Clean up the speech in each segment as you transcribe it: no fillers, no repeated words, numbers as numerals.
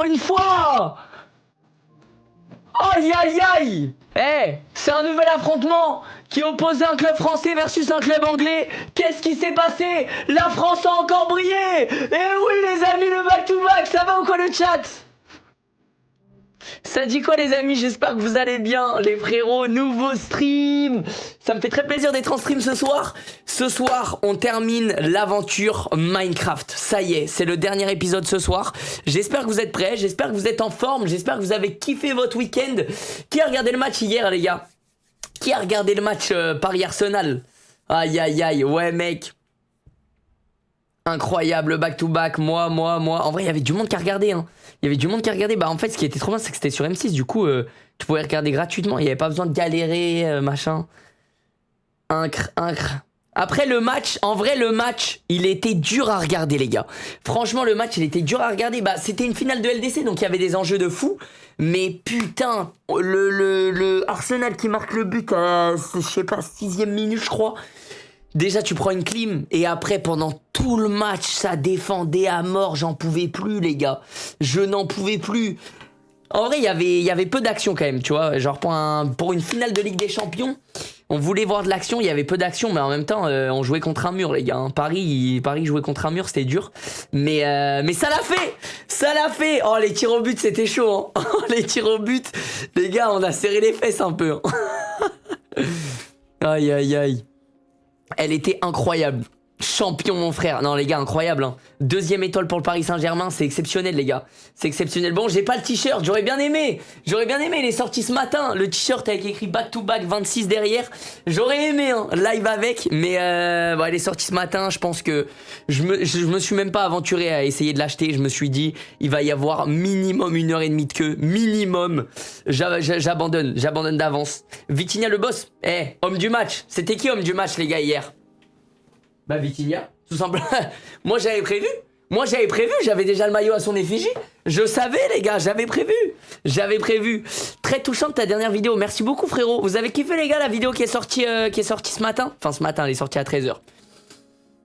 encore une fois. Aïe aïe aïe. C'est un nouvel affrontement qui oppose un club français versus un club anglais. Qu'est-ce qui s'est passé? La France a encore brillé. Eh oui les amis, le back-to-back, ça va ou quoi le chat? Ça dit quoi les amis? J'espère que vous allez bien les frérots, nouveau stream. Ça me fait très plaisir d'être en stream ce soir. Ce soir on termine l'aventure Minecraft. Ça y est, c'est le dernier épisode ce soir. J'espère que vous êtes prêts, j'espère que vous êtes en forme, j'espère que vous avez kiffé votre week-end. Qui a regardé le match hier les gars? Qui a regardé le match Paris-Arsenal? Aïe aïe aïe, ouais mec. Incroyable back-to-back, moi. En vrai, il y avait du monde qui a regardé. Hein. Il y avait du monde qui a regardé. Bah, en fait, ce qui était trop bien, c'est que c'était sur M6. Du coup, tu pouvais regarder gratuitement. Il n'y avait pas besoin de galérer, machin. Incre. Après le match, en vrai, le match, il était dur à regarder, les gars. Franchement, le match, il était dur à regarder. Bah, c'était une finale de LDC, donc il y avait des enjeux de fou. Mais putain, le Arsenal qui marque le but à, je sais pas, 6e minute, je crois. Déjà tu prends une clim et après pendant tout le match ça défendait à mort, j'en pouvais plus les gars, je n'en pouvais plus. En vrai il y avait peu d'action quand même, tu vois, genre pour une finale de Ligue des Champions, on voulait voir de l'action, il y avait peu d'action mais en même temps on jouait contre un mur les gars, hein. Paris jouait contre un mur, c'était dur, mais ça l'a fait, oh les tirs au but c'était chaud, hein. Les tirs au but, les gars on a serré les fesses un peu, hein. Aïe aïe aïe. Elle était incroyable. Champion mon frère. Non les gars, incroyable hein. 2e étoile pour le Paris Saint-Germain, c'est exceptionnel les gars. C'est exceptionnel. Bon, j'ai pas le t-shirt, j'aurais bien aimé. Il est sorti ce matin. Le t-shirt avec écrit back to back 26 derrière. J'aurais aimé hein, live avec. Mais bon, il est sorti ce matin. Je pense que je me suis même pas aventuré à essayer de l'acheter. Je me suis dit, il va y avoir minimum 1h30 de queue. Minimum. J'abandonne d'avance. Vitinha le boss. Homme du match. C'était qui homme du match les gars hier? Bah Vitinha, tout simplement. Moi j'avais prévu, j'avais déjà le maillot à son effigie. Je savais les gars, j'avais prévu. Très touchante ta dernière vidéo, merci beaucoup frérot. Vous avez kiffé les gars la vidéo qui est sortie ce matin? Enfin ce matin, elle est sortie à 13h.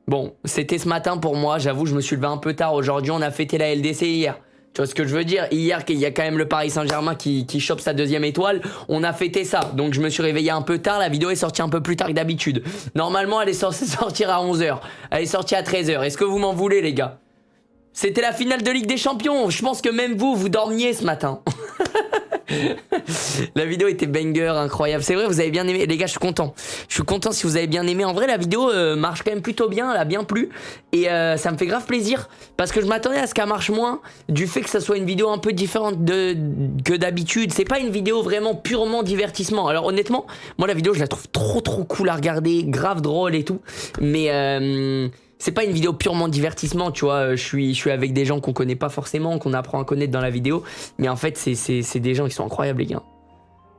Bon, c'était ce matin pour moi, j'avoue je me suis levé un peu tard. Aujourd'hui on a fêté la LDC hier. Tu vois ce que je veux dire? Hier, il y a quand même le Paris Saint-Germain qui chope sa 2e étoile. On a fêté ça. Donc je me suis réveillé un peu tard. La vidéo est sortie un peu plus tard que d'habitude. Normalement, elle est censée sortir à 11h. Elle est sortie à 13h. Est-ce que vous m'en voulez, les gars? C'était la finale de Ligue des Champions. Je pense que même vous dormiez ce matin. La vidéo était banger, incroyable. C'est vrai, vous avez bien aimé. Les gars, je suis content. Je suis content si vous avez bien aimé. En vrai, la vidéo marche quand même plutôt bien. Elle a bien plu. Et ça me fait grave plaisir. Parce que je m'attendais à ce qu'elle marche moins. Du fait que ça soit une vidéo un peu différente que d'habitude. C'est pas une vidéo vraiment purement divertissement. Alors honnêtement, moi la vidéo, je la trouve trop cool à regarder. Grave drôle et tout. Mais... c'est pas une vidéo purement divertissement, tu vois. Je suis avec des gens qu'on connaît pas forcément, qu'on apprend à connaître dans la vidéo. Mais en fait, c'est des gens qui sont incroyables, les gars.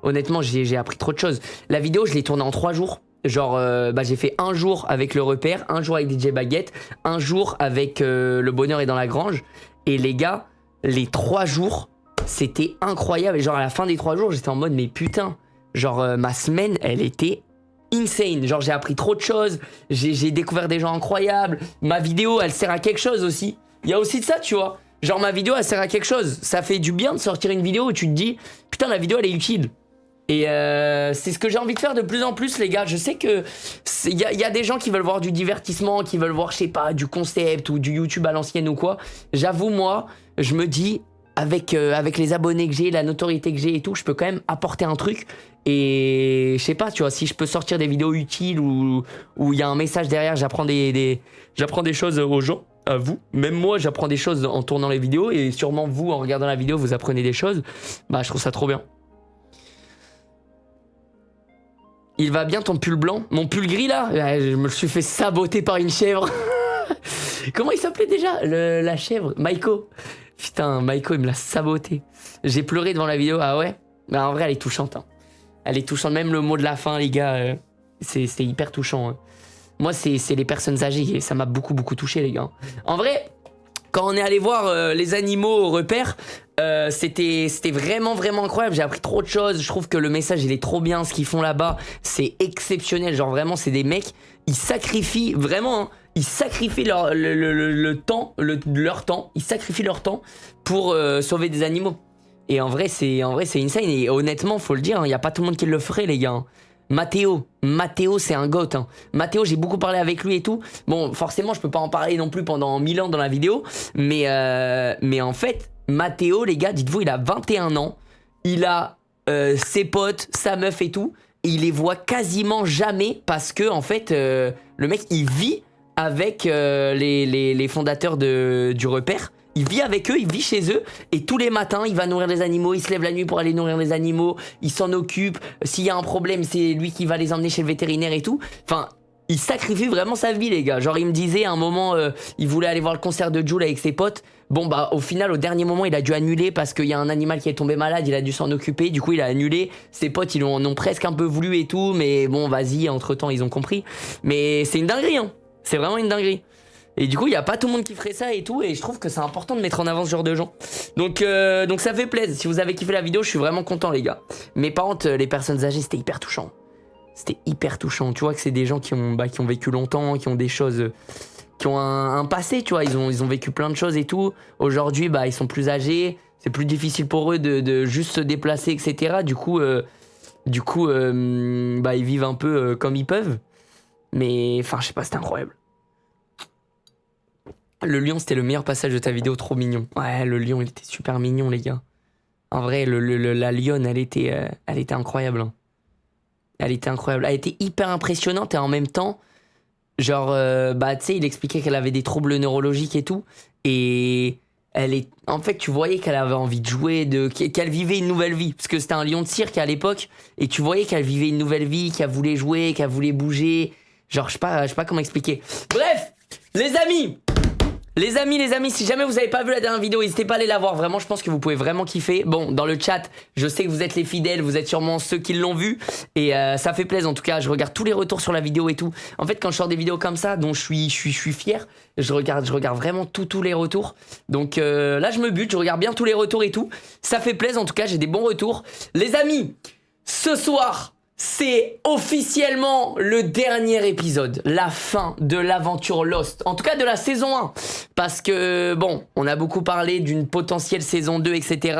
Honnêtement, j'ai appris trop de choses. La vidéo, je l'ai tournée en 3 jours. Genre, j'ai fait 1 jour avec le repère, 1 jour avec DJ Baguette, 1 jour avec le bonheur est dans la grange. Et les gars, les 3 jours, c'était incroyable. Et genre, à la fin des 3 jours, j'étais en mode, mais putain, genre, ma semaine, elle était insane, genre j'ai appris trop de choses, j'ai découvert des gens incroyables, ma vidéo elle sert à quelque chose aussi, il y a aussi de ça tu vois, genre ma vidéo elle sert à quelque chose, ça fait du bien de sortir une vidéo où tu te dis putain la vidéo elle est utile. Et c'est ce que j'ai envie de faire de plus en plus les gars. Je sais que il y a des gens qui veulent voir du divertissement, qui veulent voir je sais pas du concept ou du YouTube à l'ancienne ou quoi. J'avoue moi je me dis avec les abonnés que j'ai, la notoriété que j'ai et tout, je peux quand même apporter un truc. Et je sais pas, tu vois, si je peux sortir des vidéos utiles où il y a un message derrière, j'apprends des choses aux gens, à vous. Même moi, j'apprends des choses en tournant les vidéos et sûrement vous, en regardant la vidéo, vous apprenez des choses. Bah, je trouve ça trop bien. Il va bien ton pull blanc? Mon pull gris là? Je me suis fait saboter par une chèvre. Comment il s'appelait déjà? La chèvre? Maiko. Putain, Maiko, il me l'a saboté. J'ai pleuré devant la vidéo. Ah ouais? Bah en vrai, elle est touchante. Hein. Elle est touchante. Même le mot de la fin, les gars, c'est hyper touchant. Hein. Moi, c'est les personnes âgées. Et ça m'a beaucoup touché, les gars. En vrai, quand on est allé voir les animaux au repère, C'était vraiment vraiment incroyable. J'ai appris trop de choses. Je trouve que le message il est trop bien. Ce qu'ils font là-bas, c'est exceptionnel. Genre vraiment, c'est des mecs, ils sacrifient vraiment. Hein, ils sacrifient le temps, leur temps. Ils sacrifient leur temps pour sauver des animaux. Et en vrai, c'est insane. Et honnêtement, faut le dire, il n'y a pas tout le monde qui le ferait, les gars. Matteo, c'est un goth. Hein. Matteo, j'ai beaucoup parlé avec lui et tout. Bon, forcément, je peux pas en parler non plus pendant 1000 ans dans la vidéo. Mais en fait, Matteo, les gars, dites-vous, il a 21 ans. Il a ses potes, sa meuf et tout. Et il les voit quasiment jamais parce que, en fait, le mec, il vit avec les fondateurs du repère. Il vit avec eux, il vit chez eux, et tous les matins, il va nourrir les animaux, il se lève la nuit pour aller nourrir les animaux, il s'en occupe, s'il y a un problème, c'est lui qui va les emmener chez le vétérinaire et tout. Enfin, il sacrifie vraiment sa vie, les gars. Genre, il me disait, à un moment, il voulait aller voir le concert de Jul avec ses potes. Bon, bah, au final, au dernier moment, il a dû annuler parce qu'il y a un animal qui est tombé malade, il a dû s'en occuper, du coup, il a annulé. Ses potes, ils en ont presque un peu voulu et tout, mais bon, vas-y, entre-temps, ils ont compris. Mais c'est une dinguerie, hein. C'est vraiment une dinguerie. Et du coup, il n'y a pas tout le monde qui ferait ça et tout. Et je trouve que c'est important de mettre en avant ce genre de gens. Donc ça fait plaisir. Si vous avez kiffé la vidéo, je suis vraiment content, les gars. Mais par contre, les personnes âgées, c'était hyper touchant. C'était hyper touchant. Tu vois que c'est des gens qui ont vécu longtemps, qui ont des choses... qui ont un passé, tu vois. Ils ont vécu plein de choses et tout. Aujourd'hui, ils sont plus âgés. C'est plus difficile pour eux de juste se déplacer, etc. Du coup, ils vivent un peu comme ils peuvent. Mais, enfin, je sais pas, c'était incroyable. Le lion, c'était le meilleur passage de ta vidéo, trop mignon. Ouais, le lion, il était super mignon, les gars. En vrai, la lionne, elle était incroyable. Hein. Elle était incroyable. Elle était hyper impressionnante et en même temps, genre, tu sais, il expliquait qu'elle avait des troubles neurologiques et tout. Et en fait, tu voyais qu'elle avait envie de jouer, qu'elle vivait une nouvelle vie. Parce que c'était un lion de cirque à l'époque. Et tu voyais qu'elle vivait une nouvelle vie, qu'elle voulait jouer, qu'elle voulait bouger. Genre, je sais pas comment expliquer. Bref, les amis, si jamais vous avez pas vu la dernière vidéo, n'hésitez pas à aller la voir. Vraiment, je pense que vous pouvez vraiment kiffer. Bon, dans le chat, je sais que vous êtes les fidèles, vous êtes sûrement ceux qui l'ont vu. Et ça fait plaisir, en tout cas. Je regarde tous les retours sur la vidéo et tout. En fait, quand je sors des vidéos comme ça, dont je suis fier, je regarde vraiment tous les retours. Donc là, je me bute, je regarde bien tous les retours et tout. Ça fait plaisir, en tout cas, j'ai des bons retours. Les amis, ce soir... c'est officiellement le dernier épisode, la fin de l'aventure Lost, en tout cas de la saison 1, parce que bon, on a beaucoup parlé d'une potentielle saison 2, etc.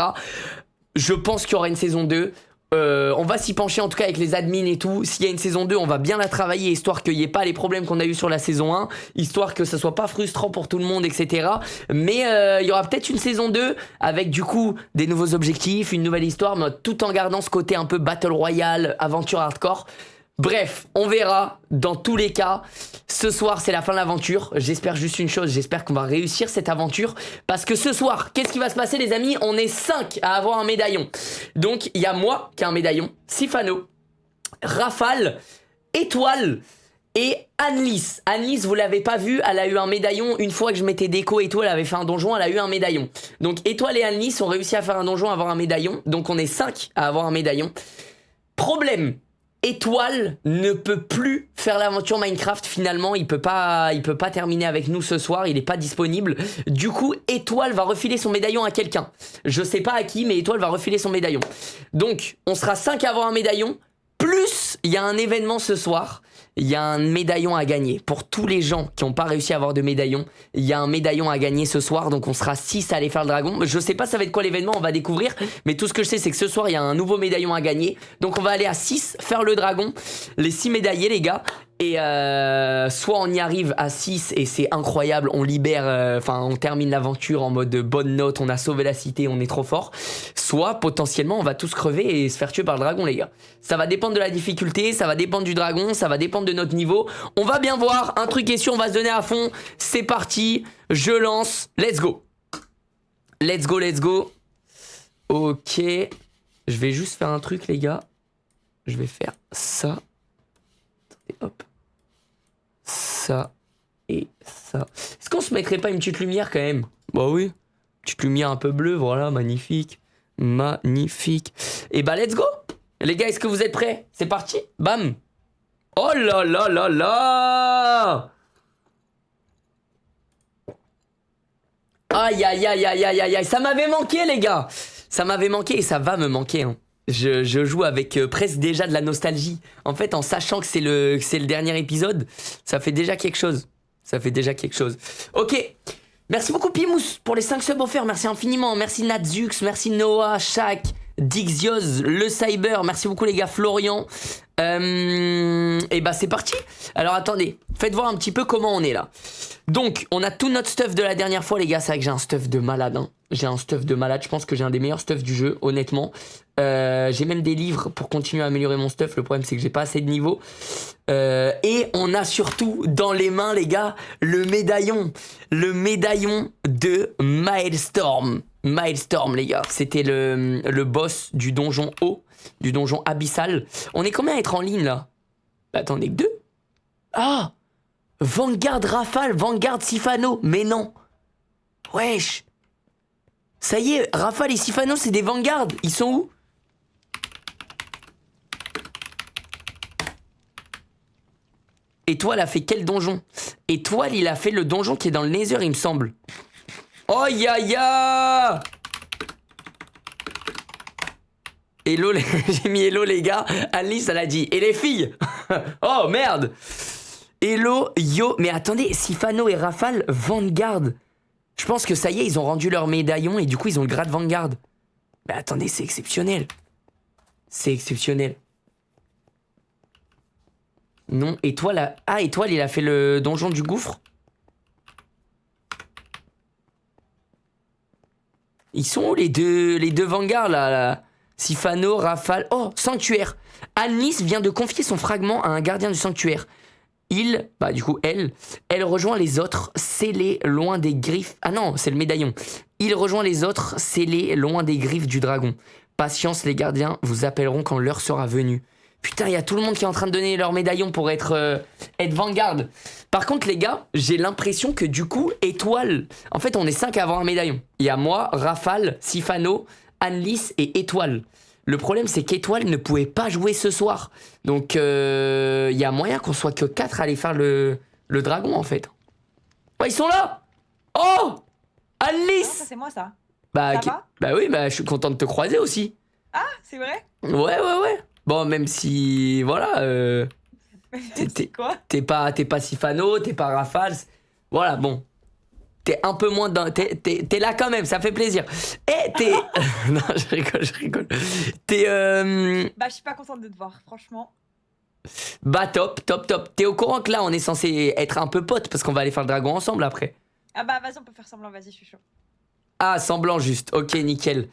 Je pense qu'il y aura une saison 2, on va s'y pencher en tout cas avec les admins et tout. S'il y a une saison 2, on va bien la travailler, histoire qu'il n'y ait pas les problèmes qu'on a eu sur la saison 1, histoire que ça soit pas frustrant pour tout le monde, etc. Mais il y aura peut-être une saison 2 avec du coup des nouveaux objectifs, une nouvelle histoire, mais tout en gardant ce côté un peu Battle Royale, aventure hardcore. Bref, on verra. Dans tous les cas, ce soir, c'est la fin de l'aventure. J'espère juste une chose, j'espère qu'on va réussir cette aventure. Parce que ce soir, qu'est-ce qui va se passer, les amis? On est 5 à avoir un médaillon. Donc, il y a moi qui ai un médaillon, Sifano, Rafale, Étoile et Annelise. Annelise, vous l'avez pas vu, elle a eu un médaillon une fois que je mettais déco et tout, elle avait fait un donjon, elle a eu un médaillon. Donc, Étoile et Annelise ont réussi à faire un donjon, à avoir un médaillon. Donc, on est 5 à avoir un médaillon. Problème. Étoile ne peut plus faire l'aventure Minecraft. Finalement, il peut pas terminer avec nous ce soir. Il est pas disponible. Du coup, Étoile va refiler son médaillon à quelqu'un. Je sais pas à qui, mais Étoile va refiler son médaillon. Donc, on sera 5 à avoir un médaillon. Plus, il y a un événement ce soir. Il y a un médaillon à gagner. Pour tous les gens qui n'ont pas réussi à avoir de médaillon, il y a un médaillon à gagner ce soir. Donc on sera 6 à aller faire le dragon. Je sais pas ça va être quoi l'événement, on va découvrir. Mais tout ce que je sais, c'est que ce soir, il y a un nouveau médaillon à gagner. Donc on va aller à 6 faire le dragon. Les 6 médaillés, les gars. Et soit on y arrive à 6 et c'est incroyable, on libère, on termine l'aventure en mode bonne note, on a sauvé la cité, on est trop fort. Soit potentiellement on va tous crever et se faire tuer par le dragon, les gars. Ça va dépendre de la difficulté, ça va dépendre du dragon, ça va dépendre de notre niveau. On va bien voir, un truc est sûr, on va se donner à fond. C'est parti, je lance, let's go. Let's go, let's go. Ok, je vais juste faire un truc, les gars. Je vais faire ça. Et hop. Ça et ça. Est-ce qu'on se mettrait pas une petite lumière quand même? Bah oui. Petite lumière un peu bleue, voilà, magnifique. Magnifique. Et bah let's go. Les gars, est-ce que vous êtes prêts? C'est parti. Bam. Oh là là là là. Aïe, aïe, aïe, aïe, aïe, aïe, aïe. Ça m'avait manqué, les gars. Ça m'avait manqué et ça va me manquer. Hein. Je joue avec presque déjà de la nostalgie. En fait, en sachant que c'est le dernier épisode, ça fait déjà quelque chose. Ça fait déjà quelque chose. Ok. Merci beaucoup, Pimous, pour les 5 subs offerts. Merci infiniment. Merci Nadzux, merci Noah, Shaq, Dixioz, Le Cyber. Merci beaucoup, les gars. Florian. Et bah, c'est parti. Alors, attendez. Faites voir un petit peu comment on est là. Donc, on a tout notre stuff de la dernière fois, les gars. C'est vrai que j'ai un stuff de malade. Hein. J'ai un stuff de malade. Je pense que j'ai un des meilleurs stuffs du jeu, honnêtement. J'ai même des livres pour continuer à améliorer mon stuff. Le problème, c'est que j'ai pas assez de niveau. Et on a surtout dans les mains, les gars, le médaillon. Le médaillon de Milestorm. Milestorm, les gars. C'était le boss du donjon haut, du donjon abyssal. On est combien à être en ligne, là? Attendez, que 2? Ah! Vanguard Rafale, Vanguard Sifano. Mais non. Wesh. Ça y est, Rafale et Sifano, c'est des Vanguard. Ils sont où? Étoile a fait quel donjon? Étoile, il a fait le donjon qui est dans le Nether, il me semble. Oh ya ya! Hello, j'ai mis hello les gars. Alice, elle a dit. Et les filles? Oh merde! Hello, yo. Mais attendez, Sifano et Rafale, Vanguard. Je pense que ça y est, ils ont rendu leur médaillon et du coup, ils ont le grade Vanguard. Mais attendez, c'est exceptionnel. C'est exceptionnel. Non, Étoile Ah, Étoile, il a fait le donjon du gouffre. Ils sont où les deux Vanguard là? Sifano, Rafale... Oh, Sanctuaire. Anne-Lys vient de confier son fragment à un gardien du sanctuaire. Elle rejoint les autres, scellés loin des griffes... Ah non, c'est le médaillon. Il rejoint les autres, scellés loin des griffes du dragon. Patience, les gardiens vous appelleront quand l'heure sera venue. Putain, il y a tout le monde qui est en train de donner leur médaillon pour être Vanguard. Par contre, les gars, j'ai l'impression que du coup, Étoile... En fait, on est 5 à avoir un médaillon. Il y a moi, Rafale, Sifano, Anne-Lys et Étoile. Le problème, c'est qu'Étoile ne pouvait pas jouer ce soir. Donc, il y a moyen qu'on soit que 4 à aller faire le dragon, en fait. Ouais, ils sont là! Oh! Anne-Lys! Ça, c'est moi, ça. Bah, Ça va bah oui, bah, je suis content de te croiser aussi. Ah, c'est vrai? Ouais. Bon, même si, voilà, C'est quoi? t'es pas Sifano, t'es pas Rafale. Voilà, bon. T'es un peu moins dans... T'es là quand même, ça fait plaisir. Et t'es... Non, je rigole. T'es... Bah, je suis pas contente de te voir, franchement. Bah, top. T'es au courant que là, on est censé être un peu potes parce qu'on va aller faire le dragon ensemble après. Ah bah, vas-y, on peut faire semblant, vas-y, je suis chaud. Ah, semblant juste. Ok, nickel.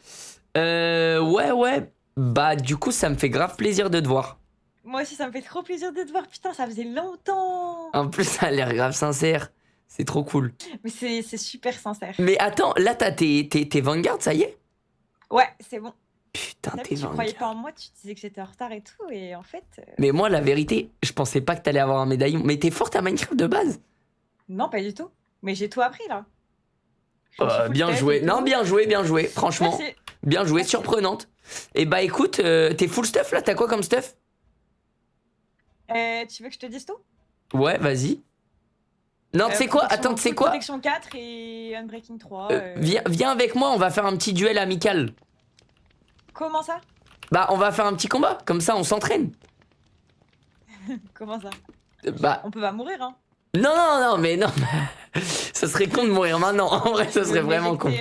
Ouais. Bah, du coup, ça me fait grave plaisir de te voir. Moi aussi, ça me fait trop plaisir de te voir, putain, ça faisait longtemps. En plus, ça a l'air grave sincère. C'est trop cool. Mais c'est super sincère. Mais attends, là, t'as tes Vanguard, ça y est? Ouais, c'est bon. Putain, T'as vu, t'es tu Vanguard. croyais pas en moi, tu disais que j'étais en retard et tout, et en fait... Mais moi, la vérité, je pensais pas que t'allais avoir un médaillon. Mais t'es forte à Minecraft de base? Non, pas du tout. Mais j'ai tout appris, là. Je me suis full Bien tête joué. et tout. Non, bien joué. Franchement, Merci. bien joué, Merci. surprenante. Et bah écoute, t'es full stuff là? T'as quoi comme stuff? Tu veux que je te dise tout? Ouais, vas-y. Non, tu sais quoi? Attends, tu sais quoi? Protection 4 et Unbreaking 3. Viens avec moi, on va faire un petit duel amical. Comment ça? Bah, on va faire un petit combat, comme ça on s'entraîne. Comment ça? Bah, On peut pas mourir, hein. non, mais non. Ça serait con de mourir maintenant. En vrai, ça serait vraiment con.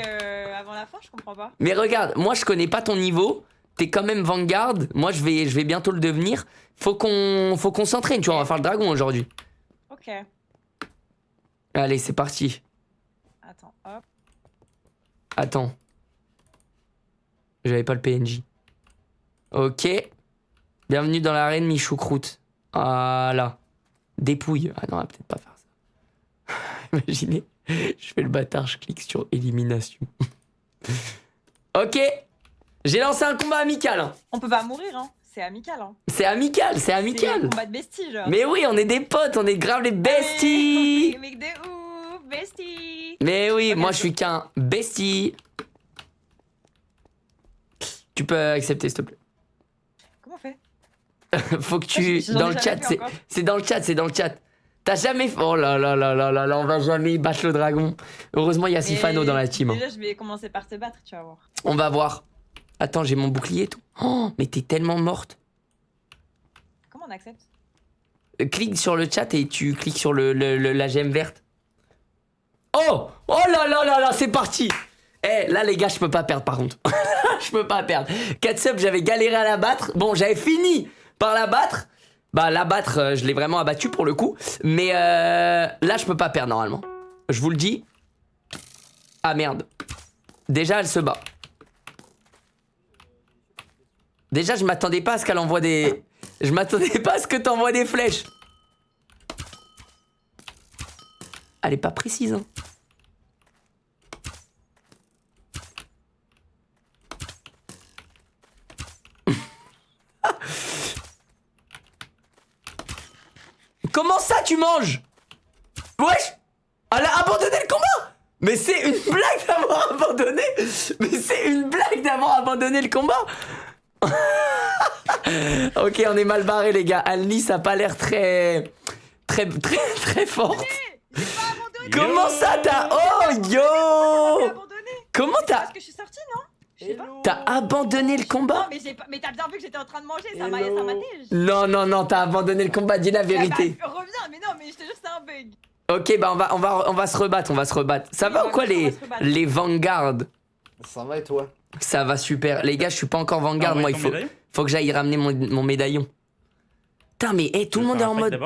Avant la fin, je comprends pas. Mais regarde, moi je connais pas ton niveau. T'es quand même Vanguard. Moi je vais bientôt le devenir. Faut qu'on s'entraîne, tu vois. On va faire le dragon aujourd'hui. Ok. Allez, c'est parti. Attends, hop. Attends. J'avais pas le PNJ. Ok. Bienvenue dans l'arène Michoucroute. Voilà. Dépouille. Ah non, on va peut-être pas faire ça. Imaginez. Je fais le bâtard, je clique sur élimination. Ok. J'ai lancé un combat amical. Hein. On peut pas mourir, hein. C'est amical, hein. C'est amical. C'est un combat de besties, genre. Mais oui, on est des potes, on est grave les besties. Les mecs de ouf, besties. Mais oui, Ok, moi je suis qu'un bestie. Tu peux accepter s'il te plaît. Comment on fait? Faut que tu... J'en ai Dans le jamais chat, fait encore. c'est dans le chat. T'as jamais... Oh là là là là là là, on va jamais battre le dragon. Heureusement, il y a Sifano dans la team. Déjà, je vais commencer par te battre, tu vas voir. On va voir. Attends, j'ai mon bouclier et tout. Oh, mais t'es tellement morte. Comment on accepte? Clique sur le chat et tu cliques sur la gemme verte. Oh! Oh là là là là, c'est parti! Eh, là les gars, je peux pas perdre par contre. Je peux pas perdre. Katsup, j'avais galéré à la battre. Bon, j'avais fini par la battre. Bah, la battre, je l'ai vraiment abattu pour le coup. Mais là, je peux pas perdre normalement. Je vous le dis. Ah merde. Déjà, elle se bat. Déjà, je m'attendais pas à ce qu'elle envoie des... Je m'attendais pas à ce que t'envoies des flèches. Elle est pas précise, hein. Comment ça, tu manges? Wesh! Elle a abandonné le combat! Mais c'est une blague d'avoir abandonné! Mais c'est une blague d'avoir abandonné le combat! Ok, on est mal barré les gars. Alnis a pas l'air très forte. J'ai pas abandonné. Comment ça t'as... Oh yo! Abandonné. Comment C'est t'as... parce que je suis sortie, non? Je sais pas. T'as abandonné le combat? Non, mais j'ai pas... Mais t'as bien vu que j'étais en train de manger, ça m'a tège. Non, non, non, t'as abandonné le combat, dis la vérité. Bah, reviens, mais non, mais je te jure, c'est un bug. Ok, bah on va se rebattre, on va se rebattre. Ça va ou quoi les Vanguard? Ça va et toi? Ça va super. Les gars, je suis pas encore Vanguard, moi il faut que j'aille ramener mon médaillon. Putain, mais hey, tout le monde est en mode...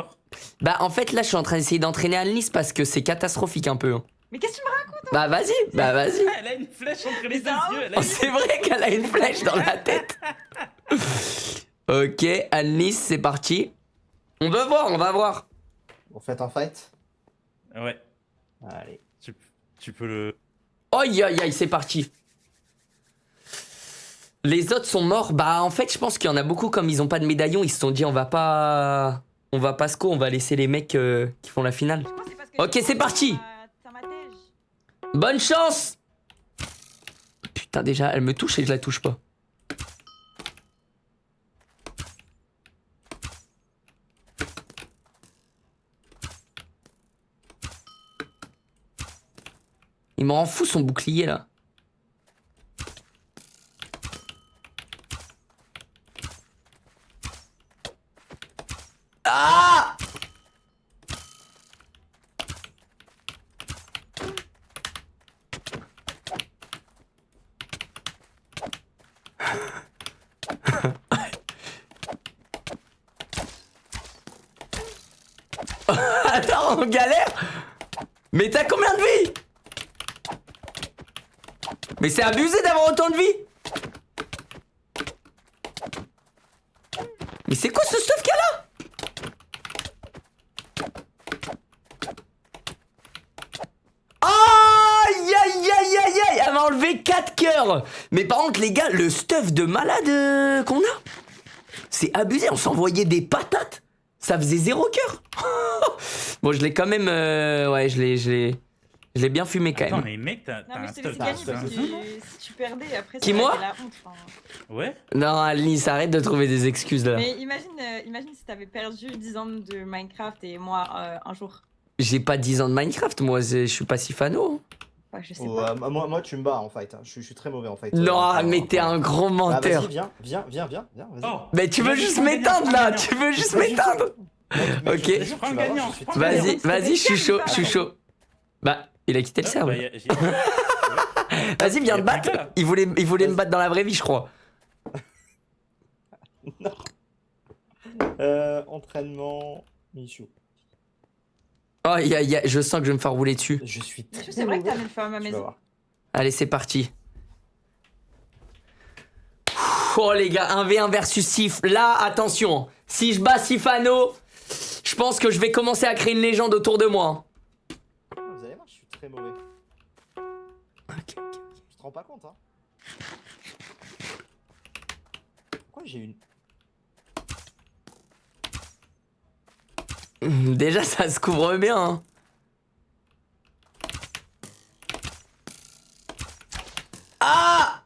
Bah en fait là je suis en train d'essayer d'entraîner Alnis parce que c'est catastrophique un peu. Mais qu'est-ce que tu me racontes? Bah vas-y, bah vas-y. Elle a une flèche entre les deux yeux. Oh, c'est vrai qu'elle a une flèche dans la tête. Ok, Alnis, c'est parti. On va voir, on va voir. On fait un fight? Ouais, Allez. tu peux le... Aïe aïe aïe, c'est parti. Les autres sont morts. Bah en fait je pense qu'il y en a beaucoup comme ils ont pas de médaillon. Ils se sont dit on va pas sco, on va laisser les mecs qui font la finale. Je pense que c'est parce que Ok, c'est parti. Ça m'a tège. Bonne chance. Putain déjà elle me touche et je la touche pas. Il me rend fou son bouclier là. Ah! Attends, on galère? Mais t'as combien de vie? Mais c'est abusé d'avoir autant de vie. Mais c'est quoi ce stuff qu'elle a? Aïe aïe aïe aïe aïe. Elle m'a enlevé 4 cœurs. Mais par contre les gars, le stuff de malade qu'on a, c'est abusé, on s'envoyait des patates. Ça faisait 0 cœur. Bon je l'ai quand même... ouais je l'ai bien fumé quand Attends, même. mais mec, t'as Non, mais un je te laisse stuff gagner de parce que ça, non si tu perdais après, Qui, ça moi aurait été la honte. Enfin. Ouais. Non Alice, arrête de trouver des excuses là. Mais imagine si t'avais perdu 10 ans de Minecraft et moi un jour. J'ai pas 10 ans de Minecraft, moi je suis pas Sifano. Enfin, je sais Oh, pas. moi tu me bats en fight, hein. Je suis très mauvais en fight. Non, mais t'es un gros Ah, menteur. vas-y, viens, vas-y. Oh. Mais tu veux juste m'éteindre là, tu veux juste m'éteindre. Ok. Je prends le gagnant. Vas-y, je suis chaud. Bah, il a quitté le serveur. Vas-y, viens te battre. Il voulait me battre dans la vraie vie, je crois. Non. Entraînement, Michou. Oh, je sens que je vais me faire rouler dessus. Je suis très C'est vrai que mauvais. t'as mis le feu à ma Tu vas maison. voir. Allez, c'est parti. Oh les gars, 1v1 versus Sif. Là, attention. Si je bats Sifano, je pense que je vais commencer à créer une légende autour de moi. Vous allez voir, je suis très mauvais. Ok. Tu te rends pas compte, hein? Pourquoi j'ai une... Déjà, ça se couvre bien. Hein. Ah!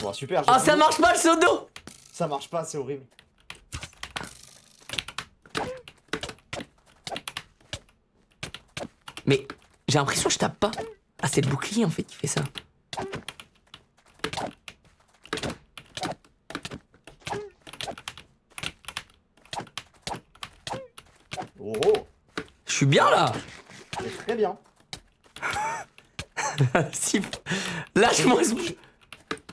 Bon, super. Ah, ça marche pas le seau d'eau! Ça marche pas, c'est horrible. Mais j'ai l'impression que je tape pas. Ah, c'est le bouclier en fait qui fait ça. Oh, oh, Je suis bien là. c'est très bien. Si... Lâche-moi ce...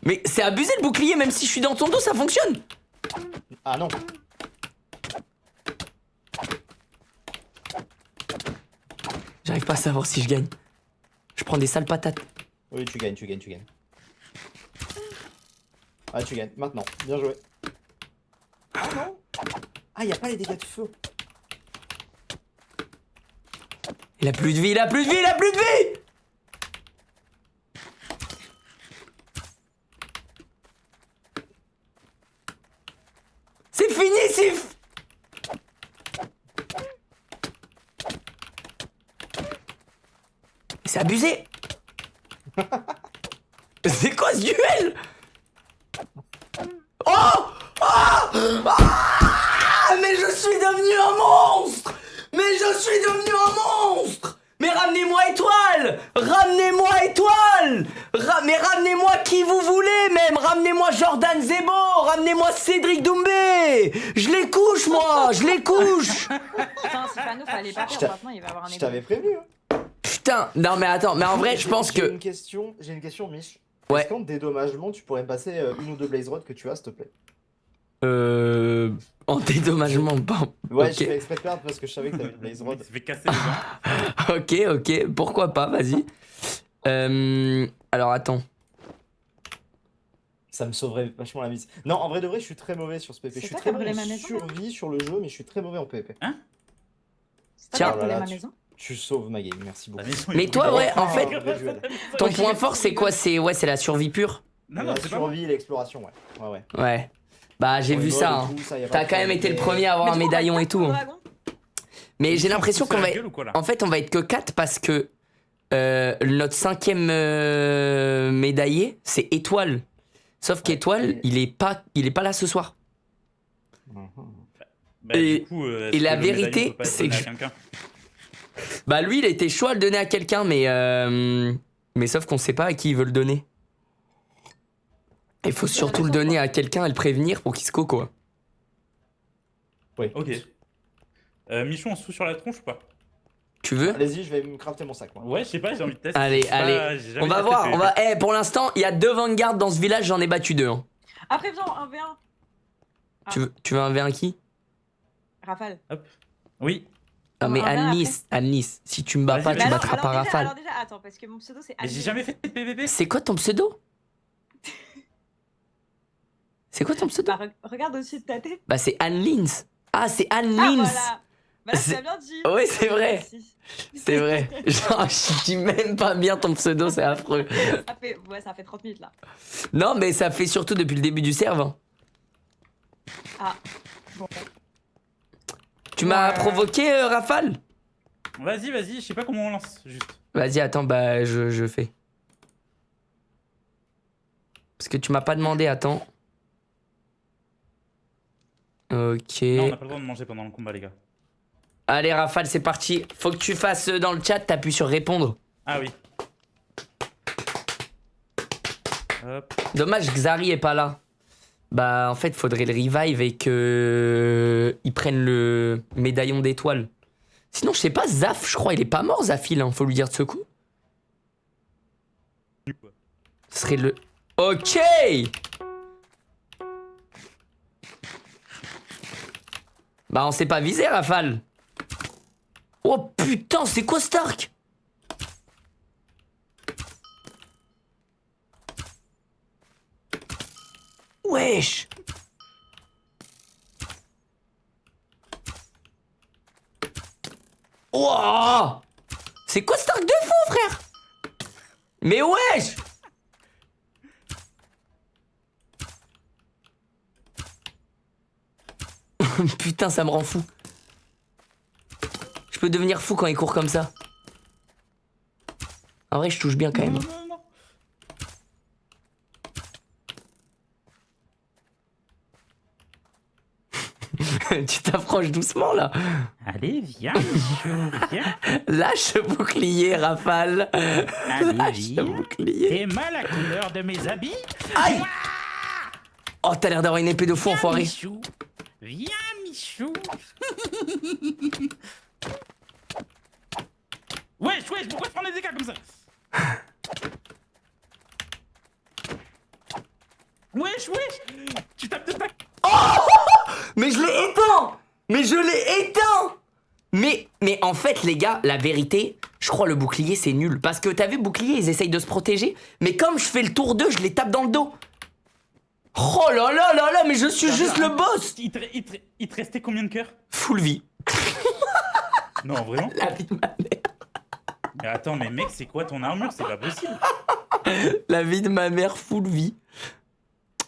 Mais c'est abusé le bouclier, même si je suis dans ton dos, ça fonctionne. Ah non. J'arrive pas à savoir si je gagne. Je prends des sales patates. Oui, tu gagnes. Ah, tu gagnes. Maintenant. Bien joué. Ah non. Ah, y a pas les dégâts de feu. Il a plus de vie, il a plus de vie, il a plus de vie. C'est fini, Sif. C'est abusé. C'est quoi ce duel? Oh, mais je suis devenu un monstre. Mais je suis devenu un monstre. Mais ramenez-moi Étoile. Ramenez-moi Étoile. Mais ramenez-moi qui vous voulez même. Ramenez-moi Jordan Zebo. Ramenez-moi Cédric Doumbé. Je les couche moi. Je les couche. Putain, c'est pas nous, fallait pas Je perdre. Maintenant, il va y avoir un Je égo. t'avais prévenu. Hein. Putain. Non mais attends. Mais en vrai je pense J'ai que... une question, Mich. Ouais. Est-ce qu'en dédommagement, tu pourrais me passer une ou deux Blaze Rod que tu as, s'il te plaît? En dédommagement, bon. Ouais, ok. j'ai fait exprès de perdre parce que je savais que t'avais une Blaze Il Rod. se fait casser les dents. Ok, pourquoi pas, vas-y. Alors attends. Ça me sauverait vachement la mise. Non, en vrai de vrai, je suis très mauvais sur ce PvP. C'est Je suis toi très qui as bon brûlé en ma maison, survie sur le jeu, mais je suis très mauvais en PvP. C'est toi Tiens. qui as brûlé Oh là ma là, maison. Tu sauves ma game, merci beaucoup. La maison est Mais toi, brûlée. ouais, en fait, Ah, ton point fort, c'est quoi? C'est la survie pure? Non, non, la c'est pas moi. survie et l'exploration, ouais. Ouais. Ouais. Bah, j'ai vu ça. Hein. T'as quand même été le premier à avoir un Mais du coup, on va médaillon et faire tout. pour Hein. le dragon. Mais j'ai l'impression C'est qu'on la va. gueule ou quoi, là En fait, on va être que 4 parce que notre 5e médaillé, c'est Étoile. Sauf qu'Étoile, et- il est pas là ce soir. Bah, Et- du coup, et la est-ce que le vérité, médaillon peut pas être c'est donné que à quelqu'un Bah, lui, il a été chaud à le donner à quelqu'un, mais sauf qu'on sait pas à qui il veut le donner. Il faut surtout le donner à quelqu'un et le prévenir pour qu'il se coco. Oui. Ok. Michon, on se fout sur la tronche ou pas? Tu veux? Allez-y, je vais me crafter mon sac, moi. Ouais, je sais pas, j'ai envie de tester. Allez, Je sais pas, allez. j'ai jamais On va testé voir. le On va... pour l'instant, il y a 2 Vanguard dans ce village, j'en ai battu 2. Hein. Après, viens, 1v1. Tu veux un V1 qui? Rafale. Oui. Non, mais Un V1 Anne-Nice, si tu me bats Vas-y, pas, vas-y. tu Mais battras pas Rafale. alors déjà, attends, parce que mon pseudo c'est Mais j'ai Annie. jamais fait de PVP. C'est quoi ton pseudo? C'est quoi ton pseudo? Bah, regarde au-dessus de ta tête. Bah, c'est Anne-Lins. Ah, c'est Ah, Anne-Lins. voilà. Bah, là, tu C'est- l'as bien dit. Ouais, c'est vrai. Merci. C'est vrai. Genre, je dis même pas bien ton pseudo, c'est affreux. Ça fait 30 minutes là. Non, mais ça fait surtout depuis le début du serve. Hein. Ah, bon. Tu m'as Ouais. provoqué, Rafale? Vas-y, vas-y, je sais pas comment on lance, juste. Vas-y, attends, bah, je fais. Parce que tu m'as pas demandé, attends. Ok. Non, on n'a pas le droit de manger pendant le combat, les gars. Allez, Rafale, c'est parti. Faut que tu fasses dans le chat, t'appuies sur répondre. Ah oui. Hop. Dommage, Xari est pas là. Bah, en fait, faudrait le revive et que ils prennent le médaillon d'étoile. Sinon, je sais pas, Zaf, je crois, il est pas mort, Zafil, hein, faut lui dire de ce coup. Ce serait le... Ok! Bah, on s'est pas visé, Rafale. Oh putain, c'est quoi Stark? Wesh! Wouah! C'est quoi Stark de fou, frère? Mais wesh! Putain, ça me rend fou. Je peux devenir fou quand il court comme ça. En vrai, je touche bien quand même. Non, non, non. Tu t'approches doucement là. Allez, viens, Michou, viens. Lâche le bouclier, Rafale. Allez, Lâche le viens. bouclier. T'aimes la couleur de mes habits? Aïe. Oh, t'as l'air d'avoir une épée de fou, Viens, enfoiré. Michou. Viens, Michou. Wesh, pourquoi je prends des dégâts comme ça? Wesh, tu tapes de ta... Mais je l'ai éteint. Mais je l'ai éteint. Mais en fait, les gars, la vérité, je crois le bouclier, c'est nul. Parce que t'as vu, bouclier, ils essayent de se protéger. Mais comme je fais le tour d'eux, je les tape dans le dos. Oh là là là là, mais je suis juste le boss. Il te restait combien de cœurs? Full vie. Non, vraiment? La vie de ma mère. Mais attends, mais mec, c'est quoi ton armure? C'est pas possible. La vie de ma mère, full vie.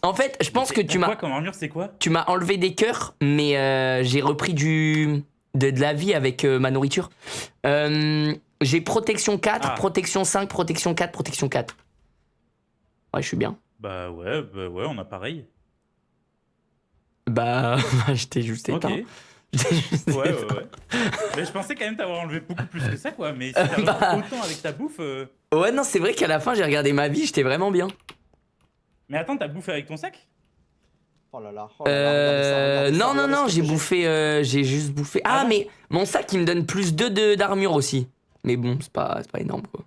En fait, je pense que tu Quoi m'as comme armure, c'est quoi? tu m'as enlevé des cœurs, mais j'ai repris de la vie avec ma nourriture. J'ai protection 4, Ah. protection 5, protection 4, protection 4. Ouais, je suis bien. Bah ouais, on a pareil. Bah, je t'ai juste Ok. éteint. Je t'ai juste Ouais. éteint. Mais je pensais quand même t'avoir enlevé beaucoup plus que ça, quoi. Mais si t'as Bah. autant avec ta bouffe... Ouais, non, c'est vrai qu'à la fin, j'ai regardé ma vie, j'étais vraiment bien. Mais attends, t'as bouffé avec ton sac? Oh là là. Regardez ça, regardez ça, Non, regardez ce que j'ai j'ai. bouffé, j'ai juste bouffé. Ah, Ah non. mais mon sac, il me donne plus 2 d'armure aussi. Mais bon, c'est pas énorme, quoi.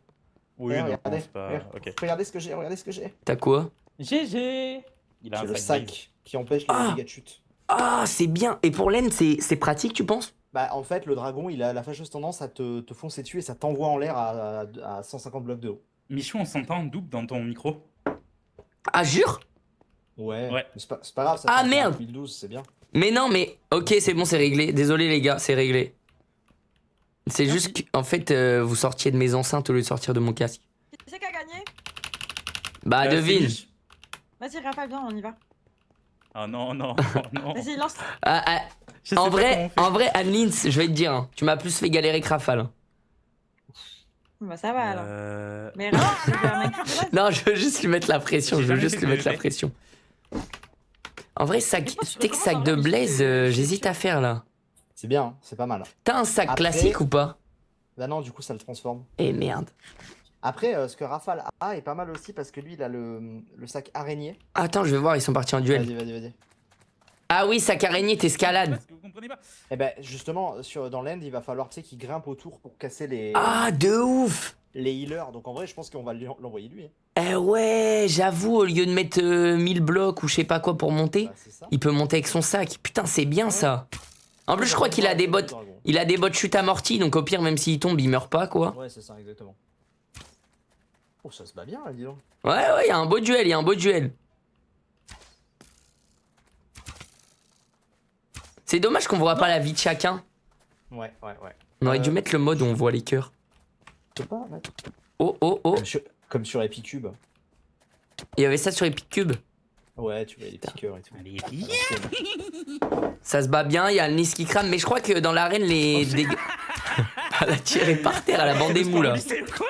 Oui, Eh, non, regardez, c'est pas... Ok. regardez ce que j'ai, regardez ce que j'ai. T'as quoi? GG. Il a J'ai un le sac. Blaze. sac qui empêche les Ah. dégâts de chute. Ah, c'est bien. Et pour l'aine, c'est pratique, tu penses? Bah en fait le dragon il a la fâcheuse tendance à te foncer dessus et ça t'envoie en l'air à 150 blocs de haut. Michou, on s'entend double dans ton micro. Ah, jure? Ouais. Ouais. Mais c'est pas grave, ça Ah, fait merde. 2012, c'est bien. Mais non, mais ok, c'est bon, c'est réglé. Désolé les gars, c'est réglé. C'est juste qu'en fait, vous sortiez de mes enceintes au lieu de sortir de mon casque. Qui c'est qui a gagné? Bah, C'est devine. Mich. Vas-y, Raphaël, viens, on y va. Ah non, non. Vas-y, lance. Ah, ah, Je sais pas comment on fait. en vrai, Anne-Lins, je vais te dire, hein, tu m'as plus fait galérer que Rafale. hein. Bah, ça va alors. Euh... Mais non, je vais faire un mec de base. Non, je veux juste lui mettre la pression. J'ai Je veux jamais juste fait lui de mettre la PVP. pression. En vrai, sac, Mais moi, je steak recommence sac à de avoir Blaze, une- j'hésite à faire là. C'est bien, hein, c'est pas mal. T'as un sac Après- classique ou pas? Bah non du coup ça le transforme. Eh merde. Après ce que Rafale a est pas mal aussi parce que lui il a le sac araignée. Attends, je vais voir, ils sont partis en duel. Vas-y. Ah oui, sac araignée, t'escalades. Parce que vous comprenez pas. Et ben justement dans l'end il va falloir tu sais qu'il grimpe autour pour casser Ah, de ouf. les healers. Donc en vrai je pense qu'on va l'envoyer lui. Hein. Eh ouais, j'avoue, au lieu de mettre 1000 blocs ou je sais pas quoi pour monter, Bah, c'est ça. il peut monter avec son sac. Putain, c'est bien ça. En plus, je crois qu'il a des bottes. Il a des bottes chute amorties, donc au pire, même s'il tombe, il meurt pas, quoi. Ouais c'est ça exactement. Oh ça se bat bien là dis donc. Ouais, il y a un beau duel, il y a un beau duel. C'est dommage qu'on voit pas la vie de chacun. Ouais. On aurait dû mettre le mode où on voit les cœurs. Tu peux pas mettre Oh. comme sur Epicube. Il y avait ça sur Epic Cube. Ouais tu vois les petits cœurs et tout. Allez, À viens. l'ancienne. Ça se bat bien, il y a le Nice qui crame, mais je crois que dans l'arène, les dégâts. Elle a tiré par terre, elle a bandé mou là. C'est quoi?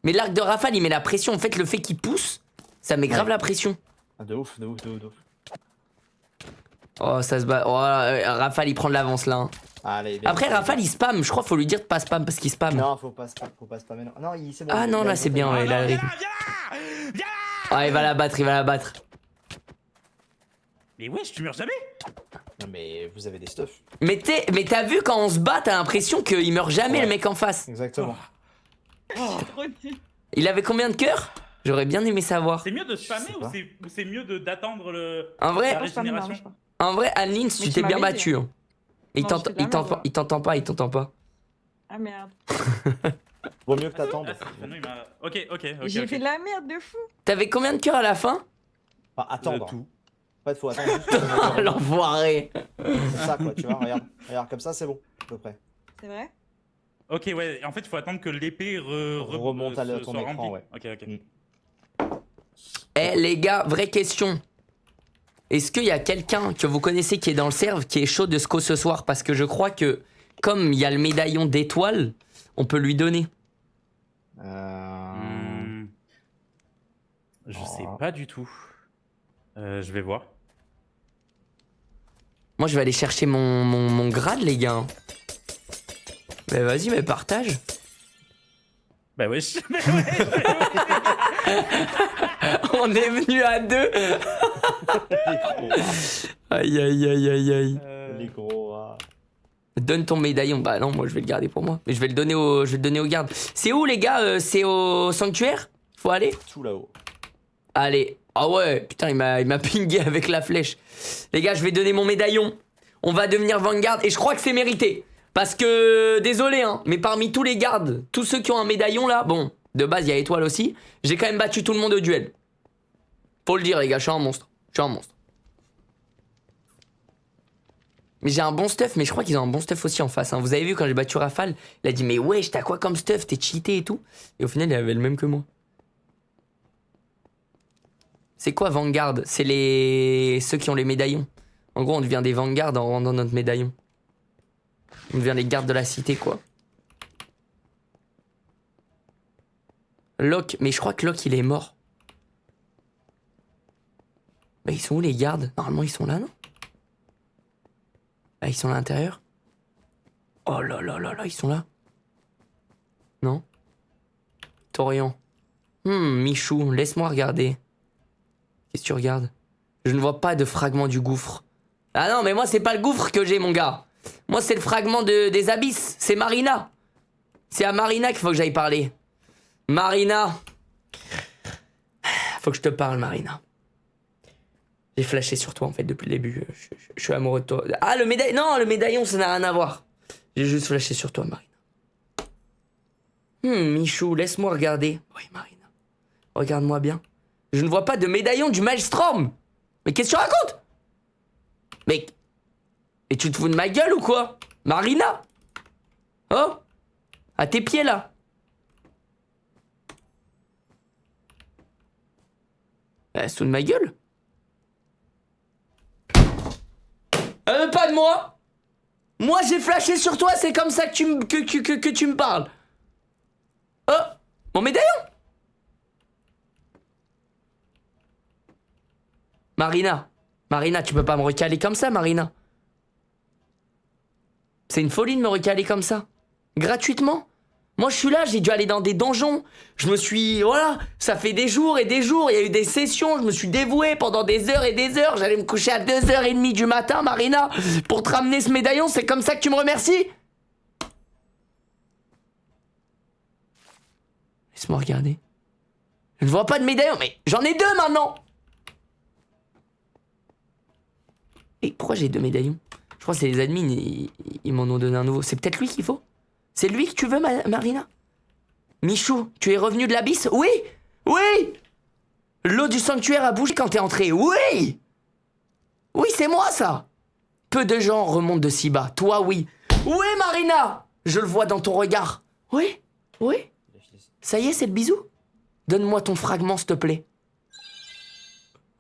Mais l'arc de Rafale, il met la pression. En fait, le fait qu'il pousse, ça met grave Ouais. la pression. Ah, de ouf. Oh, ça se bat. Oh, Rafale, il prend de l'avance là. hein. Allez, bien. Après, Rafale, il spam. Je crois qu'il faut lui dire de pas spam parce qu'il spam. Non, faut pas spammer. Non, c'est bon. Ah non, là, c'est bien, ouais. Ah il a non, le viens rythme. là, viens là. Viens là. Ah, il va la battre, il va la battre. Mais wesh, tu meurs jamais? Non, mais vous avez des stuffs. Mais t'as vu quand on se bat, t'as l'impression qu'il meurt jamais Ouais. le mec en face. Exactement. Trop nul. Il avait combien de cœurs? J'aurais bien aimé savoir. C'est mieux de Je spammer sais ou pas. c'est mieux d'attendre le... En vrai, La Moi, je t'en ai marre, régénération. je crois. en vrai, Anne-Lynn, tu tu t'es bien m'avais battu. dit. hein. Il Non, t'entend je fais de la merde, il t'entend pas, il t'entend pas. Ah merde. Vaut mieux que t'attendes. Ah, Fano, il m'a... Ok. J'ai fait de la merde de fou. T'avais combien de cœurs à la fin? Enfin, attendre. Tout. En fait, faut attendre juste pour qu'on Oh, l'enfoiré. comme ça, quoi. Tu vois, regarde, comme ça, c'est bon, à peu près. C'est vrai? Ok, ouais, en fait, il faut attendre que l'épée Remonte à ton soit écran, remplie. ouais. Ok. Mm. Eh les gars, vraie question. Est-ce qu'il y a quelqu'un que vous connaissez qui est dans le serve qui est chaud de SCO ce soir? Parce que je crois que comme il y a le médaillon d'étoiles, on peut lui donner. Euh... Hmm. Je Oh. sais pas du tout. Je vais voir. Moi, je vais aller chercher mon grade, les gars. Mais vas-y, mais partage. Bah ouais, mais ouais, On est venu à 2. Aïe, aïe, aïe, aïe, aïe. Les gros rats. Donne ton médaillon. Bah non, moi, je vais le garder pour moi. Mais je vais le donner aux gardes. C'est où, les gars? C'est au sanctuaire? Faut aller? Tout là-haut. Allez. Ah ouais, putain, il m'a pingé avec la flèche. Les gars, je vais donner mon médaillon. On va devenir Vanguard et je crois que c'est mérité. Parce que, désolé, hein, mais parmi tous les gardes, tous ceux qui ont un médaillon là, bon, de base, il y a Étoile aussi, j'ai quand même battu tout le monde au duel. Faut le dire, les gars, je suis un monstre. Je suis un monstre. Mais j'ai un bon stuff, mais je crois qu'ils ont un bon stuff aussi en face. Hein. Vous avez vu quand j'ai battu Rafale, il a dit, mais wesh, t'as quoi comme stuff? T'es cheaté et tout. Et au final, il avait le même que moi. C'est quoi Vanguard? C'est ceux qui ont les médaillons. En gros, on devient des Vanguard en rendant notre médaillon. On devient les gardes de la cité, quoi. Locke, mais je crois que Locke, il est mort. Bah, ils sont où les gardes? Normalement, ils sont là, non? Ah, ils sont à l'intérieur? Oh là là là là, ils sont là? Non? Torian. Michou, laisse-moi regarder. Qu'est-ce que tu regardes? Je ne vois pas de fragment du gouffre. Ah non, mais moi, c'est pas le gouffre que j'ai, mon gars. Moi, c'est le fragment des abysses. C'est Marina. C'est à Marina qu'il faut que j'aille parler. Marina. Faut que je te parle, Marina. J'ai flashé sur toi, en fait, depuis le début. Je suis amoureux de toi. Ah, le médaillon. Non, le médaillon, ça n'a rien à voir. J'ai juste flashé sur toi, Marina. Michou, laisse-moi regarder. Oui, Marina. Regarde-moi bien. Je ne vois pas de médaillon du Maelstrom. Mais qu'est-ce que tu racontes? Mais... Et tu te fous de ma gueule ou quoi? Marina? Oh? À tes pieds, là. Elle se fout de ma gueule? Elle veut pas de moi? Moi, j'ai flashé sur toi, c'est comme ça que tu me parles. Oh? Mon médaillon? Marina. Marina, tu peux pas me recaler comme ça, Marina. C'est une folie de me recaler comme ça. Gratuitement. Moi, je suis là, j'ai dû aller dans des donjons. Je me suis... Voilà, ça fait des jours et des jours. Il y a eu des sessions, je me suis dévoué pendant des heures et des heures. J'allais me coucher à 2h30 du matin, Marina, pour te ramener ce médaillon. C'est comme ça que tu me remercies? Laisse-moi regarder. Je ne vois pas de médaillon, mais j'en ai 2 maintenant. Et pourquoi j'ai 2 médaillons? Je crois que c'est les admins, ils m'en ont donné un nouveau. C'est peut-être lui qu'il faut? C'est lui que tu veux, Marina? Michou, tu es revenu de l'abysse? Oui! Oui! L'eau du sanctuaire a bougé quand t'es entré. Oui! Oui, c'est moi, ça! Peu de gens remontent de si bas. Toi, oui. Oui, Marina! Je le vois dans ton regard. Oui? Oui? Ça y est, c'est le bisou? Donne-moi ton fragment, s'il te plaît.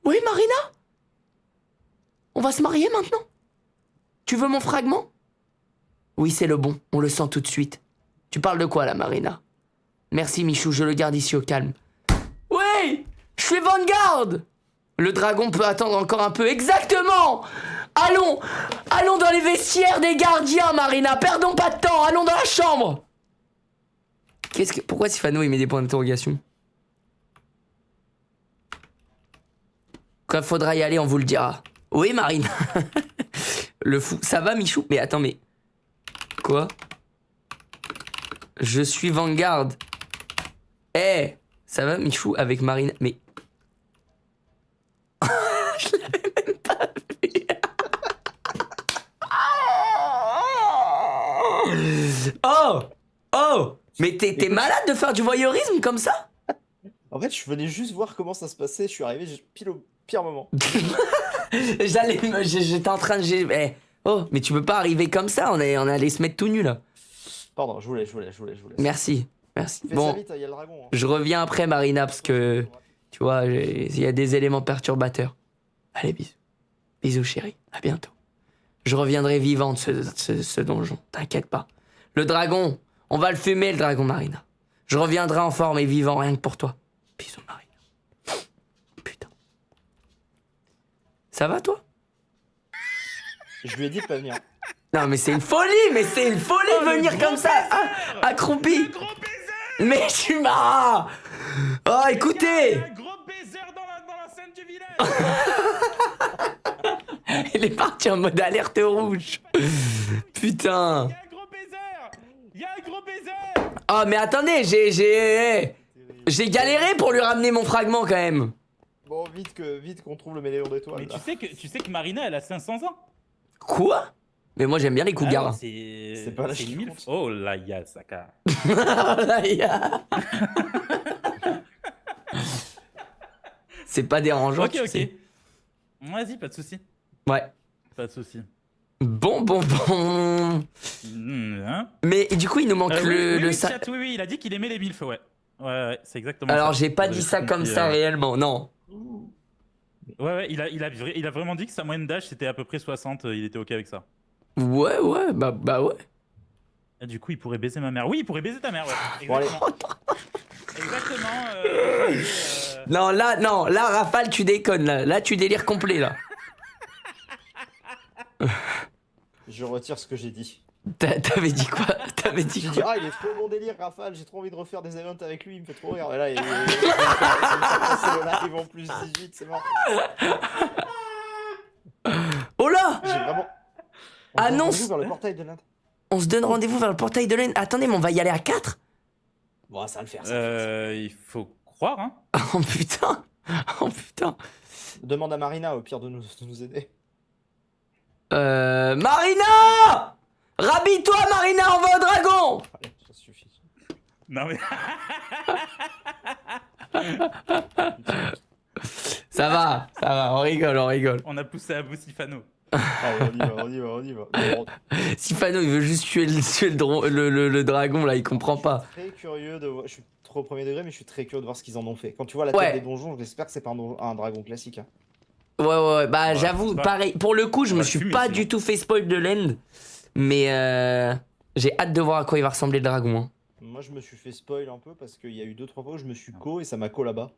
Oui, Marina? On va se marier maintenant? Tu veux mon fragment? Oui, c'est le bon, on le sent tout de suite. Tu parles de quoi, là, Marina? Merci, Michou, je le garde ici au calme. Oui! Je suis Vanguard! Le dragon peut attendre encore un peu. Exactement! Allons! Allons dans les vestiaires des gardiens, Marina! Perdons pas de temps! Allons dans la chambre! Pourquoi Sifano, il met des points d'interrogation? Quand il faudra y aller, on vous le dira. Oui, Marina. Le fou. Ça va, Michou? Mais attends, mais... Quoi? Je suis Vanguard. Eh, ça va, Michou, avec Marina? Mais... Je l'avais même pas vu. Oh! Oh! Mais t'es malade de faire du voyeurisme comme ça? En fait, je venais juste voir comment ça se passait. Je suis arrivé pile au pire moment. J'étais en train de... Oh, mais tu peux pas arriver comme ça, on allait se mettre tout nu là. Pardon, je voulais. Merci. Fais Bon, ça vite, il y a le dragon. Hein. je reviens après, Marina, parce que, tu vois, il y a des éléments perturbateurs. Allez, bisous. Bisous, chérie. À bientôt. Je reviendrai vivant de ce donjon, t'inquiète pas. Le dragon, on va le fumer, le dragon, Marina. Je reviendrai en forme et vivant, rien que pour toi. Bisous, Marina. Ça va toi? Je lui ai dit de pas venir. Non mais c'est une folie, de venir comme ça, accroupi. Un gros baiser. Mais je suis marre. Oh écoutez, Un gros baiser dans la scène du village. il est parti en mode alerte rouge. Putain. Il y a un gros baiser. Il y a un gros baiser. Oh mais attendez, j'ai galéré pour lui ramener mon fragment quand même. Bon, vite qu'on trouve le médaillon d'étoile. Mais tu sais que Marina, elle a 500 ans. Quoi? Mais moi j'aime bien les cougars. Ah, c'est pas la c'est une qui milf. compte. Oh là, il y a Saka. C'est pas dérangeant. Ok, tu ok. sais. Vas-y, pas de soucis. Ouais. Pas de soucis. Bon. Hein Mais du coup il nous manque oui, le oui, sac. chat, oui, il a dit qu'il aimait les milfs, ouais. Ouais, c'est exactement ça. Alors j'ai pas Vous dit avez ça comme compris, ça réellement, non. Ouais, il a vraiment dit que sa moyenne d'âge c'était à peu près 60, il était ok avec ça. Ouais, bah ouais. Et du coup, il pourrait baiser ma mère. Oui, il pourrait baiser ta mère, ouais. Bon, allez. Exactement. Non, là, Rafale, tu déconnes, là. Là, tu délires complet, là. Je retire ce que j'ai dit. T'avais dit quoi? T'avais dit J'ai dit, quoi? ah, il est trop bon délire, Rafale, j'ai trop envie de refaire des events avec lui, il me fait trop rire. Et là, il live en plus 18, c'est mort. Oh là! J'ai vraiment. Annonce. Vers le portail de l'Inde. On se donne rendez-vous vers le portail de l'Aisne. Attendez, mais on va y aller à 4? Bon, ça va le faire, ça. va le faire. Il faut croire, hein. Oh putain! Oh putain! Demande à Marina, au pire, de nous aider. Marina! Rhabille-toi, Marina, on va au dragon! Allez, ça suffit. Non, mais. Ça va, on rigole. On a poussé à bout Sifano. Allez, on y va. Bon, Sifano, il veut juste tuer le dragon, là, il comprend pas. je suis très curieux de voir. Je suis trop au premier degré, mais je suis très curieux de voir ce qu'ils en ont fait. Quand tu vois la tête Ouais. des donjons, j'espère que c'est pas un dragon classique. Hein. Ouais, bah Ouais, j'avoue, c'est pas- pareil. Pour le coup, je On me va le suis fumer, pas sinon. du tout fait spoil de l'end, mais j'ai hâte de voir à quoi il va ressembler le dragon. Hein. Moi, je me suis fait spoil un peu parce qu'il y a eu 2-3 fois où je me suis co et ça m'a co là-bas.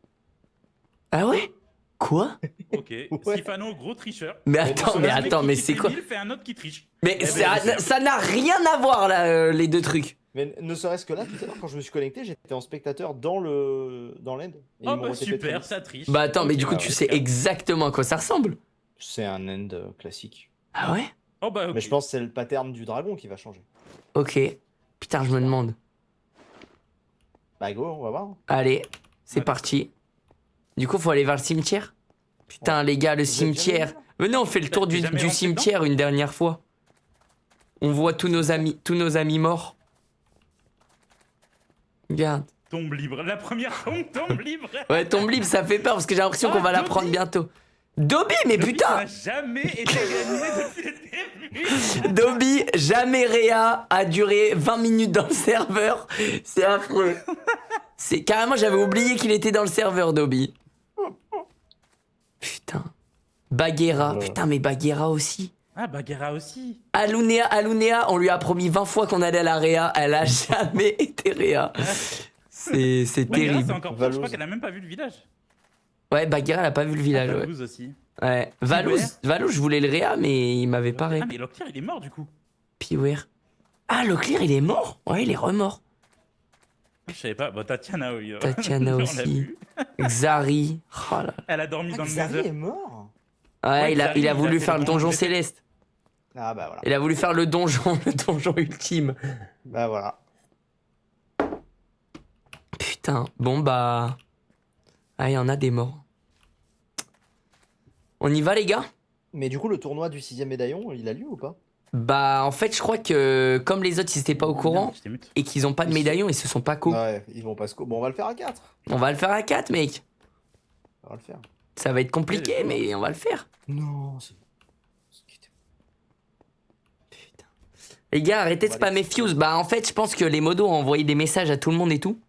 Ah ouais? Quoi? Ok. Ouais. Sifano, gros tricheur. Mais Mais attends, non, mais ce mec attends, mais Qui c'est fait quoi? 1000 fait un autre qui triche. Mais ben, ça n'a rien à voir là, les deux trucs. Mais ne serait-ce que là, tout à l'heure, quand je me suis connecté, j'étais en spectateur dans l'end. Et ils Oh m'ont bah retapé très super, vite. ça triche. Bah attends, mais Ok, du coup, bah tu ouais, sais super. exactement à quoi ça ressemble. C'est un end classique. Ah ouais? Oh bah ok. Mais je pense que c'est le pattern du dragon qui va changer. Ok. Putain, je me demande. Bah go, on va voir. Allez, c'est Ouais. parti. Du coup, faut aller vers le cimetière. Putain, les gars, le Vous êtes jamais cimetière. allés, là Venez, on fait le tour T'es du jamais rentré cimetière une dernière fois. On voit tous nos amis morts. Regarde. Tombe libre. La première tombe libre. Ouais, tombe libre, ça fait peur parce que j'ai l'impression qu'on va la Dobby. prendre bientôt. Dobby, mais Dobby, putain! ça n'a jamais été réanimé depuis le début. Dobby, jamais Réa a duré 20 minutes dans le serveur. C'est affreux. C'est carrément, j'avais oublié qu'il était dans le serveur, Dobby. Putain. Bagheera. Ouais. Putain, mais Bagheera aussi. Ah, Bagheera aussi. Alunea, on lui a promis 20 fois qu'on allait à la Réa. Elle a jamais été Réa. C'est Bagheera, c'est terrible. encore pire. Je crois Valouz. qu'elle a même pas vu le village. Ouais, Bagheera, elle a pas vu le village. Ouais. Valouz aussi. Ouais. Valouz, je voulais le Réa, mais il m'avait pas Ah, ré. mais Locklear, il est mort du coup. Piwer. Ah, Locklear, il est mort? Ouais, il est remort. Je savais pas. Bon, Tatiana, oui. Tatiana On l'a aussi. vu. Xari. Oh là là. Elle a dormi dans le Xari nether. est mort. Ouais, Ouais, il a Xari, il a voulu fait faire le le donjon donjon des- céleste. Ah bah voilà. Il a voulu faire le donjon ultime. Bah voilà. Putain, bon bah... Ah, il y en a des morts. On y va, les gars? Mais du coup, le tournoi du 6ème médaillon, il a lieu ou pas? Bah, en fait, je crois que comme les autres, ils étaient pas au courant J'étais mute. et qu'ils ont pas de médaillon, ils se sont pas co. Ouais, ils vont pas se Bon, on va le faire à 4. On va le faire à 4, mec. On va le faire. Ça va être compliqué, mais on va le faire. Non, c'est bon. Putain. Les gars, arrêtez de On va spammer aller- Fuse. Bah, en fait, je pense que les modos ont envoyé des messages à tout le monde et tout.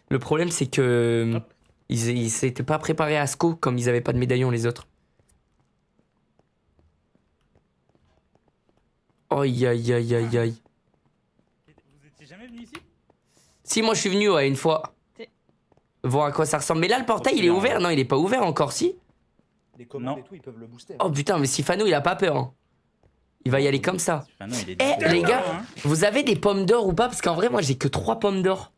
Le problème, c'est que... Hop. Ils s'étaient pas préparés à SCO comme ils avaient pas de médaillon, les autres. Aïe, aïe, aïe, aïe, aïe. Vous étiez jamais venu ici? Si, moi, je suis venu, ouais, une fois. T'es- Voir à quoi ça ressemble. Mais là, le portail, il est ouvert. Non, il est pas ouvert encore, si? Les commandes Non. et tout, ils peuvent le booster. Oh putain, mais Sifano, il a pas peur. Hein. Il va y aller comme ça. Ah non, il est Eh, les gars, hein. vous avez des pommes d'or ou pas? Parce qu'en vrai, moi, j'ai que 3 pommes d'or.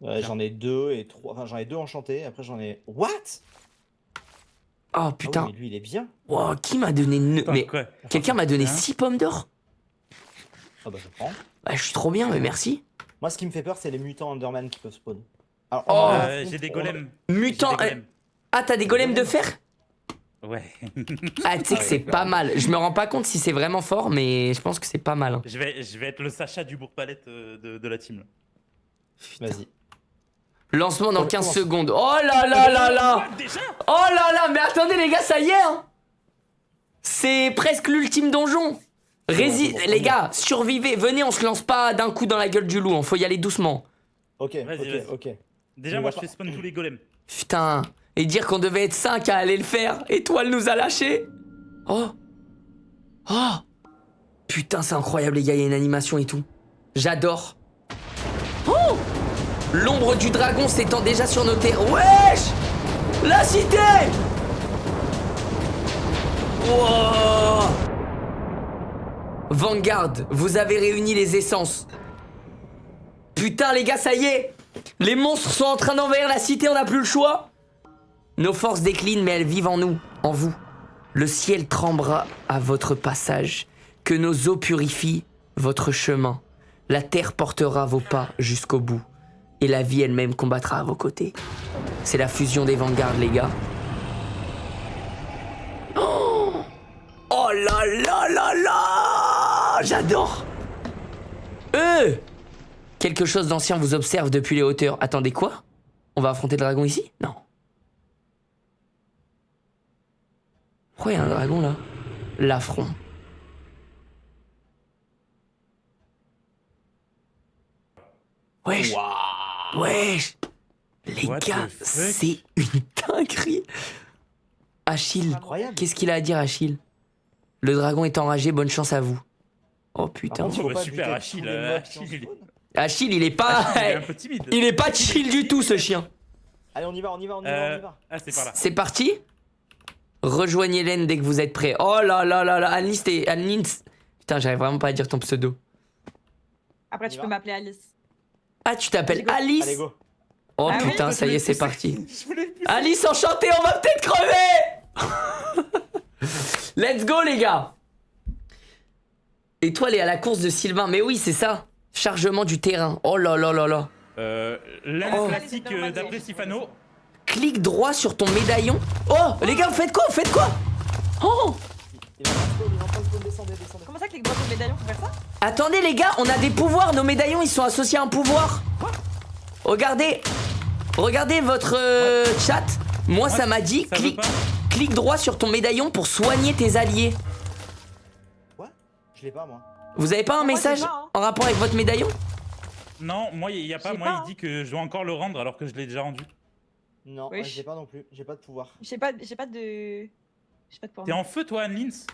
J'en ai 2 et 3. Enfin, j'en ai 2 enchantés. Après, j'en ai. What? Oh Ah oui, putain. mais lui, il est bien. Wow, qui m'a donné... Attends, Mais quoi quelqu'un m'a donné Hein 6 pommes d'or? Ah bah, je prends. Bah, je suis trop bien, mais merci. Moi, ce qui me fait peur, c'est les mutants Enderman qui peuvent spawn. Alors, Oh. on en a- J'ai des on- golems. Mutant... J'ai des golems. Ah, t'as des golems de fer? Ouais. Ah, tu sais que c'est pas mal. Je me rends pas compte si c'est vraiment fort, mais je pense que c'est pas mal. Hein. je vais être le Sacha du bourg-palette de la team. Là. Vas-y. Lancement dans On 15 commence. secondes. Oh là là là là! What, déjà Oh là là! Mais attendez, les gars, ça y est! Hein, c'est presque l'ultime donjon. c'est bon. Les gars, survivez. Venez, on se lance pas d'un coup dans la gueule du loup. Hein. Faut y aller doucement. Ok, Vas-y. ok. Déjà, On moi, va je fais spawn tous les golems. Putain. Et dire qu'on devait être 5 à aller le faire. Étoile nous a lâchés. Oh. Oh. Putain, c'est incroyable, les gars. Il y a une animation et tout. J'adore. Oh. L'ombre du dragon s'étend déjà sur nos terres. Wesh! La cité! Wow. Vanguard, vous avez réuni les essences. Putain, les gars, ça y est! Les monstres sont en train d'envahir la cité, on n'a plus le choix! Nos forces déclinent, mais elles vivent en nous, en vous. Le ciel tremblera à votre passage. Que nos eaux purifient votre chemin. La terre portera vos pas jusqu'au bout. Et la vie elle-même combattra à vos côtés. C'est la fusion des vanguards, les gars. Oh, oh là là là là! J'adore! Quelque chose d'ancien vous observe depuis les hauteurs. Attendez, quoi? On va affronter le dragon ici? Non. Pourquoi il y a un dragon là? L'affront. Wesh! Waouh. Wesh! Les What gars, the fuck? c'est une dinguerie! Achille, Incroyable. qu'est-ce qu'il a à dire, Achille? Le dragon est enragé, bonne chance à vous. Oh Par putain. contre, faut bah, pas super, buter Achille, tous les mobs qui Achille, en spawn. Achille, il est pas. Il est un peu timide. Il est pas chill du tout, ce chien. Allez, on y va, on y va, on y va, on y va. Ah, c'est par là. C'est parti? Rejoignez Len dès que vous êtes prêts. Oh là là là là, Alice, t'es. Alice. Putain, j'arrive vraiment pas à dire ton pseudo. Après, On tu y peux va m'appeler Alice. Ah, tu t'appelles Allez, go. Alice? Allez, go. Oh Ah oui, putain, je ça y est, c'est parti. Je voulais le pousser. Alice, enchantée, on va peut-être crever. Let's go, les gars. Étoile est à la course de Sylvain. Mais oui, c'est ça. Chargement du terrain. Oh là là là là. L'âne Oh. classique d'après Sifano. Clique droit sur ton médaillon. Oh, les gars, vous faites quoi? Vous faites quoi? Oh. Il est en train de spawn, il est en train de spawn, descendez, descendez. Comment ça que les droits de médaillon faut faire ça? Attendez, les gars, on a des pouvoirs. Nos médaillons, ils sont associés à un pouvoir. Regardez. Regardez votre chat. Moi, ça m'a dit Ça veut pas clique droit sur ton médaillon pour soigner tes alliés. Quoi? Je l'ai pas, moi. Vous avez pas un Moi, j'ai message pas, hein. en rapport avec votre médaillon? Non, moi, il y a pas. J'ai Moi, pas, il hein. dit que je dois encore le rendre alors que je l'ai déjà rendu. Non, Oui. je l'ai pas non plus. J'ai pas de pouvoir. J'ai pas de. J'ai pas de pouvoir. T'es en feu, toi, Anne-Lins?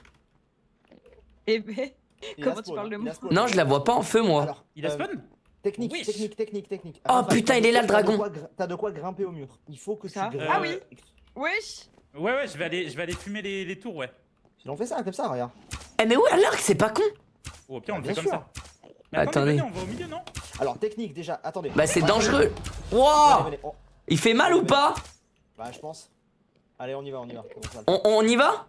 Eh ben, Il Comment a tu spawn, parles de il a moi spawn. Non, je la vois pas en feu, moi. Alors, Il a spawn? Technique, Wesh. technique. Oh, putain, il est là, le dragon. T'as de quoi grimper au mur. Il faut que Ça. tu grimpes. Ah oui. Wesh. Ouais, je vais aller fumer les tours, ouais. Si on fait ça, comme ça, regarde. Eh, mais où à l'arc, c'est pas con. Oh, pire, on le Bien fait comme sûr. ça. Mais Attendez. venez, on va au milieu, non? Alors, technique, déjà, attendez. Bah, c'est Ouais, dangereux. venez, Wow. venez, on- Il fait mal ou pas? Bah, je pense. Allez, on y va, on y va. Comment ça On y va?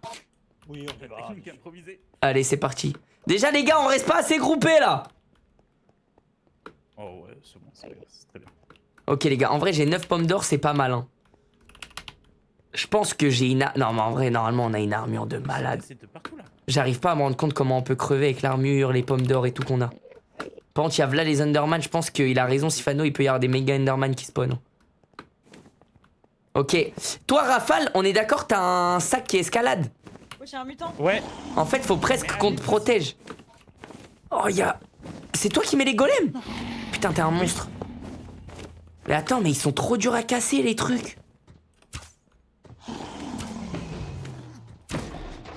Oui, on y va. Technique improvisée. Allez, c'est parti. Déjà, les gars, on reste pas assez groupés, là. Oh, ouais, c'est bon, c'est très bien. Ok, les gars, en vrai, j'ai 9 pommes d'or, c'est pas mal, hein. Je pense que j'ai une... Non, mais en vrai, normalement, on a une armure de malade. C'est de partout, là. J'arrive pas à me rendre compte comment on peut crever avec l'armure, les pommes d'or et tout qu'on a. Par contre, il y a là les Enderman, je pense qu'il a raison, Sifano, il peut y avoir des méga Enderman qui spawnent. Ok. Toi, Rafale, on est d'accord, t'as un sac qui escalade. Wesh, j'ai un mutant. Ouais. En fait, faut presque qu'on te protège. Oh, y'a... C'est toi qui mets les golems? Putain, t'es un monstre. Mais attends, mais ils sont trop durs à casser, les trucs.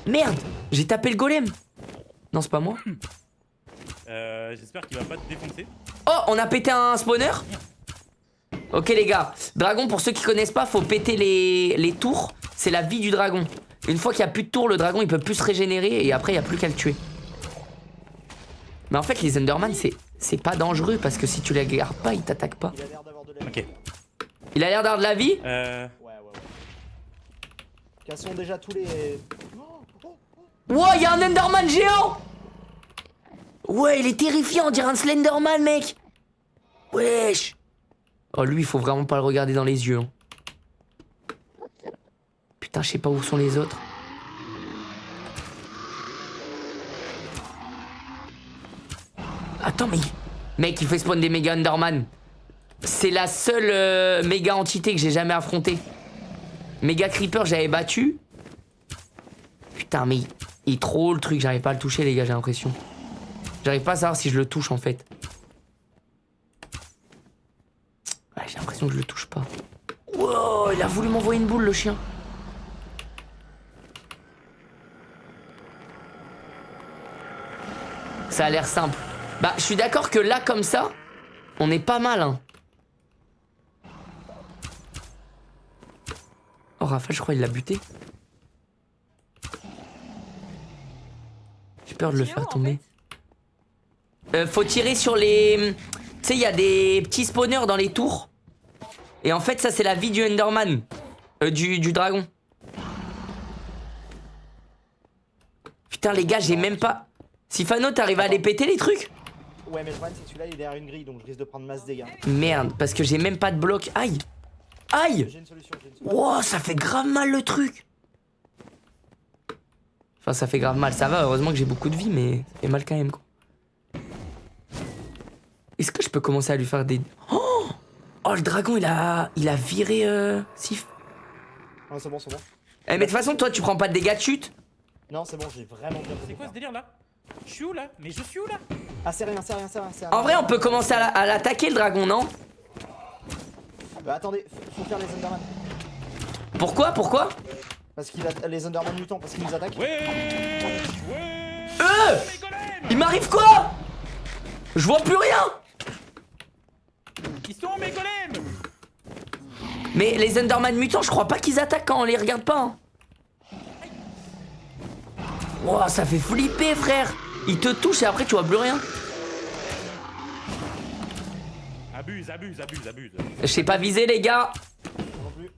Merde, j'ai tapé le golem. Non, c'est pas moi. J'espère qu'il va pas te défoncer. Oh, on a pété un spawner. Ok les gars, dragon pour ceux qui connaissent pas, faut péter les tours. c'est la vie du dragon. Une fois qu'il n'y a plus de tour, le dragon il peut plus se régénérer et après il n'y a plus qu'à le tuer. Mais en fait les Enderman c'est pas dangereux parce que si tu les gardes pas, ils t'attaquent pas. Il a l'air d'avoir de la vie. Ok. Il a l'air d'avoir de la vie. Ouais. Cassons déjà tous les... Wow, il y a un Enderman géant. Ouais, il est terrifiant, on dirait un Slenderman, mec. Wesh. Oh, lui, il faut vraiment pas le regarder dans les yeux. Hein. Putain, je sais pas où sont les autres. Attends, mais... Mec, il fait spawn des méga Enderman. C'est la seule méga entité que j'ai jamais affrontée. Méga Creeper, j'avais battu. Putain, mais il est trop haut le truc, j'arrive pas à le toucher, les gars, j'ai l'impression. J'arrive pas à savoir si je le touche en fait. Ouais, j'ai l'impression que je le touche pas. Wow, il a voulu m'envoyer une boule, le chien. Ça a l'air simple. Bah, je suis d'accord que là, comme ça, on est pas mal, hein. Oh, Raphaël, je crois qu'il l'a buté. J'ai peur de le faire tomber. Faut tirer sur les... Tu sais, il y a des petits spawners dans les tours. Et en fait, ça, c'est la vie du Enderman. Du dragon. Putain, les gars, j'ai même pas... Sifano, t'arrives à les péter, les trucs? Ouais, mais le problème, c'est que celui-là, il est derrière une grille, donc je risque de prendre masse dégâts. Merde, parce que j'ai même pas de bloc. Aïe. Aïe. J'ai une solution, Wow, ça fait grave mal, le truc. Enfin, ça fait grave mal. Ça va, heureusement que j'ai beaucoup de vie, mais ça fait mal quand même, quoi. Est-ce que je peux commencer à lui faire des... Oh, le dragon, il a viré Sif. Ouais, c'est bon, c'est bon. Eh, mais de toute façon, toi, tu prends pas de dégâts de chute? Non, c'est bon, j'ai vraiment bien fait. C'est quoi ce délire là? Je suis où là? Mais je suis où là? Ah, c'est rien. En vrai, on peut commencer à l'attaquer, le dragon, non? Bah, attendez, faut faire les Enderman. Pourquoi? Parce qu'il a les Enderman mutants, parce qu'ils nous attaquent. Ouais. Il m'arrive quoi? Je vois plus rien. Ils sont mes golems. Mais les Enderman mutants, je crois pas qu'ils attaquent quand on les regarde pas. Hein. Wow, ça fait flipper, frère. Ils te touchent et après tu vois plus rien. Abuse. Je sais pas viser, les gars. Non plus.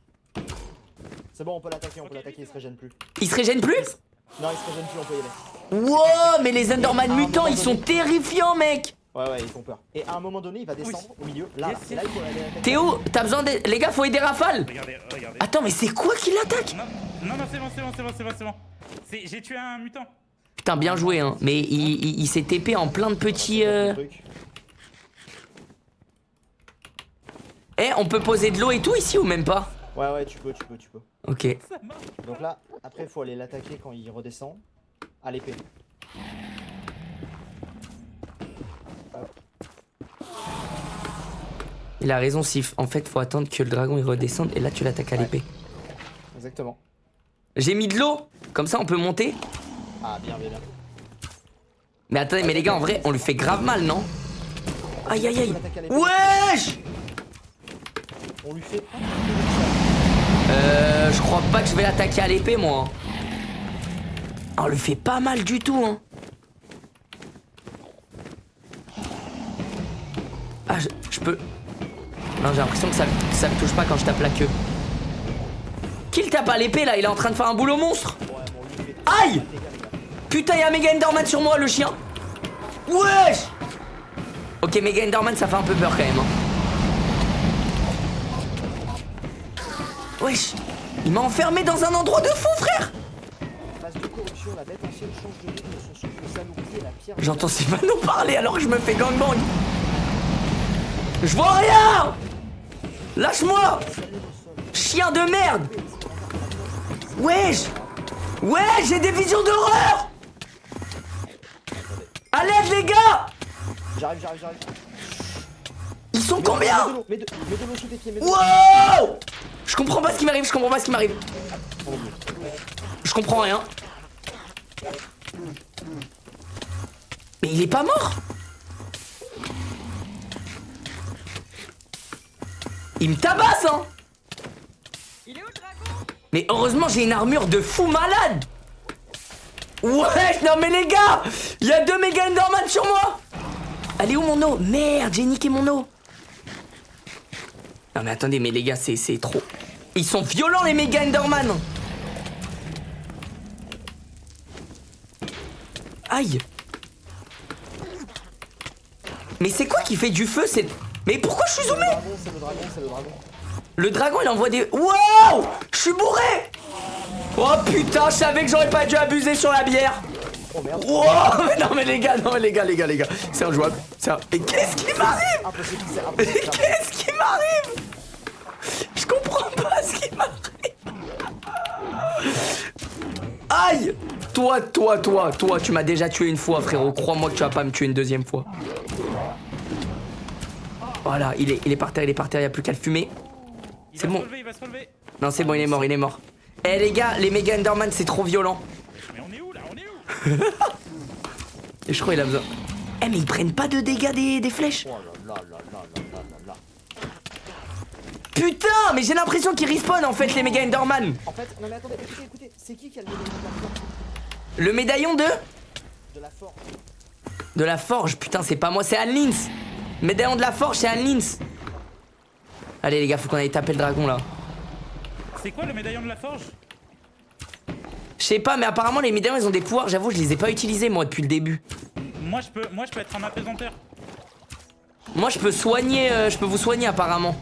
C'est bon, on peut l'attaquer, il se régène plus. Il se régène plus? Non, il se régène plus, on peut y aller. Wow, mais les Enderman mutants, ils sont terrifiants, mec. Ouais, ils font peur. Et à un moment donné, il va descendre au milieu. Là, Yes, c'est là, il faut aller attaquer. Théo, t'as besoin de... Les gars, faut aider Rafale. Regardez. Attends, mais c'est quoi qui l'attaque? Non, c'est bon. J'ai tué un mutant. Putain, bien joué, hein. Mais il s'est TP en plein de petits... Eh, on peut poser de l'eau et tout ici ou même pas? Ouais, tu peux. Ok. Donc là, après, il faut aller l'attaquer quand il redescend. À l'épée. Il a raison, Sif. En fait, faut attendre que le dragon il redescende et là tu l'attaques à l'épée. Exactement. J'ai mis de l'eau. Comme ça, on peut monter. Ah, bien. Mais attendez, mais les gars, en vrai, on lui fait grave mal, non? Aïe. Ouais. Wesh! On lui fait... Je crois pas que je vais l'attaquer à l'épée, moi. On lui fait pas mal du tout, hein. Ah, je peux... Non, j'ai l'impression que ça me touche pas quand je tape la queue. Qui le tape à l'épée, là? Il est en train de faire un boulot monstre. Aïe! Putain, y'a un méga Enderman sur moi, le chien. Wesh! Ok, méga Enderman, ça fait un peu peur quand même, hein. Wesh! Il m'a enfermé dans un endroit de fou, frère! Phase de corruption, la bête ancienne change de rythme, son souffle s'alourdit et la pierre... J'entends Sylvano parler alors que je me fais gangbang. Je vois rien! Lâche-moi! Chien de merde! Wesh! Wesh, j'ai des visions d'horreur! À l'aide, les gars! J'arrive. Ils sont combien? Mets de l'eau sous tes pieds, Wow! Je comprends pas ce qui m'arrive, Je comprends rien. Mais il est pas mort? Il me tabasse, hein! Il est où le dragon? Mais heureusement j'ai une armure de fou malade. Ouais, non mais les gars, il y a 2 méga Enderman sur moi. Elle est où mon eau? Merde, j'ai niqué mon eau. Non mais attendez, mais les gars, c'est trop. Ils sont violents les méga Enderman. Aïe. Mais c'est quoi qui fait du feu? C'est... Mais pourquoi je suis zoomé? C'est le dragon, c'est le dragon. Le dragon il envoie des... Waouh! Je suis bourré! Oh putain, je savais que j'aurais pas dû abuser sur la bière. Oh merde. Wow! Mais non mais les gars, les gars. C'est injouable. Mais qu'est-ce qui m'arrive? Impossible, c'est Mais impossible. qu'est-ce qui m'arrive? Je comprends pas ce qui m'arrive. Aïe! Toi, tu m'as déjà tué une fois, frérot. Crois-moi que tu vas pas me tuer une deuxième fois. Voilà, il est par terre, il y a plus qu'à le fumer. C'est bon. Il va se relever. Non, c'est bon, il est mort. Eh les gars, les méga Enderman, c'est trop violent. Mais on est où là? On est où? Et je crois qu'il a besoin. Eh mais ils prennent pas de dégâts des flèches. Oh là là là là là là là. Putain, mais j'ai l'impression qu'ils respawn en fait les méga Enderman. En fait, non mais attendez, écoutez, c'est qui a le médaillon Le médaillon de de la force? De la forge, putain c'est pas moi, c'est Anlins. Médaillon de la forge, c'est Anlins. Allez les gars, faut qu'on aille taper le dragon là. C'est quoi le médaillon de la forge? Je sais pas, mais apparemment les médaillons ils ont des pouvoirs, j'avoue je les ai pas utilisés moi depuis le début. Moi je peux être un apaisanteur. Moi je peux soigner, je peux vous soigner apparemment.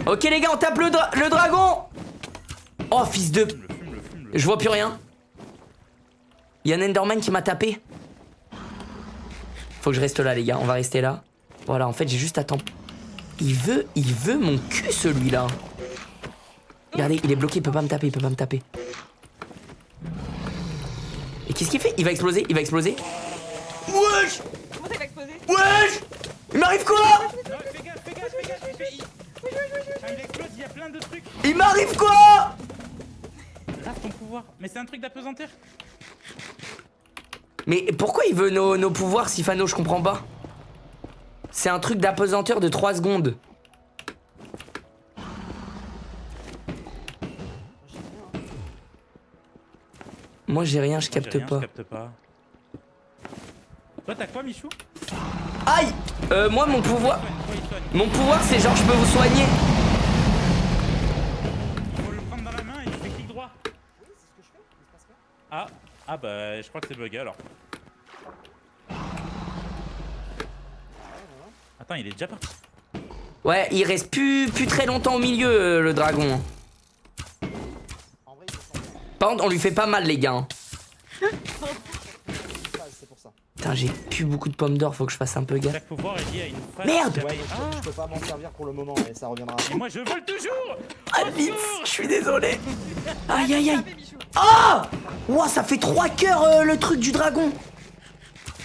Ok les gars, on tape le dragon. Oh fils de... Fume-le. Je vois plus rien. Il y a un Enderman qui m'a tapé. Faut que je reste là les gars, on va rester là. Voilà, en fait j'ai juste à attendre. Il veut mon cul celui-là. Regardez, il est bloqué, il peut pas me taper, Et qu'est-ce qu'il fait? Il va exploser. Wesh! Comment ça va exploser? Wesh! Il m'arrive quoi? Non, fais gaffe, il explose, il y a plein de trucs. Il m'arrive quoi? Grave ton pouvoir. Mais c'est un truc d'apesanteur. Mais pourquoi il veut nos pouvoirs, Sifano? Je comprends pas. C'est un truc d'apesanteur de 3 secondes. Moi j'ai rien, je capte pas. Je capte pas. Toi t'as quoi Michou? Aïe! Moi mon pouvoir... Il soigne. Mon pouvoir c'est genre je peux vous soigner. Il faut le prendre dans la main et tu fais clic droit. Oui, c'est ce que je fais, il se passe rien. Ah bah je crois que c'est bugué alors. Attends, il est déjà parti. Ouais, il reste plus très longtemps au milieu le dragon. En vrai, il se sent bien. Par contre on lui fait pas mal les gars. Hein. C'est pour ça. Putain j'ai plus beaucoup de pommes d'or, faut que je fasse un peu gaffe. Chaque pouvoir est lié à une phase. Merde! Ouais, mais je peux pas m'en servir pour le moment, mais ça reviendra. Et moi je vole toujours. Ah vite, je suis désolé. Aïe aïe aïe. Tapez, Michou. Ah! Ouah, ça fait 3 cœurs le truc du dragon.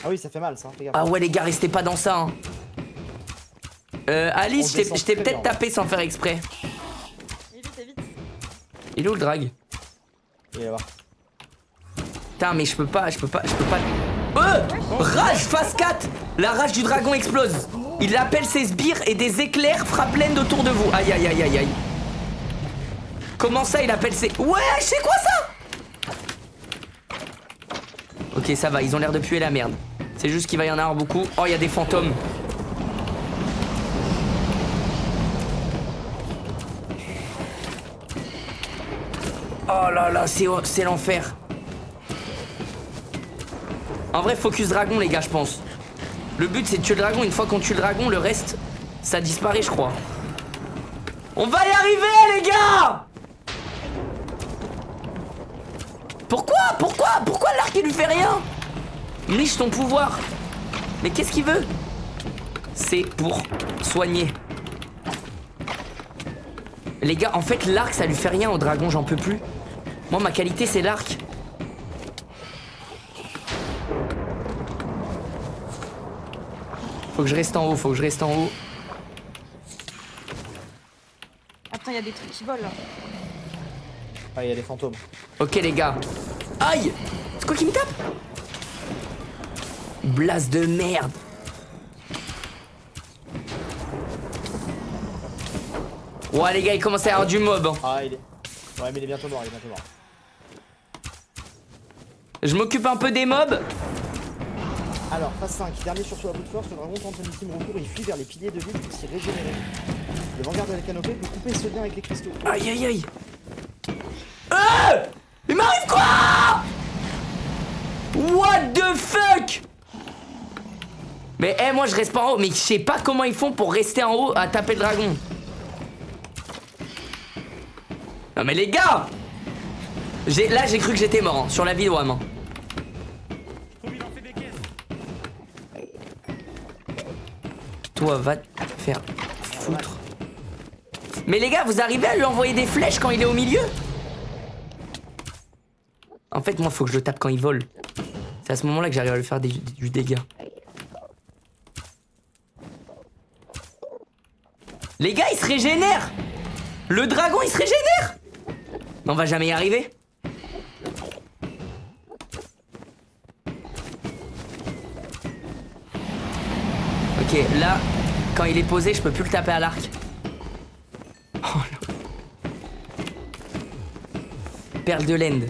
Ah oui, ça fait mal ça, fais gaffe. Ah ouais les gars, restez pas dans ça. Hein. Alice, On descend je t'ai très peut-être bien. tapé sans faire exprès. Vite. Il est où le drag? Il est là-bas. Putain mais je peux pas. Rage phase 4. La rage du dragon explose. Il appelle ses sbires et des éclairs frappent l'aine autour de vous. Aïe aïe aïe aïe aïe. Comment ça il appelle ses... Ouais, c'est quoi ça? Ok ça va, ils ont l'air de puer la merde. C'est juste qu'il va y en avoir beaucoup. Oh il y a des fantômes. Oh là là, c'est l'enfer. En vrai, focus dragon, les gars, je pense. Le but, c'est de tuer le dragon. Une fois qu'on tue le dragon, le reste, ça disparaît, je crois. On va y arriver, les gars! Pourquoi l'arc, il lui fait rien? Niche ton pouvoir. Mais qu'est-ce qu'il veut? C'est pour soigner. Les gars, en fait, l'arc, ça lui fait rien au dragon, j'en peux plus. Moi, ma qualité, c'est l'arc. Faut que je reste en haut, Ah putain, il y a des trucs qui volent là. Ah, il y a des fantômes. Ok, les gars. Aïe! C'est quoi qui me tape? Blase de merde. Ouais, les gars, il commence à y avoir du mob. Hein. Ah, il est. Ouais, mais il est bientôt mort, Je m'occupe un peu des mobs. Alors, phase 5, dernier sursaut à bout de force, le dragon tente un ultime recours et il fuit vers les piliers de l'île pour s'y régénérer. Le vanguard de la canopée peut couper ce lien avec les cristaux. Aïe aïe aïe. Il m'arrive quoi? What the fuck? Mais moi je reste pas en haut, mais je sais pas comment ils font pour rester en haut à taper le dragon. Non mais les gars, là j'ai cru que j'étais mort hein, sur la ville Wam. Hein. Toi va te faire foutre. Mais les gars, vous arrivez à lui envoyer des flèches quand il est au milieu? En fait, moi, faut que je le tape quand il vole. C'est à ce moment-là que j'arrive à lui faire du dégât. Les gars, il se régénère! Le dragon, il se régénère! Mais on va jamais y arriver. Ok, là, quand il est posé, je peux plus le taper à l'arc. Oh là. Perle de l'End.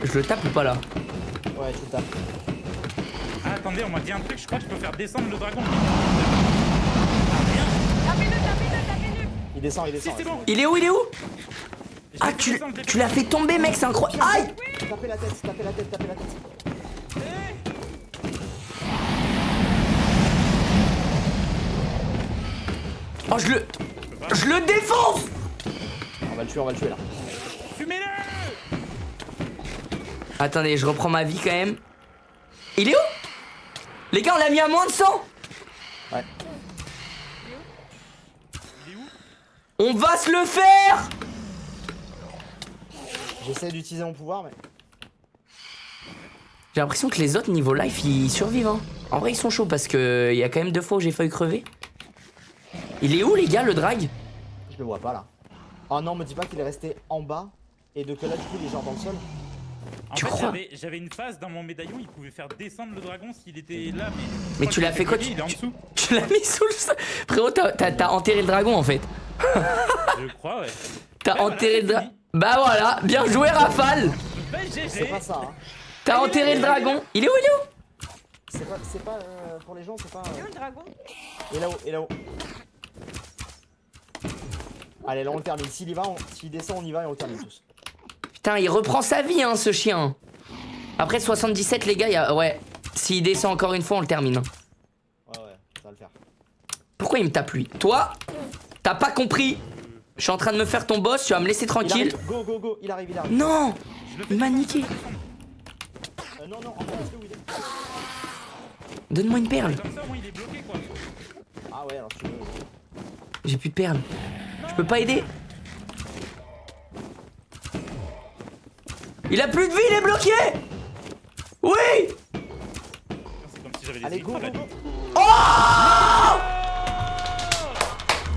Je le tape ou pas là? Ouais, tu le tapes. Ah, attendez, on m'a dit un truc, je crois que je peux faire descendre le dragon. Tapez-le. Il descend. Si, c'est bon. Il est où? Je Ah, l'ai fait descendre, tu l'as fait tomber, mec, c'est incroyable. Aïe! Tapez la tête. Oh, je le défonce! On va le tuer là. Fumez-le! Attendez, je reprends ma vie quand même. Il est où? Les gars, on l'a mis à moins de 100. Ouais. Il est où? On va se le faire. J'essaie d'utiliser mon pouvoir, mais. J'ai l'impression que les autres niveau life ils survivent hein. En vrai ils sont chauds parce que il y a quand même 2 fois où j'ai failli crever. Il est où les gars le drag? Je le vois pas là. Oh non, me dis pas qu'il est resté en bas et de que là du coup il est genre dans le sol. En Tu fait, crois? j'avais une phase dans mon médaillon, il pouvait faire descendre le dragon s'il était là. Mais tu l'as fait quoi? Il est en dessous. Tu l'as mis sous le sol. Frérot t'as enterré le dragon en fait. Je crois, ouais. T'as Ouais, enterré le voilà, dragon. Bah voilà, bien joué Rafale. Ben, C'est GG. pas ça, hein. T'as enterré le dragon. Il est où? C'est pas pour les gens, c'est pas. Il est où le dragon? Et là-haut. Allez, là on le termine. S'il descend, on y va et on le termine tous. Putain, il reprend sa vie hein ce chien. Après 77 les gars, ouais. S'il descend encore une fois, on le termine. Ouais, ça va le faire. Pourquoi il me tape lui? Toi, t'as pas compris. Je suis en train de me faire ton boss, tu vas me laisser Il tranquille. arrive. Go, il arrive. Non, il m'a niqué. Non, encore laisse-le où il est. Donne-moi une perle. Comme ça, au moins, il est bloqué, quoi. Ah ouais, alors tu veux. J'ai plus de perles. Je peux pas aider. Il a plus de vie, il est bloqué. Oui. C'est comme si j'avais des Allez, go. électrodes, là. Oh,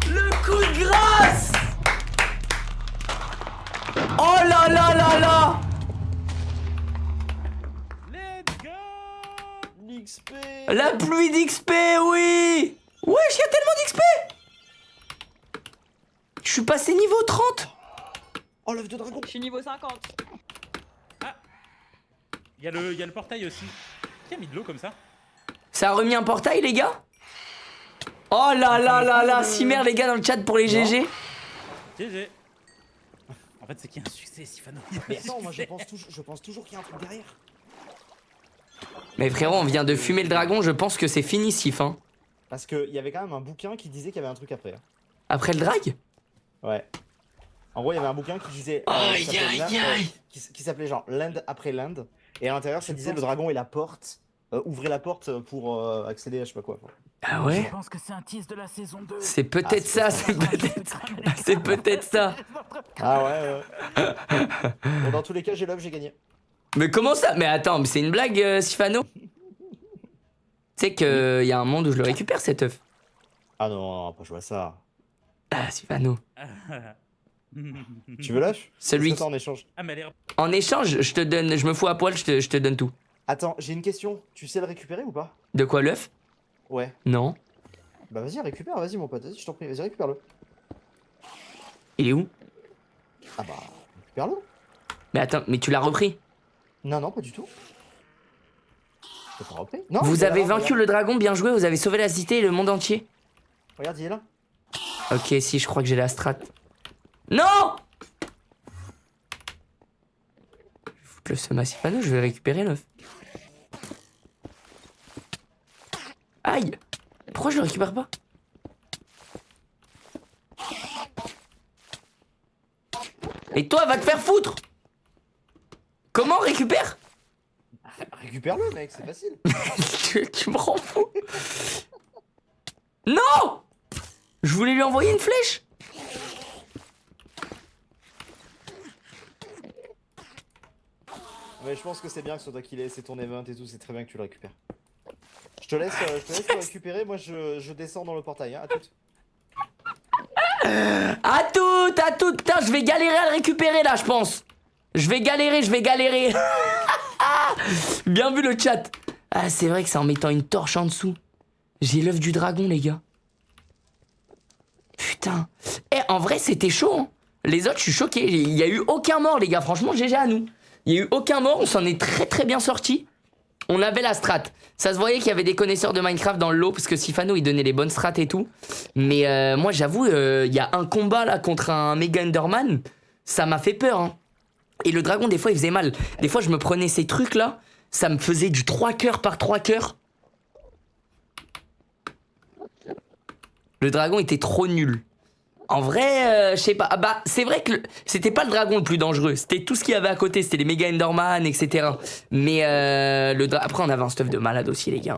le coup de grâce. Oh là là là là. Let's go! L'XP. La pluie d'XP, oui. Wesh, y a tellement d'XP. Je suis passé niveau 30. Oh, l'œuf de dragon. Je suis niveau 50. Il y a le portail aussi. Qui a mis de l'eau comme ça? Ça a remis un portail, les gars? Oh là là là là, Cimer, les gars, dans le chat pour les GG. GG. En fait, c'est qu'il y a un succès, Sifano. Mais attends, moi je pense toujours qu'il y a un truc derrière. Mais frérot, on vient de fumer le dragon, je pense que c'est fini, Sif. Hein. Parce qu'il y avait quand même un bouquin qui disait qu'il y avait un truc après. Hein. Après le drag? Ouais. En gros, il y avait un bouquin qui disait. Aïe, aïe, aïe. Qui s'appelait genre Land après Land. Et à l'intérieur, ça disait le dragon et la porte. Ouvrez la porte pour accéder à je sais pas quoi. Ah ouais? Je pense que c'est un tease de la saison 2. C'est peut-être ça, c'est peut-être ça. C'est peut-être ça. Ah ouais. Bon, dans tous les cas, j'ai l'œuf, j'ai gagné. Mais comment ça? Mais attends, mais c'est une blague, Sifano? Tu sais qu'il y a un monde où je le récupère cet œuf. Ah non, pas jouer à ça. Ah, Sifano. Tu veux l'œuf? Celui Qu'est-ce que t'as en échange? Ah, mais elle est... En échange, je te donne, je me fous à poil, je te donne tout. Attends, j'ai une question. Tu sais le récupérer ou pas? De quoi, l'œuf? Ouais. Non. Bah vas-y, récupère, vas-y mon pote, vas-y, je t'en prie, vas-y, récupère-le. Il est où? Ah bah, récupère-le. Mais attends, mais tu l'as repris? Non, non, pas du tout. Je t'ai pas repris. Non, il Vous est avez là-bas, vaincu le dragon, bien joué, vous avez sauvé la cité et le monde entier. Regarde, il est là. Ok, si, je crois que j'ai la strat. Non! Je vais foutre le seum à Sifano, je vais récupérer l'œuf. Aïe! Pourquoi je le récupère pas? Et toi, va te faire foutre! Comment on récupère? Récupère-le, mec, c'est facile. Tu me rends fou! Non! Je voulais lui envoyer une flèche! Mais je pense que c'est bien que ce soit toi qui l'ait, c'est ton event et tout, c'est très bien que tu le récupères. Je te laisse le récupérer, moi je descends dans le portail, hein, à toutes. À toutes! Putain, je vais galérer à le récupérer là, je pense! Je vais galérer! Bien vu le chat! Ah, c'est vrai que c'est en mettant une torche en dessous. J'ai l'œuf du dragon, les gars. Putain. Eh, en vrai, c'était chaud, hein. Les autres, je suis choqué. Il y a eu aucun mort, les gars. Franchement, GG à nous. Il y a eu aucun mort, on s'en est très très bien sorti. On avait la strat. Ça se voyait qu'il y avait des connaisseurs de Minecraft dans le lot, parce que Sifano, il donnait les bonnes strats et tout. Mais moi, j'avoue, il y a un combat là contre un méga Enderman. Ça m'a fait peur, hein. Et le dragon, des fois, il faisait mal. Des fois, je me prenais ces trucs là. Ça me faisait du 3 cœurs par 3 cœurs. Le dragon était trop nul. En vrai, je sais pas. Ah bah, c'est vrai que c'était pas le dragon le plus dangereux. C'était tout ce qu'il y avait à côté. C'était les méga Enderman, etc. Mais après, on avait un stuff de malade aussi, les gars.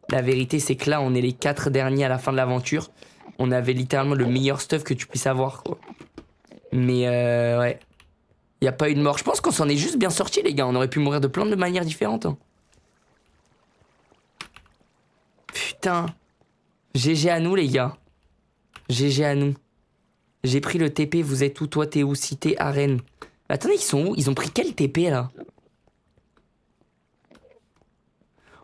La vérité, c'est que là, on est les 4 derniers à la fin de l'aventure. On avait littéralement le meilleur stuff que tu puisses avoir, quoi. Mais ouais. Y a pas eu de mort. Je pense qu'on s'en est juste bien sorti, les gars. On aurait pu mourir de plein de manières différentes, hein. Putain. GG à nous, les gars. GG à nous. J'ai pris le TP, vous êtes où? Toi, t'es où? Cité, arène. Attendez, ils sont où? Ils ont pris quel TP, là?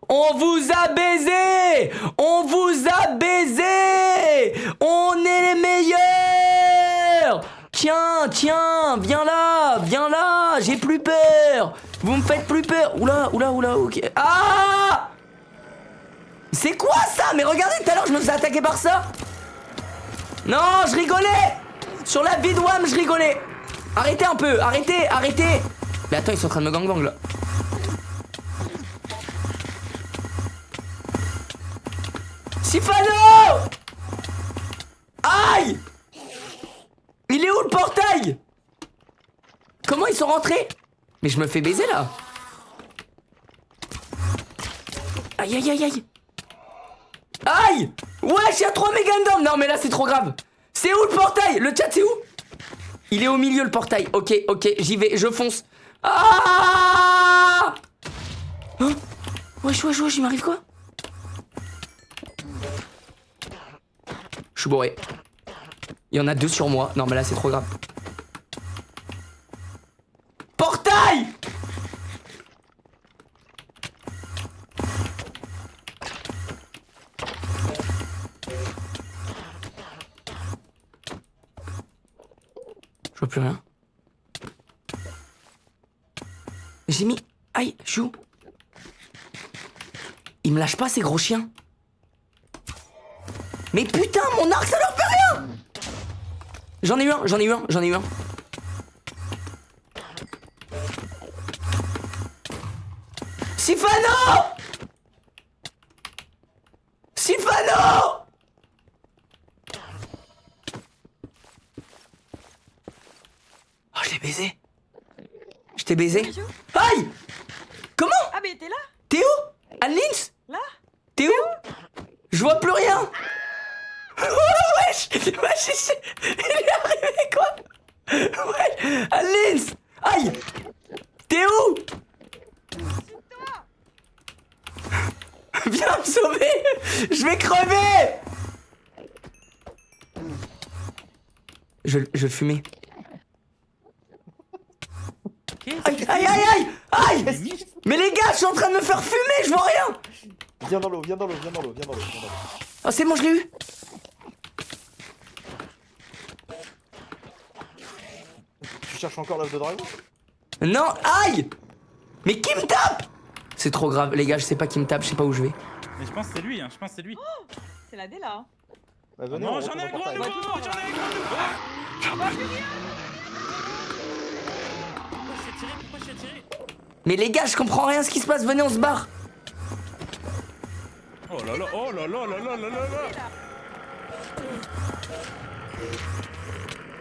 On vous a baisé! On vous a baisé! On est les meilleurs! Tiens, viens là, j'ai plus peur! Vous me faites plus peur! Oula, ok. Ah! C'est quoi ça? Mais regardez, tout à l'heure, je me faisais attaquer par ça! Non, je rigolais! Sur la vie de Wham, je rigolais! Arrêtez un peu, arrêtez! Mais attends, ils sont en train de me gangbang là. Sifano! Aïe! Il est où le portail? Comment ils sont rentrés? Mais je me fais baiser là. Aïe! Aïe! Wesh, y'a 3 méga enderman. Non mais là c'est trop grave. C'est où le portail? Le chat c'est où? Il est au milieu le portail. Ok, j'y vais, je fonce. Ah! Hein? Wesh, il m'arrive quoi? Je suis bourré. Il y en a 2 sur moi. Non mais là c'est trop grave. Portail! Je vois plus rien. J'ai mis... Aïe, je suis où? Ils me lâchent pas ces gros chiens. Mais putain, mon arc ça leur fait rien! J'en ai eu un. Sifano! Oh, je l'ai baisé. Je t'ai baisé. Aïe! Comment? Ah, mais t'es là? T'es où? Anne-Lins? Là? T'es où? Je vois plus rien. Oh, wesh! Il est arrivé quoi? Ouais! Anne-Lins! Aïe! T'es où? Viens me sauver! Je vais crever! Je vais le fumer. aïe, aïe, aïe. Qu'est-ce qu'il fait? Mais les gars, je suis en train de me faire fumer, je vois rien. Viens dans l'eau, viens dans l'eau, viens dans l'eau, viens dans l'eau, viens dans l'eau. Oh, c'est bon, je l'ai eu. Tu cherches encore l'œuf de dragon? Non, aïe. Mais qui me tape? C'est trop grave, les gars, je sais pas qui me tape, je sais pas où je vais. Mais je pense que c'est lui, hein, je pense que c'est lui. C'est la D là. Bah venez, Non, on j'en ai un retourne au gros portail. nouveau, j'en ai un gros nouveau. Pourquoi je suis tiré? Pourquoi je suis tiré? Mais les gars, je comprends rien ce qui se passe, venez, on se barre. Oh là là, oh là là là là là là là.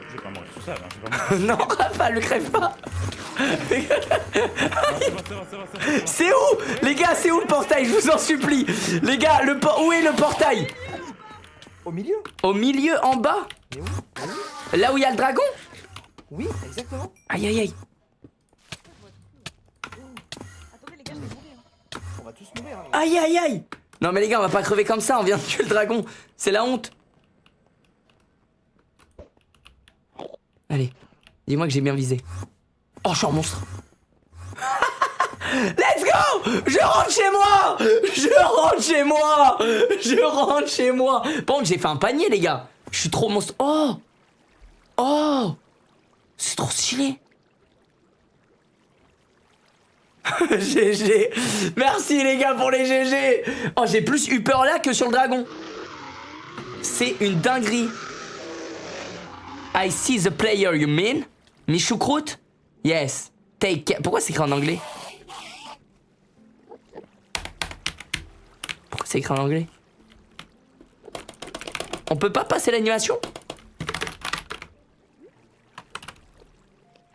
Je vais pas mourir tout seul, hein, je vais pas mourir. Non, Rafa, le crève pas. Non, c'est bon, c'est bon, c'est bon, c'est bon. C'est où? Les gars, c'est où le portail? Je vous en supplie. Les gars, où est le portail? Au milieu? Au milieu, en bas? Mais où? Mais où? Là où il y a le dragon? Oui, exactement. Aïe, aïe, aïe. Attendez les gars, je vais mourir. On va tous mourir. Hein. Aïe, aïe, aïe. Non, mais les gars, on va pas crever comme ça, on vient de tuer le dragon. C'est la honte. Allez, dis-moi que j'ai bien visé. Oh, je suis un monstre. Let's go! Je rentre chez moi! Je rentre chez moi! Je rentre chez moi! Bon, j'ai fait un panier, les gars. Je suis trop monstre. Oh! Oh! C'est trop stylé. GG. Merci, les gars, pour les GG. Oh, j'ai plus eu peur là que sur le dragon. C'est une dinguerie. I see the player you mean? Michoucroute? Yes. Take care. Pourquoi c'est écrit en anglais? Pourquoi c'est écrit en anglais? On peut pas passer l'animation?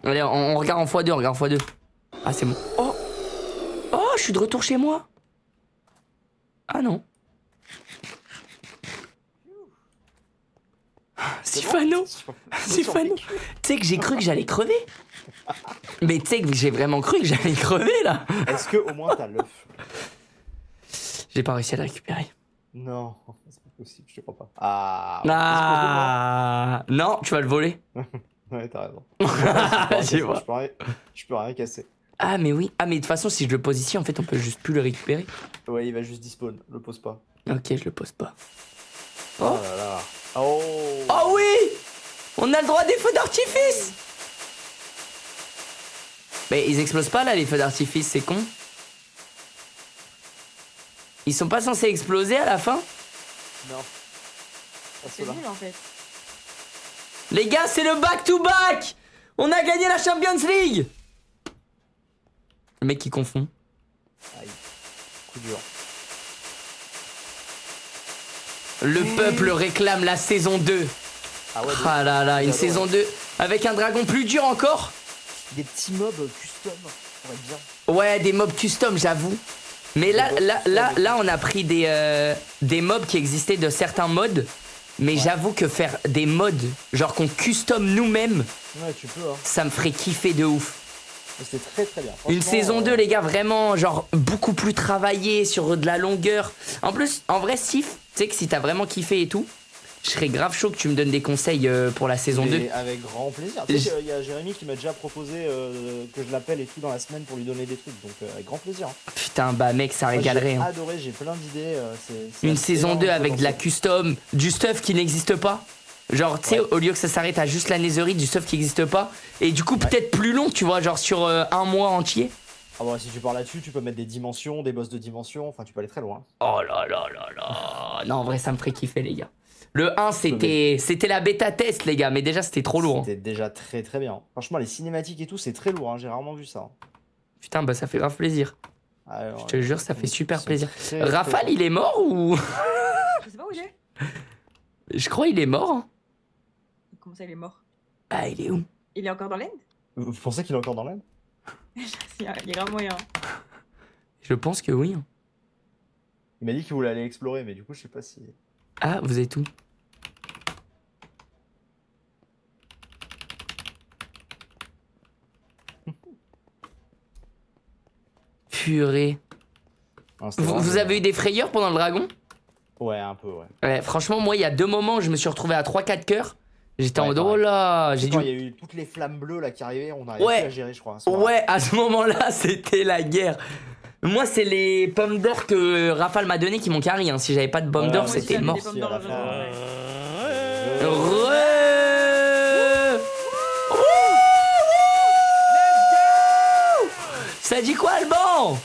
Allez, on regarde en x2, on regarde en x2. Ah, c'est bon. Oh! Oh, je suis de retour chez moi. Ah non. Sifano! Sifano! Tu sais que j'ai cru que j'allais crever? Mais tu sais que j'ai vraiment cru que j'allais crever là! Est-ce que au moins t'as l'œuf? J'ai pas réussi à le récupérer. Non, c'est pas possible, je te crois pas. Ah! Ah! Non, tu vas le voler. Ouais, t'as raison. Tu vois. Je peux rien casser. Ah, mais oui. Ah, mais de toute façon, si je le pose ici, en fait, on peut juste plus le récupérer. Ouais, il va juste despawn, le pose pas. Ok, je le pose pas. Oh là là. Oh! Oh oui! On a le droit des feux d'artifice! Mais ils explosent pas là, les feux d'artifice, c'est con. Ils sont pas censés exploser à la fin? Non. Pas C'est cela. nul en fait. Les gars, c'est le back-to-back! On a gagné la Champions League! Le mec qui confond. Aïe. Coup dur. Le peuple réclame la saison 2. Ah ouais, Ah là là, une J'adore, saison 2 avec un dragon plus dur encore. des petits mobs custom, ça va être bien. Ouais, des mobs custom, j'avoue. Mais là, on a pris des mobs qui existaient de certains mods. Mais j'avoue que faire des mods, genre qu'on custom nous-mêmes, Ouais, tu peux, hein. ça me ferait kiffer de ouf. C'était très très bien. Une Franchement, saison 2, les gars, vraiment, genre, beaucoup plus travaillé sur de la longueur. En plus, en vrai, Sif, tu sais que si t'as vraiment kiffé et tout, je serais grave chaud que tu me donnes des conseils pour la saison 2. Avec grand plaisir. Tu sais qu'il y a Jérémy qui m'a déjà proposé que je l'appelle et tout dans la semaine pour lui donner des trucs, donc avec grand plaisir. Hein. Putain, bah mec, ça Moi, régalerait. J'ai Hein. adoré, j'ai plein d'idées. C'est Une assez saison énorme 2 avec de la potentiel. custom, du stuff qui n'existe pas. Genre, tu sais, au lieu que ça s'arrête à juste la netherite, du stuff qui n'existe pas. Et du coup, peut-être plus long, tu vois, genre sur un mois entier. Ah bon, si tu pars là-dessus, tu peux mettre des dimensions, des boss de dimensions, enfin tu peux aller très loin. Oh là là là là. Non, en vrai, ça me ferait kiffer, les gars. Le 1, c'était la bêta test, les gars, mais déjà, c'était trop lourd. Hein. C'était déjà très très bien. Franchement, les cinématiques et tout, c'est très lourd, hein. J'ai rarement vu ça. Hein. Putain, bah ça fait grave plaisir. Alors, Je te jure, ça fait super plaisir. très, Rafale, très... il est mort ou. Je sais pas où il est. Je crois il est mort. Hein. Comment ça il est mort? Ah, il est où? Il est encore dans l'end? Vous pensez qu'il est encore dans l'âme? Il y a grave moyen. Je pense que oui. Hein. Il m'a dit qu'il voulait aller explorer, mais du coup, je sais pas si... Ah, vous êtes où? Purée. Non, c'était Vous vraiment- avez eu des frayeurs pendant le dragon? Ouais, un peu, ouais. Ouais, franchement, moi, il y a 2 moments où je me suis retrouvé à 3-4 cœurs. J'étais en Ouais, mode, pareil. oh là, j'ai Quand dû. il y a eu toutes les flammes bleues là qui arrivaient, on n'arrivait Ouais. plus à gérer, je crois. à ce moment-là. Ouais, à ce moment-là, c'était la guerre. Moi, c'est les pommes d'or que Rafale m'a donné qui m'ont carré. Hein. Si j'avais pas de pommes Ouais, d'or, moi aussi, c'était j'avais mort. des pommes d'or, Merci à la heureusement, fin. ouais. Ça dit quoi, Alban?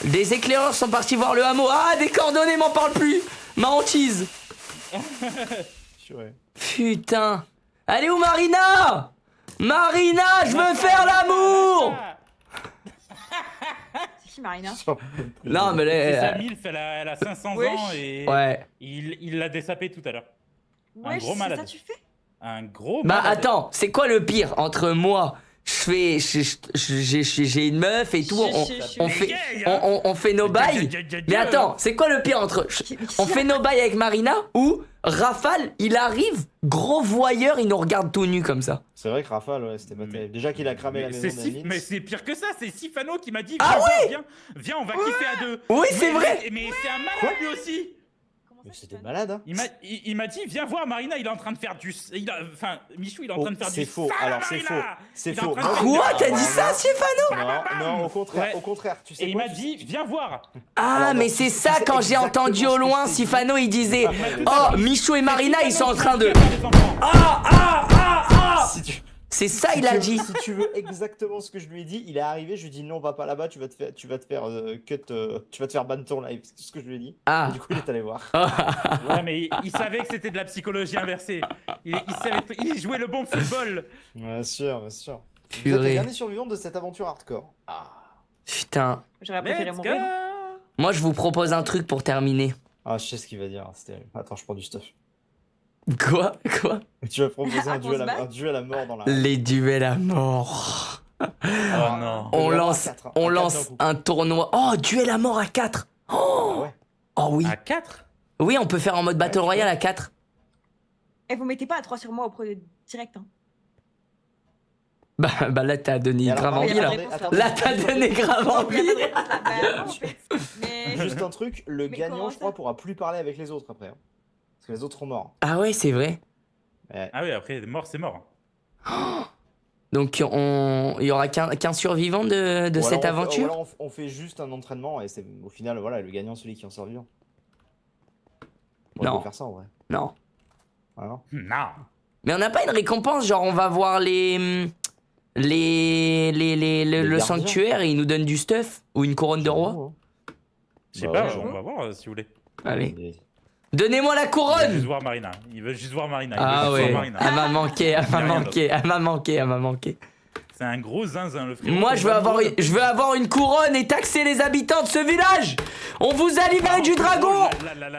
Des éclaireurs sont partis voir le hameau. Ah, des coordonnées, m'en parle plus. Ma hantise. Ouais. Putain. Elle est où, Marina? Marina, je veux faire l'amour. C'est qui Marina? Non, mais C'est là. sa MILF, elle a 500 Wesh. ans et Ouais. il l'a désapé tout à l'heure. Ouais, gros c'est malade. ça tu fais? Un gros Bah malade. attends, c'est quoi le pire entre moi? J'ai une meuf et tout. On fait, on fait nos bails. Mais attends, c'est quoi le pire entre on fait nos bails avec Marina ou Rafale, il arrive, gros voyeur, il nous regarde tout nu comme ça. C'est vrai que Rafale, ouais, c'était pas Mais- terrible. Déjà qu'il a cramé la Mais maison c'est d'Anit. mais c'est pire que ça, c'est Sifano qui m'a dit Ah viens, on va kiffer à deux. Oui, c'est Mais- vrai. Mais c'est un malade lui aussi. Comment Mais ça, c'était tu malade, hein. Il m'a dit viens voir Marina, il est en train de faire du enfin Michou, il est en train de faire c'est du faux, sale à alors c'est Marina. faux. C'est Il est en faux. train de faire Quoi? du- T'as dit ça, Stéphano? Non, au contraire, Ouais. au contraire. Tu sais Et il quoi, m'a tu dit viens voir. Ah, Alors, mais non, c'est tu ça sais quand j'ai exactement entendu ce au que loin, je t'ai dit. Sifano il disait Il oh, m'a tout dit. Michou et Marina ils sont en train de. Ah Si tu- C'est ça, si il a tu- dit. Si tu veux exactement ce que je lui ai dit, il est arrivé, je lui ai dit non, va pas là-bas, tu vas te faire cut, tu vas te faire ban ton live. C'est tout ce que je lui ai dit. Ah. Et du coup, il est allé voir. Ouais, mais il savait que c'était de la psychologie inversée. Il jouait le bon football. Bien sûr, bien sûr. Vous êtes Purée. le dernier survivant de cette aventure hardcore. Ah. Putain. J'aurais préféré Let's mourir. go. Moi, je vous propose un truc pour terminer. Ah, je sais ce qu'il va dire. Attends, je prends du stuff. Quoi? Tu vas proposer Ah, un qu'on se batte un duel à mort dans la. Les duels à mort. Oh non. On Duel à mort lance, à quatre, hein. on À quatre lance d'un coup. un tournoi. Oh, duel à mort à 4. Ah ouais. Oh oui. À 4. Oui, on peut faire en mode Battle Ouais, tu Royale peux. à 4. Et vous mettez pas à 3 sur moi au premier direct. Hein. Bah là, t'as donné Et alors, grave par envie contre, là. attendez, attendez, Là, t'as donné grave Il y a envie. pas de réponse là. Bah non, en fait. Mais. Juste un truc, le Mais gagnant, comment je crois, ça pourra plus parler avec les autres après. Hein. Parce que les autres seront morts. Ah ouais, c'est vrai. Ouais. Ah oui, après mort c'est mort. Donc, il y aura qu'un survivant de Ou cette alors aventure. ou alors on fait juste un entraînement et c'est au final, voilà, le gagnant, celui qui en sort vivant. On Non. peut faire ça en vrai. Non. Ah non. Non. Mais on n'a pas une récompense, genre on va voir le gardiens. sanctuaire et ils nous donnent du stuff ou une couronne de roi. Je sais Bah pas, ouais, on va voir si vous voulez. Allez. Et- Donnez-moi la Il veut couronne. juste voir Marina. Il veut juste voir Marina. Ah ouais. Elle m'a manqué, elle m'a Il y a rien manqué, elle m'a manqué, elle m'a manqué. C'est un gros zinzin le frérot. Moi, je veux avoir une couronne et taxer les habitants de ce village. On vous a libéré du dragon.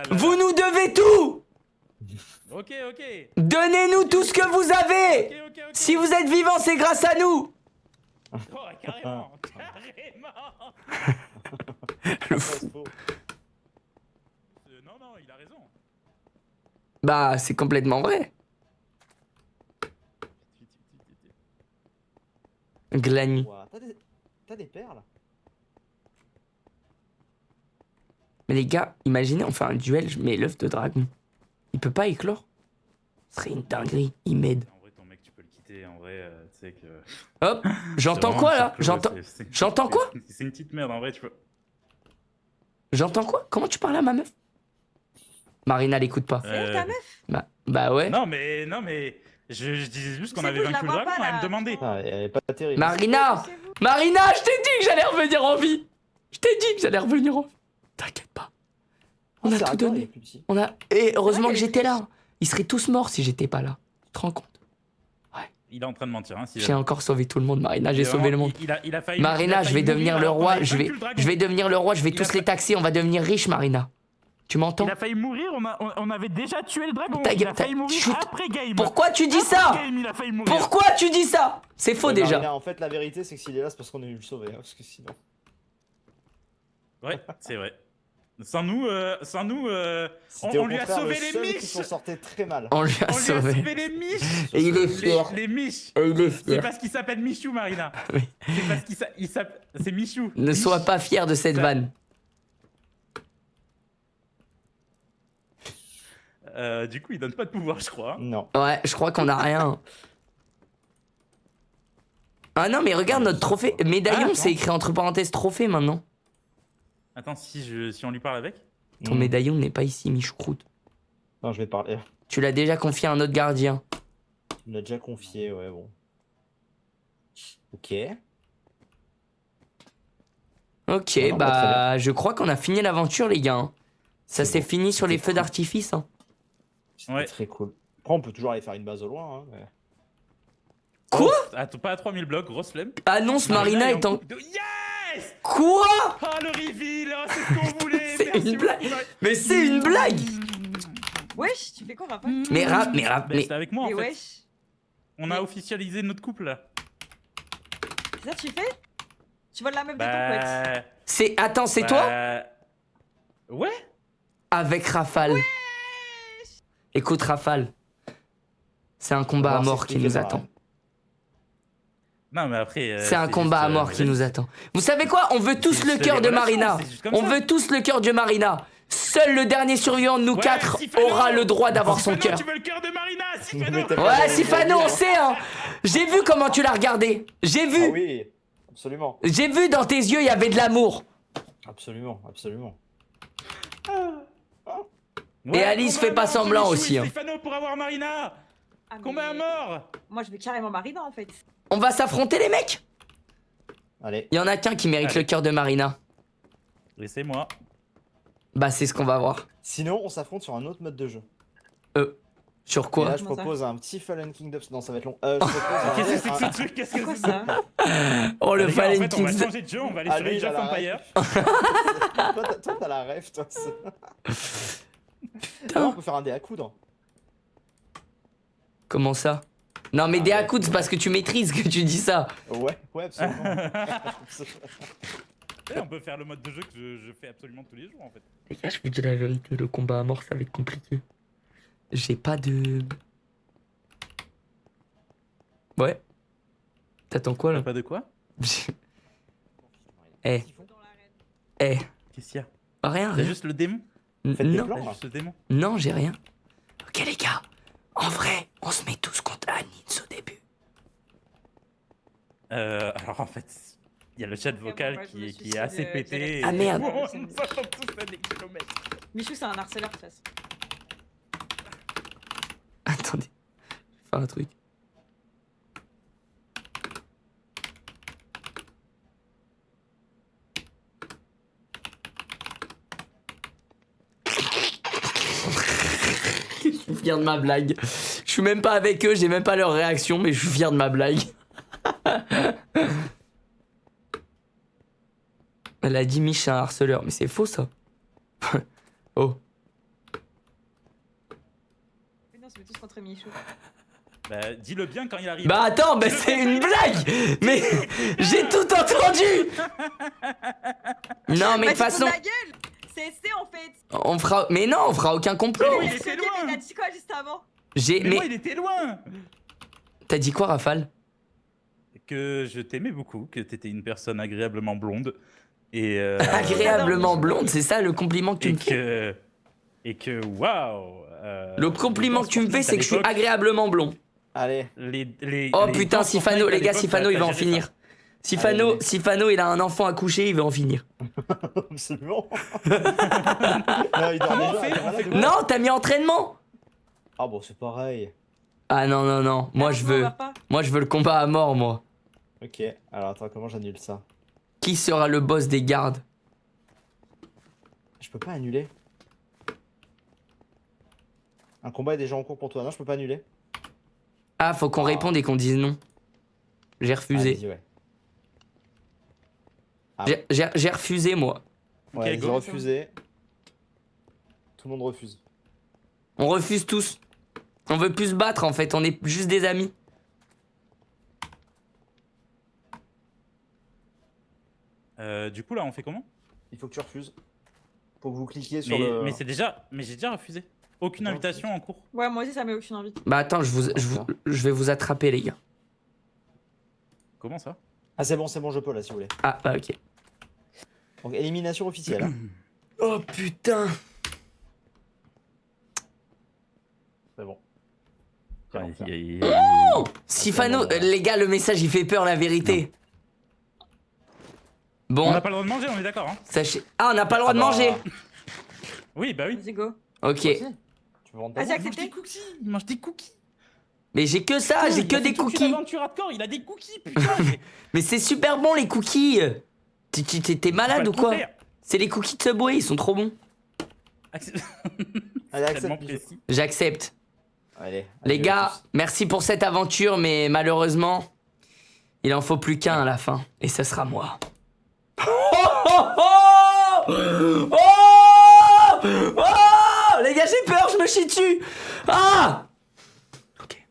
Vous nous devez tout. Ok. Donnez-nous tout ce que vous avez. Ok. Si vous êtes vivant, c'est grâce à nous. Oh, carrément. Le fou. C'est faux. Non, il a raison. Bah, c'est complètement vrai. Glani. Ouah, t'as des perles. Mais les gars, imaginez, on fait un duel, je mets l'œuf de dragon. Il peut pas éclore? Ce serait une dinguerie, il m'aide. En vrai, ton mec, tu peux le quitter. En vrai, tu sais que. Hop, j'entends C'est quoi vraiment là? un petit peu- J'entends c'est- j'entends quoi? C'est une petite merde, en vrai, tu peux. J'entends quoi? Comment tu parles à ma meuf? Marina l'écoute pas. C'est elle ta meuf? Bah ouais. Non, mais. Je disais juste qu'on C'est avait vous, je vaincu la le vois dragon, pas, elle me là. demandait. Ah, elle est pas terrible. Marina! C'est vous. Marina, je t'ai dit que j'allais revenir en vie! Je t'ai dit que j'allais revenir en vie. T'inquiète pas. On a c'est tout raccord, il est donné. plus petit. On a... Et heureusement Ouais, que il est j'étais plus- là. Ils seraient tous morts si j'étais pas là. Tu te rends compte? Il est en train de mentir. Hein, si J'ai encore sauvé tout le monde, Marina. J'ai Il est sauvé le vraiment- monde. Il a failli. Marina, je vais devenir le roi. Je vais devenir le roi. Je vais Il tous a les fa- taxer. On va devenir riches, Marina. Tu m'entends? Il a failli mourir, on avait déjà tué le dragon. Ta Il gueule, a failli mourir chut. après game. Pourquoi tu dis Après ça? game, il a failli mourir. Pourquoi tu dis ça? C'est faux Ouais, déjà. Marina, en fait, la vérité, c'est que s'il est là, c'est parce qu'on est venu le sauver. Hein, parce que sinon. Ouais, c'est vrai. Sans nous, C'était au on lui a contraire sauvé le les seul miches. qui s'en sortait très mal. On lui a On lui a sauvé. sauvé les miches. Et il est fier. Les miches. Et il est C'est fier. parce qu'il s'appelle Michou, Marina. Oui. C'est parce qu'il s'appelle. C'est Michou. Ne sois pas fier de cette Ça- vanne. Du coup, il donne pas de pouvoir, je crois. Non. Ouais, je crois qu'on a rien. Ah non, mais regarde notre trophée. Médaillon, attends. c'est écrit entre parenthèses trophée maintenant. Attends, si on lui parle avec. Ton médaillon n'est pas ici, Michoucroute. Non, je vais parler. Tu l'as déjà confié à un autre gardien. Tu me l'as déjà confié, ouais, bon. Ok. Ok, Non, bah, très bah je crois qu'on a fini l'aventure, les gars. hein. Ça C'est s'est bon. fini sur les C'est feux cool. d'artifice. hein. C'était Ouais. très cool. Après, on peut toujours aller faire une base au loin. Hein, mais... Quoi? Pas à 3000 blocs, grosse flemme. Annonce Marina est en... couple de- Yes. Quoi? Ah, le reveal, oh, c'est ce qu'on voulait. C'est merci une blague. beaucoup. Mais c'est une blague. Wesh, tu fais quoi, Rafa? Mais Bah, mais... c'était avec moi en Mais fait. wesh. On a officialisé notre couple là. C'est ça que tu fais? Tu voles la meuf de ton pote. Bah. C'est... Attends, c'est toi? Ouais. Avec Rafale. Écoute, Rafale. C'est un combat à mort qui nous attend. Non, mais après. C'est un combat à mort qui nous attend. Vous savez quoi? On veut tous c'est le juste cœur les de relations, Marina. c'est juste comme On ça. veut tous le cœur de Marina. Seul le dernier survivant de nous Ouais, quatre Sifano. aura le droit d'avoir son Sifano, cœur. Tu veux le cœur de Marina, Mais Sifano. t'as pas Ouais, envie de Sifano, le on dire. sait, hein. J'ai vu comment tu l'as regardé. J'ai Ah vu. oui, absolument. J'ai vu dans tes yeux, il y avait de l'amour. Absolument, absolument. Et Alice fait pas semblant aussi, hein. Sifano pour avoir Marina. Ah, mais Combat à mort. Moi, je vais carrément Marina en fait. On va s'affronter, les mecs. Allez. Il y en a qu'un qui mérite Allez. le cœur de Marina. Laissez-moi. Bah, c'est ce qu'on va voir. Sinon, on s'affronte sur un autre mode de jeu. Sur Et quoi? là, je Comment ça propose un petit Fallen Kingdom. Non, ça va être long. Je propose Qu'est-ce que un... c'est que ce truc? Qu'est-ce C'est que quoi c'est ça? Oh, le Les gars, en Fallen fait, on va Kingdom. changer de jeu, on va aller Ah, sur lui, Age il a of la Empire. Toi, t'as la ref, toi. Ah, on peut faire un dé à coudre. Comment ça? Non, mais Ah, des ouais. à-coups, c'est parce que tu maîtrises que tu dis ça. Ouais, absolument. Et on peut faire le mode de jeu que je fais absolument tous les jours en fait. Les gars, je vous dis la vérité, le combat à mort, ça va être compliqué. J'ai pas de... Ouais. T'attends quoi, là? Pas de quoi? Eh, Dans l'arène. eh. Qu'est-ce qu'il y a? Rien, T'as rien. juste le démon? Faites des Non, plans. T'as juste le démon? non, j'ai rien. Ok, les gars. En vrai, on se met tous contre Anins au début. Alors en fait, il y a le chat vocal moi, je me qui suis est dit, assez j'allais- pété. Ah, merde. On s'entend tous à des kilomètres. Michou, c'est un harceleur de toute façon. Attendez. Je vais faire un truc. Je suis fier de ma blague. Je suis même pas avec eux, j'ai même pas leur réaction, mais je suis fier de ma blague. Elle a dit Mich, c'est un harceleur, mais c'est faux ça. Oh. Mais non, c'est tous contre Michou. Bah, dis-le bien quand il arrive. Bah attends, bah c'est une blague. Mais j'ai tout entendu. Non mais de toute façon, ta gueule. C'est en fait. on fera. Mais non, on fera aucun complot. Mais oui, il était Ok, loin. mais t'as dit quoi juste avant? J'ai. Mais moi, Mais il était loin. t'as dit quoi, Rafale? Que je t'aimais beaucoup, que t'étais une personne agréablement blonde. Et Agréablement blonde, c'est ça le compliment que tu et me fais. que waouh. Le compliment que tu me fais, c'est que je suis agréable. agréablement blond. Allez. Oh putain, Sifano, les gars, Sifano, il va en finir. Sifano, il a un enfant à coucher, il va en finir. Absolument. Non, il dort Comment on déjà, fait il est On malade fait ou quoi? quoi Non, t'as mis entraînement. Ah bon, c'est pareil. Ah non, non, non. Moi, je veux. Moi, je veux le combat à mort, moi. Ok, alors attends, comment j'annule ça? Qui sera le boss des gardes? Je peux pas annuler. Un combat est déjà en cours pour toi. Non, je peux pas annuler. Ah, faut qu'on réponde et qu'on dise non. J'ai refusé. Allez-y, ouais. J'ai refusé, moi. Ouais, Ok, j'ai go. refusé. Tout le monde refuse. On refuse tous. On veut plus se battre, en fait. On est juste des amis. Du coup, là, on fait comment? Il faut que tu refuses. Faut que vous cliquiez sur le... Mais j'ai déjà refusé. Aucune Non, invitation en cours. Ouais, moi aussi, ça m'est aucune envie. Bah attends, je vais vous attraper, les gars. Comment ça? Ah c'est bon, je peux là si vous voulez. Ah, bah ok. Donc élimination officielle. Hein. Oh putain. C'est bon. Ouais, Sifano, les gars, le message il fait peur, la vérité. Bon, On n'a pas le droit de manger, on est d'accord, hein. sachez. Ah, on n'a pas le droit de manger. Oui, bah oui. Vas-y, go. Ok. Tu veux vendre ta Vas-y, bouffe? Il mange des cookies, il mange des cookies. Mais j'ai que ça, j'ai que des cookies. Aventure hardcore, il a des cookies, putain. Mais c'est super bon les cookies. T'es malade ou quoi? C'est les cookies de Subway, ils sont trop bons. Allez, Tellement accepte. précis. J'accepte. Allez. Les adieu gars, à tous. merci pour cette aventure, mais malheureusement, il en faut plus qu'un à la fin. Et ce sera moi. Oh les gars, j'ai peur, je me chie dessus. Ah. Ok.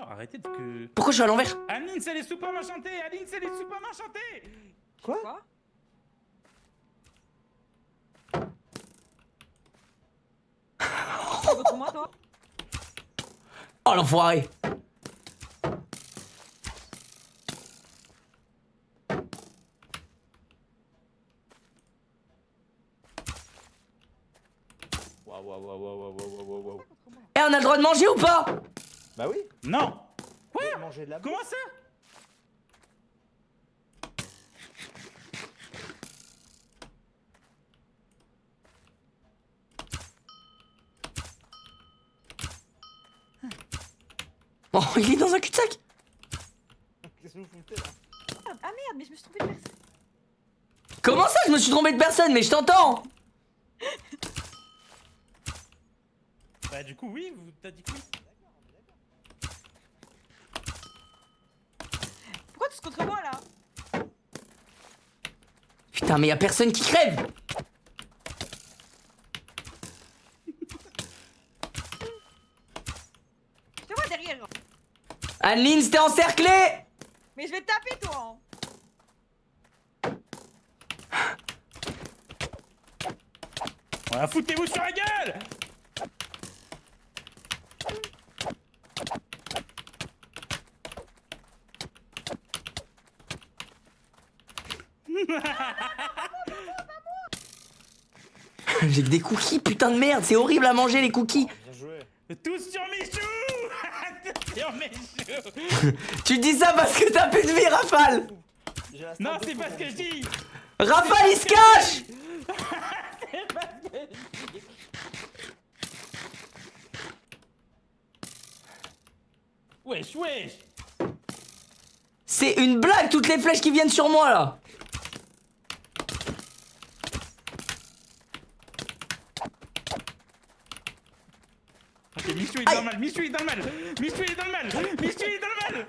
Arrêtez de que... Pourquoi je suis à l'envers? Aline, c'est les soupes enchantées. Aline, c'est les soupes enchantées. Quoi? Quoi? Tu votes pour moi, toi? Oh l'enfoiré. Waouh. Eh, on a le droit de manger ou pas? Bah oui. Non. Manger de la bouffe. Comment ça? Oh, il est dans un cul-de-sac. Qu'est-ce que vous foutez là? Ah merde, mais je me suis trompée de personne. Comment ça, je me suis trompé de personne? Mais je t'entends. Bah du coup, oui, t'as dit que oui. Pourquoi tous contre moi là? Putain, mais y a personne qui crève. Je te vois derrière. Anne-Lynn, t'es encerclé. Mais je vais te taper, toi. Voilà, foutez-vous sur la gueule. J'ai que des cookies, putain de merde. C'est horrible à manger les cookies. Bien joué. Tous sur Michou. Tous sur Michou. Tu dis ça parce que t'as plus de vie, Rafale. J'ai la Non, start de c'est fou pas ce pour que mon je dis. Rafale, il se cache. C'est pas ce que je dis. Wesh, wesh. C'est une blague, toutes les flèches qui viennent sur moi là. Ok, Michou il est dans le mal, Michou il est dans le mal, Michou il est dans le mal, Michou il est dans le mal.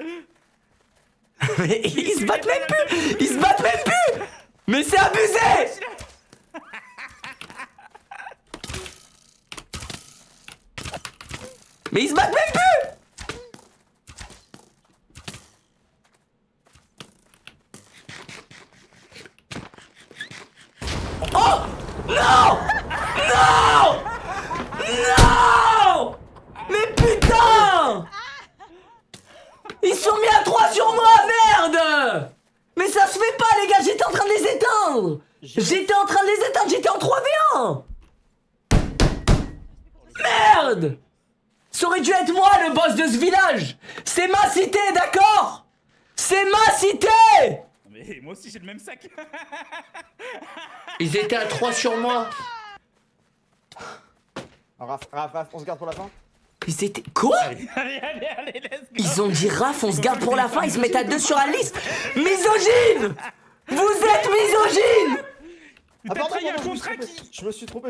Mais ils se battent même plus. Ils se battent même plus. Mais c'est abusé. Mais ils se battent même plus. Oh non. Non. Non. Mais putain. Ils sont mis à 3 sur moi, merde. Mais ça se fait pas les gars, j'étais en train de les éteindre. J'étais en train de les éteindre, j'étais en 3v1. Merde. Ça aurait dû être moi le boss de ce village. C'est ma cité, d'accord? C'est ma cité. Mais moi aussi j'ai le même sac. Ils étaient à 3 sur moi. Raph, on se garde pour la fin. Ils étaient... Quoi? Allez, let's go. Ils ont dit Raph, on se garde pour la fin, ils se mettent à 2 sur Alice. Misogyne. Vous êtes misogyne. T'as pardon, trahi un pardon, contrat qui... Je me suis trompé.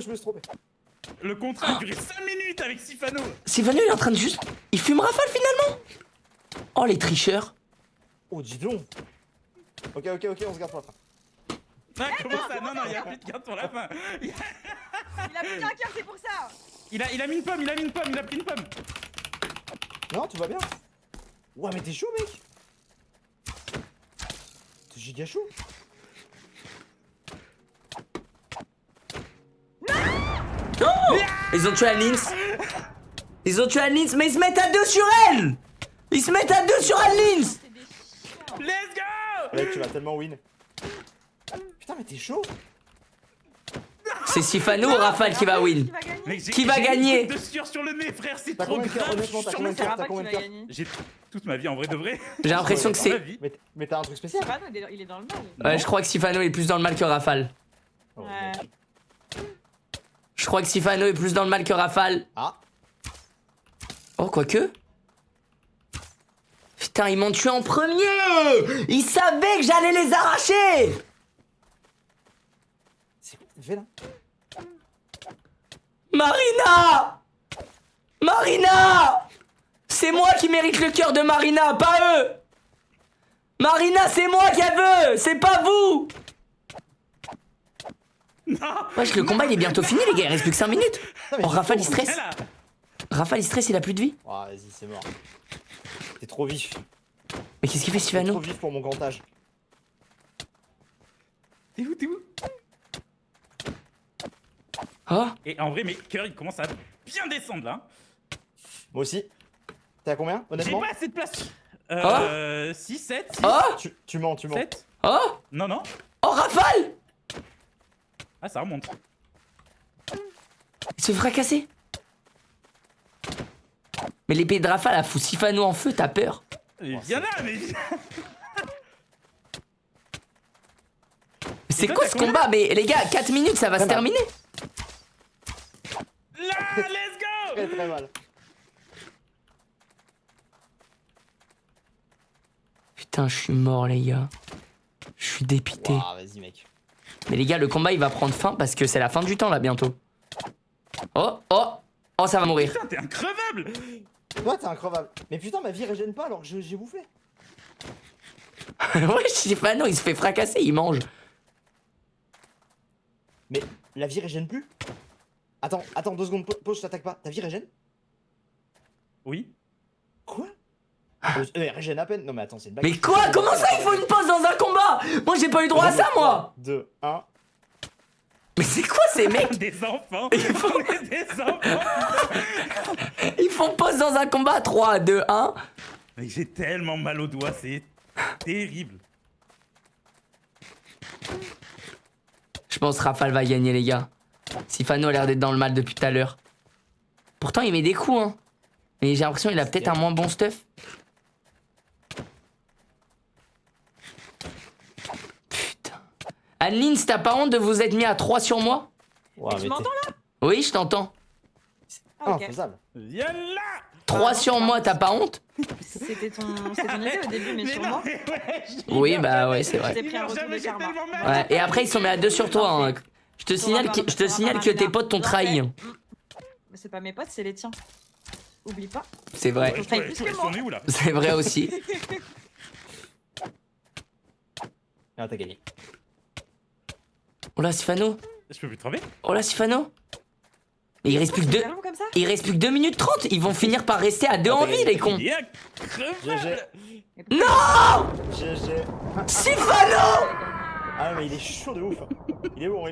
Le contrat a duré 5 minutes avec Sifano. Sylvano, il est en train de juste... Il fume Rafale finalement. Oh les tricheurs. Oh, dis donc. Ok, on se garde pour la fin. Ah, comment ça? Non, il y a plus de garde pour la fin. Il a plus qu'un cœur, c'est pour ça. Il a mis une pomme, il a pris une pomme. Non, tout va bien. Ouais, mais t'es chaud, mec. T'es giga chaud. Oh, ils ont tué Anne-Lynn. Ils ont tué Anne-Lynn, mais ils se mettent à 2 sur elle. Ils se mettent à 2 sur Anne-Lynn. C'est des chiens. Let's go. Mec, tu vas tellement win. Putain, mais t'es chaud. C'est Sifano ou Rafale qui va win? Mec, Qui va j'ai gagner? une goutte de sueur sur le nez, frère, c'est T'as trop combien de cœurs, grave. honnêtement, t'as Sur combien le- de cœurs, C'est t'as Rafa combien qui de va cœurs? gagner. J'ai toute ma vie en vrai de vrai. J'ai l'impression que Dans ma c'est... vie. Mais t'as un truc spécial? Sifano, il est dans le mal. Ouais, je crois que Sifano est plus dans le mal que Rafale. Oh, Ouais. mec. Je crois que Sifano est plus dans le mal que Rafale. Ah, Oh, quoique. Putain, ils m'ont tué en premier. Ils savaient que j'allais les arracher. c'est quoi que t'as fait là? Marina! Marina! C'est moi qui mérite le cœur de Marina, pas eux! Marina, c'est moi qu'elle veut! C'est pas vous! Wesh, le combat il est bientôt fini, les gars, il reste plus que 5 minutes! Non, mais Oh, Rafale il stresse! Là, Rafale il stresse, il a plus de vie! Oh, vas-y, c'est mort. T'es trop vif. Mais qu'est-ce qu'il fait, T'es Sifano? trop vif pour mon grand âge. T'es où, t'es où? Oh! Et en vrai, mes cœurs, ils commencent à bien descendre là. Moi aussi. T'es à combien, J'ai honnêtement? pas assez de place. 6, 7, 6, Oh! Tu mens, tu mens. 7. Oh! Non, non. Oh, Rafale! Ah, ça remonte. Il se fait fracasser! Mais l'épée de Rafale, elle fout Sifano en feu, t'as peur! Mais viens là, mais viens. Mais c'est toi, quoi t'as ce combien? combat? Mais les gars, 4 minutes, ça va se Très mal. terminer! Là, let's go. Très très mal. Putain, je suis mort, les gars. Je suis dépité. Ouah, vas-y, mec. Mais les gars, le combat, il va prendre fin parce que c'est la fin du temps, là, bientôt. Oh, oh, oh, ça va mourir. Putain, t'es increvable. Toi, t'es increvable. Mais putain, ma vie régène pas alors que j'ai bouffé. Ouais, Sifano, il se fait fracasser, il mange. Mais la vie régène plus? Attends, 2 secondes, pause, je t'attaque pas. Ta vie régène? Oui. Quoi? Elle régène à peine. Non, mais attends, c'est une blague. Mais quoi? Comment ça, il faut une pause dans un combat? Moi, j'ai pas eu droit à ça, moi. 2, 1. Mais c'est quoi ces mecs? Des enfants. On est des enfants. Ils font pause dans un combat. 3, 2, 1. Mais j'ai tellement mal aux doigts, c'est terrible. Je pense que Rafale va gagner, les gars. Sifano a l'air d'être dans le mal depuis tout à l'heure. Pourtant, il met des coups, hein. Mais j'ai l'impression qu'il a peut-être un moins bon stuff. Putain. Anne-Lynn, t'as pas honte de vous être mis à 3 sur moi? Ouais, Tu m'entends là? Oui, je t'entends. Ah, ok. Infaisable. Viens là. 3 sur moi, t'as pas honte? C'était ton idée au début, mais sur non, moi. mais ouais, Oui, bah ouais, c'est vrai. J'ai pris un retour de karma. Ouais, et après, ils sont mis à 2 sur toi. Hein. Je te signale que tes potes t'ont trahi. hein. Mais c'est pas mes potes, c'est les tiens. Oublie pas. C'est vrai. Ouais, on est où là? C'est vrai aussi. Ah, t'as gagné. Oh là, Sifano. Je peux plus te travailler. Oh là, Sifano. Et il reste plus que 2... C'est long comme ça. Il reste plus que 2 minutes 30. Ils vont finir par rester à 2 en vie, les cons. Il est increvable. Non! GG. Sifano! Ah, mais il est chaud de ouf. Il est bon.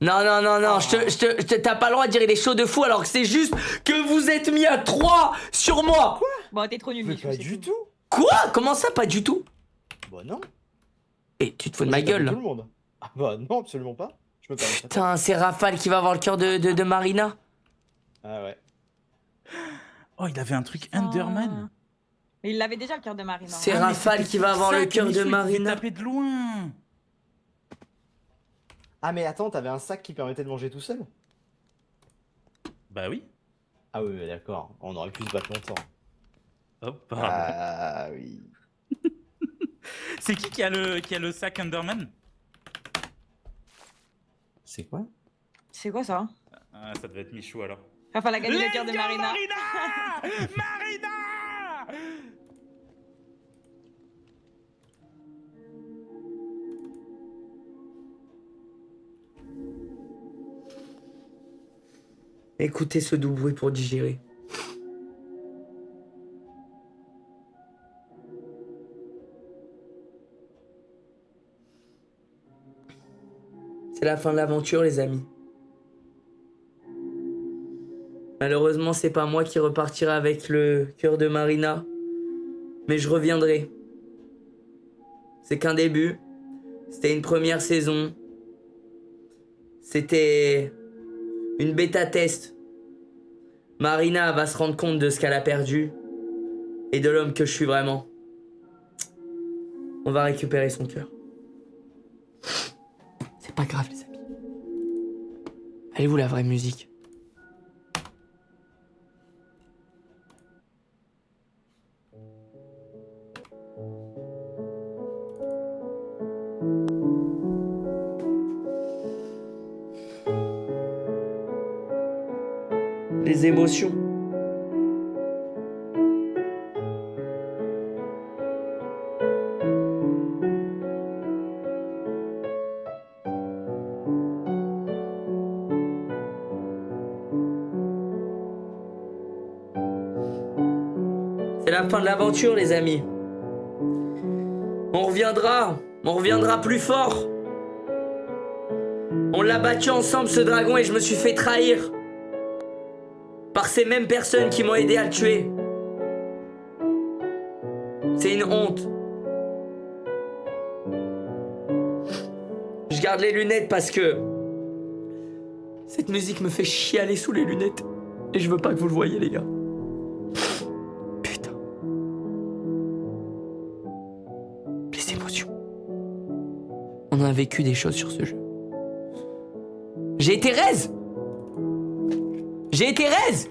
Non, non, non, non, t'as pas le droit de dire il est chaud de fou alors que c'est juste que vous êtes mis à 3 sur moi. Bon, t'es trop nul, Mais Michou. pas c'est du tout. tout. Quoi? Comment ça, pas du tout? Bah non. Et tu te fous de ma J'ai tapé gueule là. Tout le monde. Ah bah non, absolument pas. Je me permets ça. Putain, c'est Rafale qui va avoir le cœur de Marina. Ah ouais. Oh, il avait un truc Underman. Mais il l'avait déjà le cœur de Marine. C'est hein. Rafale qui va avoir le cœur de Il Marina. tapé de loin. Ah mais attends, t'avais un sac qui permettait de manger tout seul? Bah oui. Ah oui, d'accord. On aurait pu se battre longtemps. Hop, pardon. Ah oui. C'est qui a le sac Underman? C'est quoi? C'est quoi ça? Ah, ça devait être Michou alors. Rafa a gagné le cœur de Let's go, Marina. Marina. Écoutez ce doux bruit pour digérer. C'est la fin de l'aventure, les amis. Malheureusement, c'est pas moi qui repartirai avec le cœur de Marina. Mais je reviendrai. C'est qu'un début. C'était une première saison. C'était une bêta test. Marina va se rendre compte de ce qu'elle a perdu et de l'homme que je suis vraiment. On va récupérer son cœur. C'est pas grave, les amis. Elle est où la vraie musique? Les émotions. C'est la fin de l'aventure, les amis. On reviendra plus fort. On l'a battu ensemble, ce dragon, et je me suis fait trahir par ces mêmes personnes qui m'ont aidé à le tuer. C'est une honte. Je garde les lunettes parce que cette musique me fait chialer sous les lunettes. Et je veux pas que vous le voyez, les gars. Putain. Les émotions. On a vécu des choses sur ce jeu. J'ai été raise. J'ai été raise.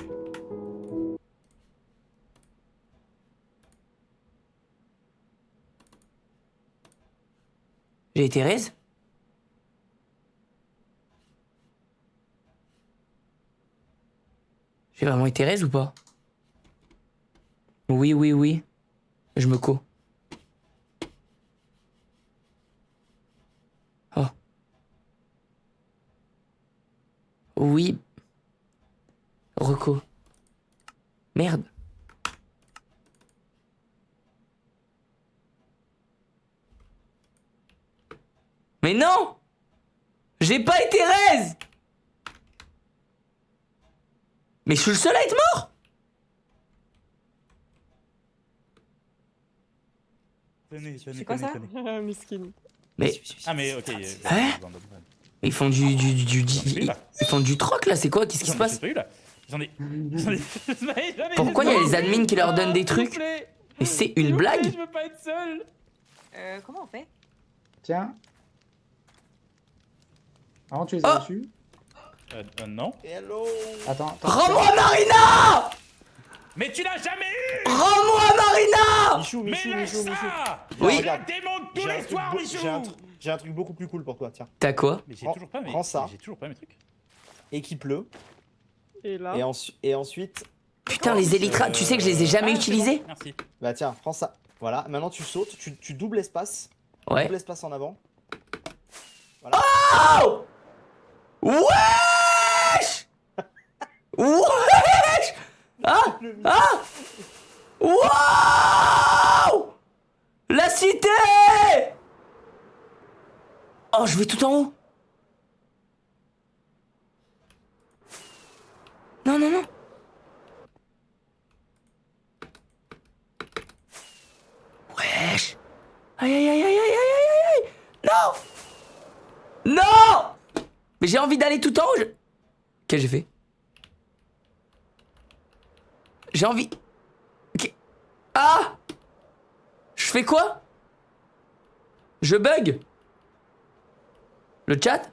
J'ai été raise. J'ai vraiment été raise ou pas? Oui, oui, oui. Je me co. Oh. Oui. Reco. Merde. Mais non! J'ai pas été raise! Mais je suis le seul à être mort! Tenez, C'est quoi ça? Miskin. Mais Ah mais ok. Hein? Ils font ils font du troc là, c'est quoi? Qu'est-ce qui se passe? J'en ai. Pourquoi il y a les admins qui leur donnent des trucs? Et c'est une blague? Je veux pas être seul. Comment on fait? Tiens. Ah, tu les Oh. as reçus? Non. Hello. Attends. Rends-moi Marina! Mais tu l'as jamais eu. Rends-moi Marina! Michou, Mais Michou, laisse Michou, Michou. ça. Oui. Je la Regarde. démonte tous J'ai un les truc soirs, beau- Michou. j'ai un truc beaucoup plus cool pour toi, tiens. T'as quoi? Mais j'ai Prends- toujours pas mes. prends ça. J'ai toujours pas mes trucs. Équipe-le. Et là. Et ensuite, Putain, les élytras, tu sais que je les ai jamais Ah, c'est utilisés? bon, merci. bah tiens, prends ça. Voilà, maintenant tu sautes, tu doubles espace. Ouais. Double espace en avant. Voilà. Oh! Wesh! Wesh! Ah! Le Michou. Ah! Wow! La cité! Oh, je vais tout en haut. Non, non, non. Wesh. Aïe, aïe, aïe, aïe, aïe, aïe, aïe, aïe. Non! Non! Mais j'ai envie d'aller tout en haut. Qu'est-ce que j'ai fait? J'ai envie... Ah! Je fais quoi? Je bug? Le chat?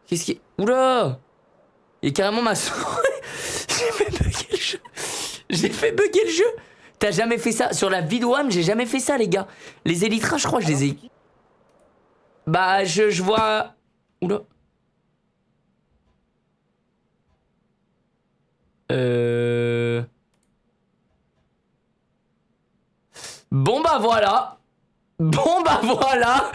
Qu'est-ce qui... Oula! Il y a carrément ma souris. J'ai fait bugger le jeu. J'ai fait bugger le jeu. T'as jamais fait ça? Sur la vidéo One, j'ai jamais fait ça, les gars. Les élytras, je crois que je les ai... Bah, je vois... Oula. Bon bah voilà. Bon bah voilà.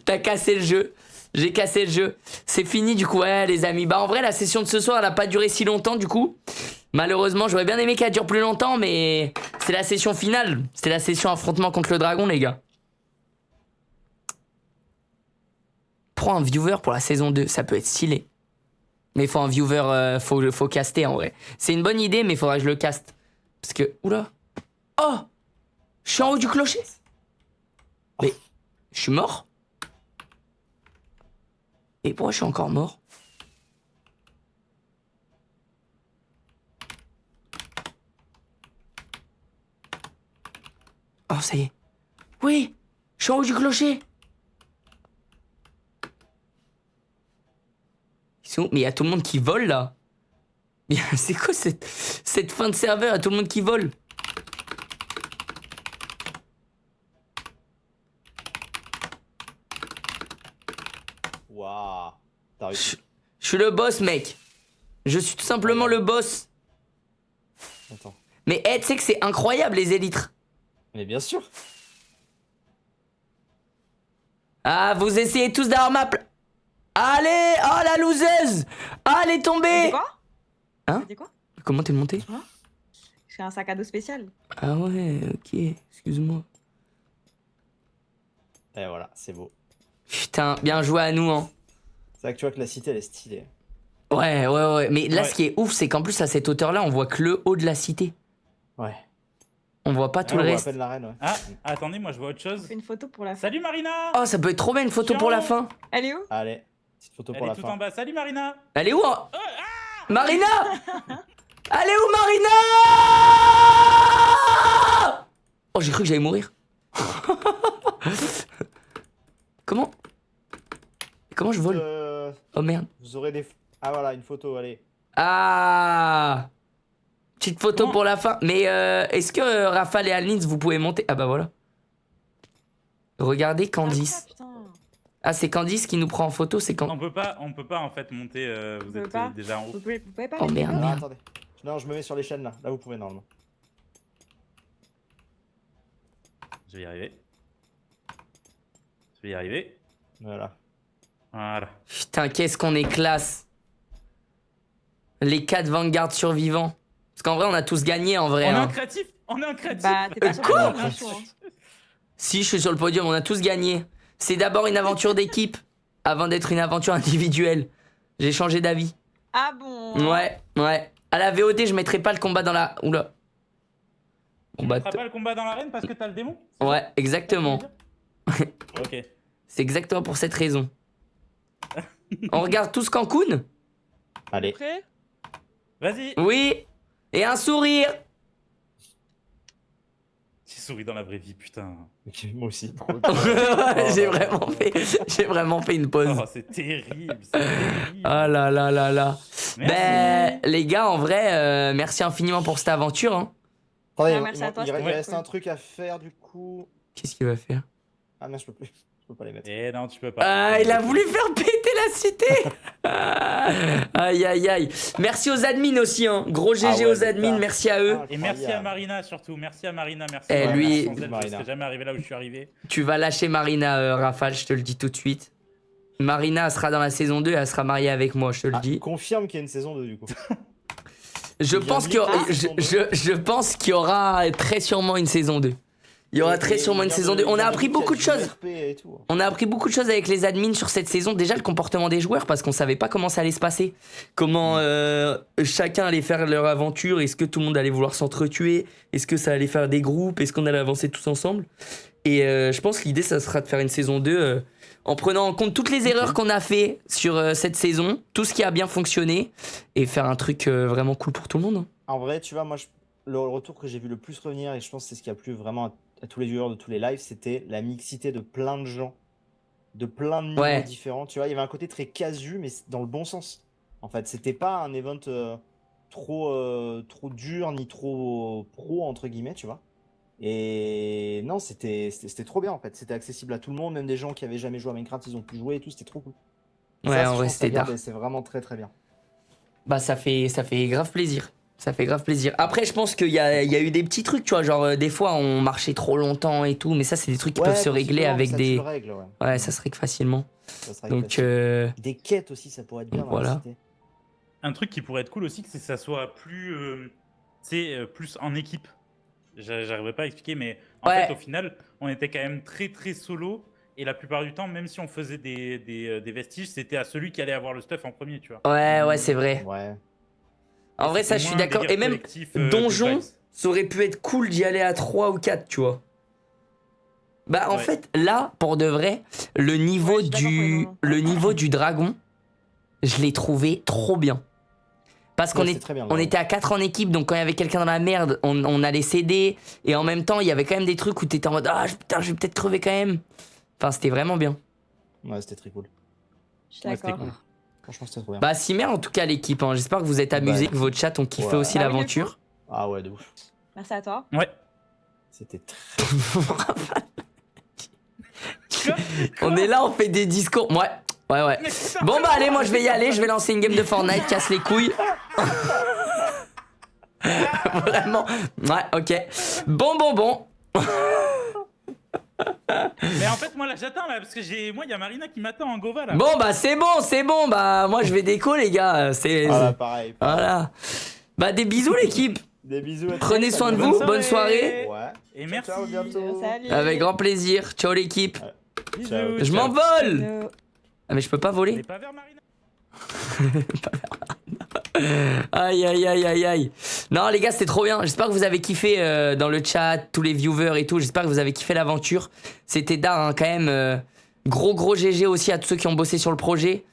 T'as cassé le jeu. J'ai cassé le jeu. C'est fini du coup, ouais les amis. Bah en vrai la session de ce soir elle a pas duré si longtemps du coup. Malheureusement j'aurais bien aimé qu'elle dure plus longtemps mais c'est la session finale. C'était la session affrontement contre le dragon les gars. Prends un viewer pour la saison 2, ça peut être stylé. Mais faut un viewer, faut caster en vrai. C'est une bonne idée mais faudra que je le caste. Parce que... Oula. Oh! Je suis en haut du clocher. Mais... Je suis mort? Et pourquoi je suis encore mort? Oh, ça y est. Oui! Je suis en haut du clocher! Ils sont où? Mais il y a tout le monde qui vole là! Mais c'est quoi cette fin de serveur? Il y a tout le monde qui vole! Waouh. T'as réussi. Je suis le boss, mec! Je suis tout simplement le boss! Attends. Mais hey, tu sais que c'est incroyable les élytres! Mais bien sûr. Ah, vous essayez tous d'avoir ma Allez! Oh la loseuse! Ah, elle est C'était tombée! quoi? Hein? C'était quoi? Comment t'es monté? J'ai un sac à dos spécial. Ah ouais, ok, excuse-moi. Et voilà, c'est beau. Putain, bien joué à nous, hein. C'est vrai que tu vois que la cité, elle est stylée. Ouais. Mais là, Ouais. ce qui est ouf, c'est qu'en plus, à cette hauteur-là, on voit que le haut de la cité. Ouais. On voit pas tout On le voit à reste. peine l'arène, ouais. Ah, attendez, moi je vois autre On chose. fait une photo pour la fin. Salut Marina. Oh, ça peut être trop bien une photo pour la fin. Elle est où? Allez, petite photo Elle pour est la tout fin. en bas. Salut Marina. Elle est où hein Marina. Elle est où Marina? Oh, j'ai cru que j'allais mourir. Comment je vole? Oh merde. Vous aurez des... Ah voilà, une photo, allez. Ah, petite photo Comment pour la fin. Mais est-ce que Rafale et Alnitz, vous pouvez monter? Ah bah voilà. Regardez Candice. Ah, putain. Ah, c'est Candice qui nous prend en photo, c'est quand... On peut pas en fait monter. Vous peut êtes pas déjà en haut. Vous pouvez pas Oh les merde, faire Ah, merde. attendez. Non, je me mets sur les chaînes là. Là, vous pouvez normalement. Je vais y arriver. Je vais y arriver. Voilà. Voilà. Putain, qu'est-ce qu'on est classe. Les 4 Vanguard survivants. Parce qu'en vrai, on a tous gagné en vrai. On est hein. en créatif. On est en créatif. Bah, t'es pas sur Quoi le podium, hein, chaud, hein. Si, je suis sur le podium, on a tous gagné. C'est d'abord une aventure d'équipe avant d'être une aventure individuelle. J'ai changé d'avis. Ah bon? Ouais. À la VOD, je mettrai pas le combat dans la... Oula. Tu Combat... mettras pas le combat dans l'arène parce que t'as le démon? Ouais, exactement. Ok. C'est exactement pour cette raison. On regarde tous Cancun? Allez. Prêt? Vas-y. Oui. Et un sourire. J'ai souri dans la vraie vie, putain. Ok, moi aussi. J'ai vraiment fait une pause. Oh, c'est terrible. C'est terrible. Ah là là là là. Merci. Ben, les gars, en vrai, merci infiniment pour cette aventure. Hein. Attendez, Ah, merci à toi, il c'était reste cool. un truc à faire du coup. Qu'est-ce qu'il va faire? Ah merde, je peux plus. Je peux pas les mettre. Eh non, tu peux pas. Ah, il a voulu faire péter la cité. Aïe aïe aïe. Merci aux admins aussi. Hein. Gros GG Ah ouais, aux admins, putain. merci à eux. Et merci à Marina surtout. Merci à Marina. Merci. Eh, Marina. lui- Sans elle, je Marina. serais jamais arrivé là où je suis arrivé. Tu vas lâcher Marina, Rafale, je te le dis tout de suite. Marina elle sera dans la saison 2, elle sera mariée avec moi, je te le dis. Confirme qu'il y a une saison 2 du coup. Je il y a pense qu'il y aura, une saison 2. je pense qu'il y aura très sûrement une saison 2. Il y aura très sûrement une saison 2. On a appris beaucoup de choses. On a appris beaucoup de choses avec les admins sur cette saison. Déjà, le comportement des joueurs, parce qu'on savait pas comment ça allait se passer. Comment chacun allait faire leur aventure. Est-ce que tout le monde allait vouloir s'entretuer? Est-ce que ça allait faire des groupes? Est-ce qu'on allait avancer tous ensemble? Et je pense que l'idée, ça sera de faire une saison 2 en prenant en compte toutes les erreurs qu'on a fait sur cette saison, tout ce qui a bien fonctionné, et faire un truc vraiment cool pour tout le monde. Hein. En vrai, tu vois, moi, le retour que j'ai vu le plus revenir, et je pense que c'est ce qui a plu vraiment à tous les viewers de tous les lives, c'était la mixité de plein de gens, de plein de niveaux Ouais. différents. Tu vois, il y avait un côté très casu, mais dans le bon sens. En fait, c'était pas un event trop dur, ni trop pro, entre guillemets, tu vois. Et non, c'était trop bien, en fait. C'était accessible à tout le monde, même des gens qui avaient jamais joué à Minecraft, ils ont pu jouer et tout, c'était trop cool. Ouais, Ça, en je vrai, pense, c'était regarde, dark. C'est vraiment très très bien. Bah, ça fait grave plaisir. Ça fait grave plaisir. Après, je pense qu'il y a eu des petits trucs, tu vois, genre des fois on marchait trop longtemps et tout, mais ça, c'est des trucs qui peuvent se régler avec ça, des. tu le règles, ouais. Ouais, ça se règle facilement. Ça se règle Donc, facilement. Des quêtes aussi, ça pourrait être bien. voilà. Dans la cité. Un truc qui pourrait être cool aussi, c'est que ça soit plus, plus en équipe. J'arriverai pas à expliquer, mais en Ouais. fait, au final, on était quand même très très solo. Et la plupart du temps, même si on faisait des vestiges, c'était à celui qui allait avoir le stuff en premier, tu vois. Ouais, c'est vrai. Ouais. En vrai, ça, je suis d'accord. Et même Donjon, Donjon, ça aurait pu être cool d'y aller à 3 ou 4, tu vois. Bah en Ouais. fait, là, pour de vrai, le niveau, Ouais, je suis d'accord pour les le niveau du dragon, je l'ai trouvé trop bien. Parce qu'on Ouais, est, c'était très bien, on ouais. était à 4 en équipe, donc quand il y avait quelqu'un dans la merde, on allait s'aider. Et en même temps, il y avait quand même des trucs où t'étais en mode ah putain, je vais peut-être crever quand même. Enfin, c'était vraiment bien. Ouais, c'était très cool. Je suis Ouais, c'était d'accord. cool. Franchement, c'était trop bien. Bah, Simer, en tout cas, l'équipe. Hein. J'espère que vous êtes amusés, Bah, que votre chat ont kiffé ouais. aussi Bah oui, de l'aventure. Ah ouais, de ouf. Merci à toi. Ouais. C'était très. On est là, on fait des discours. Ouais. Ouais. Bon, bah, allez, moi, je vais y aller. Je vais lancer une game de Fortnite. Casse les couilles. Vraiment. Ouais, ok. Bon. Mais en fait, moi là, j'attends là, parce que il y a Marina qui m'attend en Gova là. Bon, bah, c'est bon. Bah, moi, je vais déco, les gars. Voilà, pareil. Voilà. Bah, des bisous, l'équipe. Des bisous à tous. Prenez soin de vous. Bonne soirée. Ouais. Et merci. Ciao, à bientôt. Salut. Avec grand plaisir. Ciao, l'équipe. Bisous. Ciao. Je Ciao. m'envole. Bisous. Ah, mais je peux pas Mais voler. pas vers Marina. Aïe. Non, les gars, c'était trop bien. J'espère que vous avez kiffé dans le chat, tous les viewers et tout. J'espère que vous avez kiffé l'aventure. C'était d'art, hein, quand même. Gros GG aussi à tous ceux qui ont bossé sur le projet.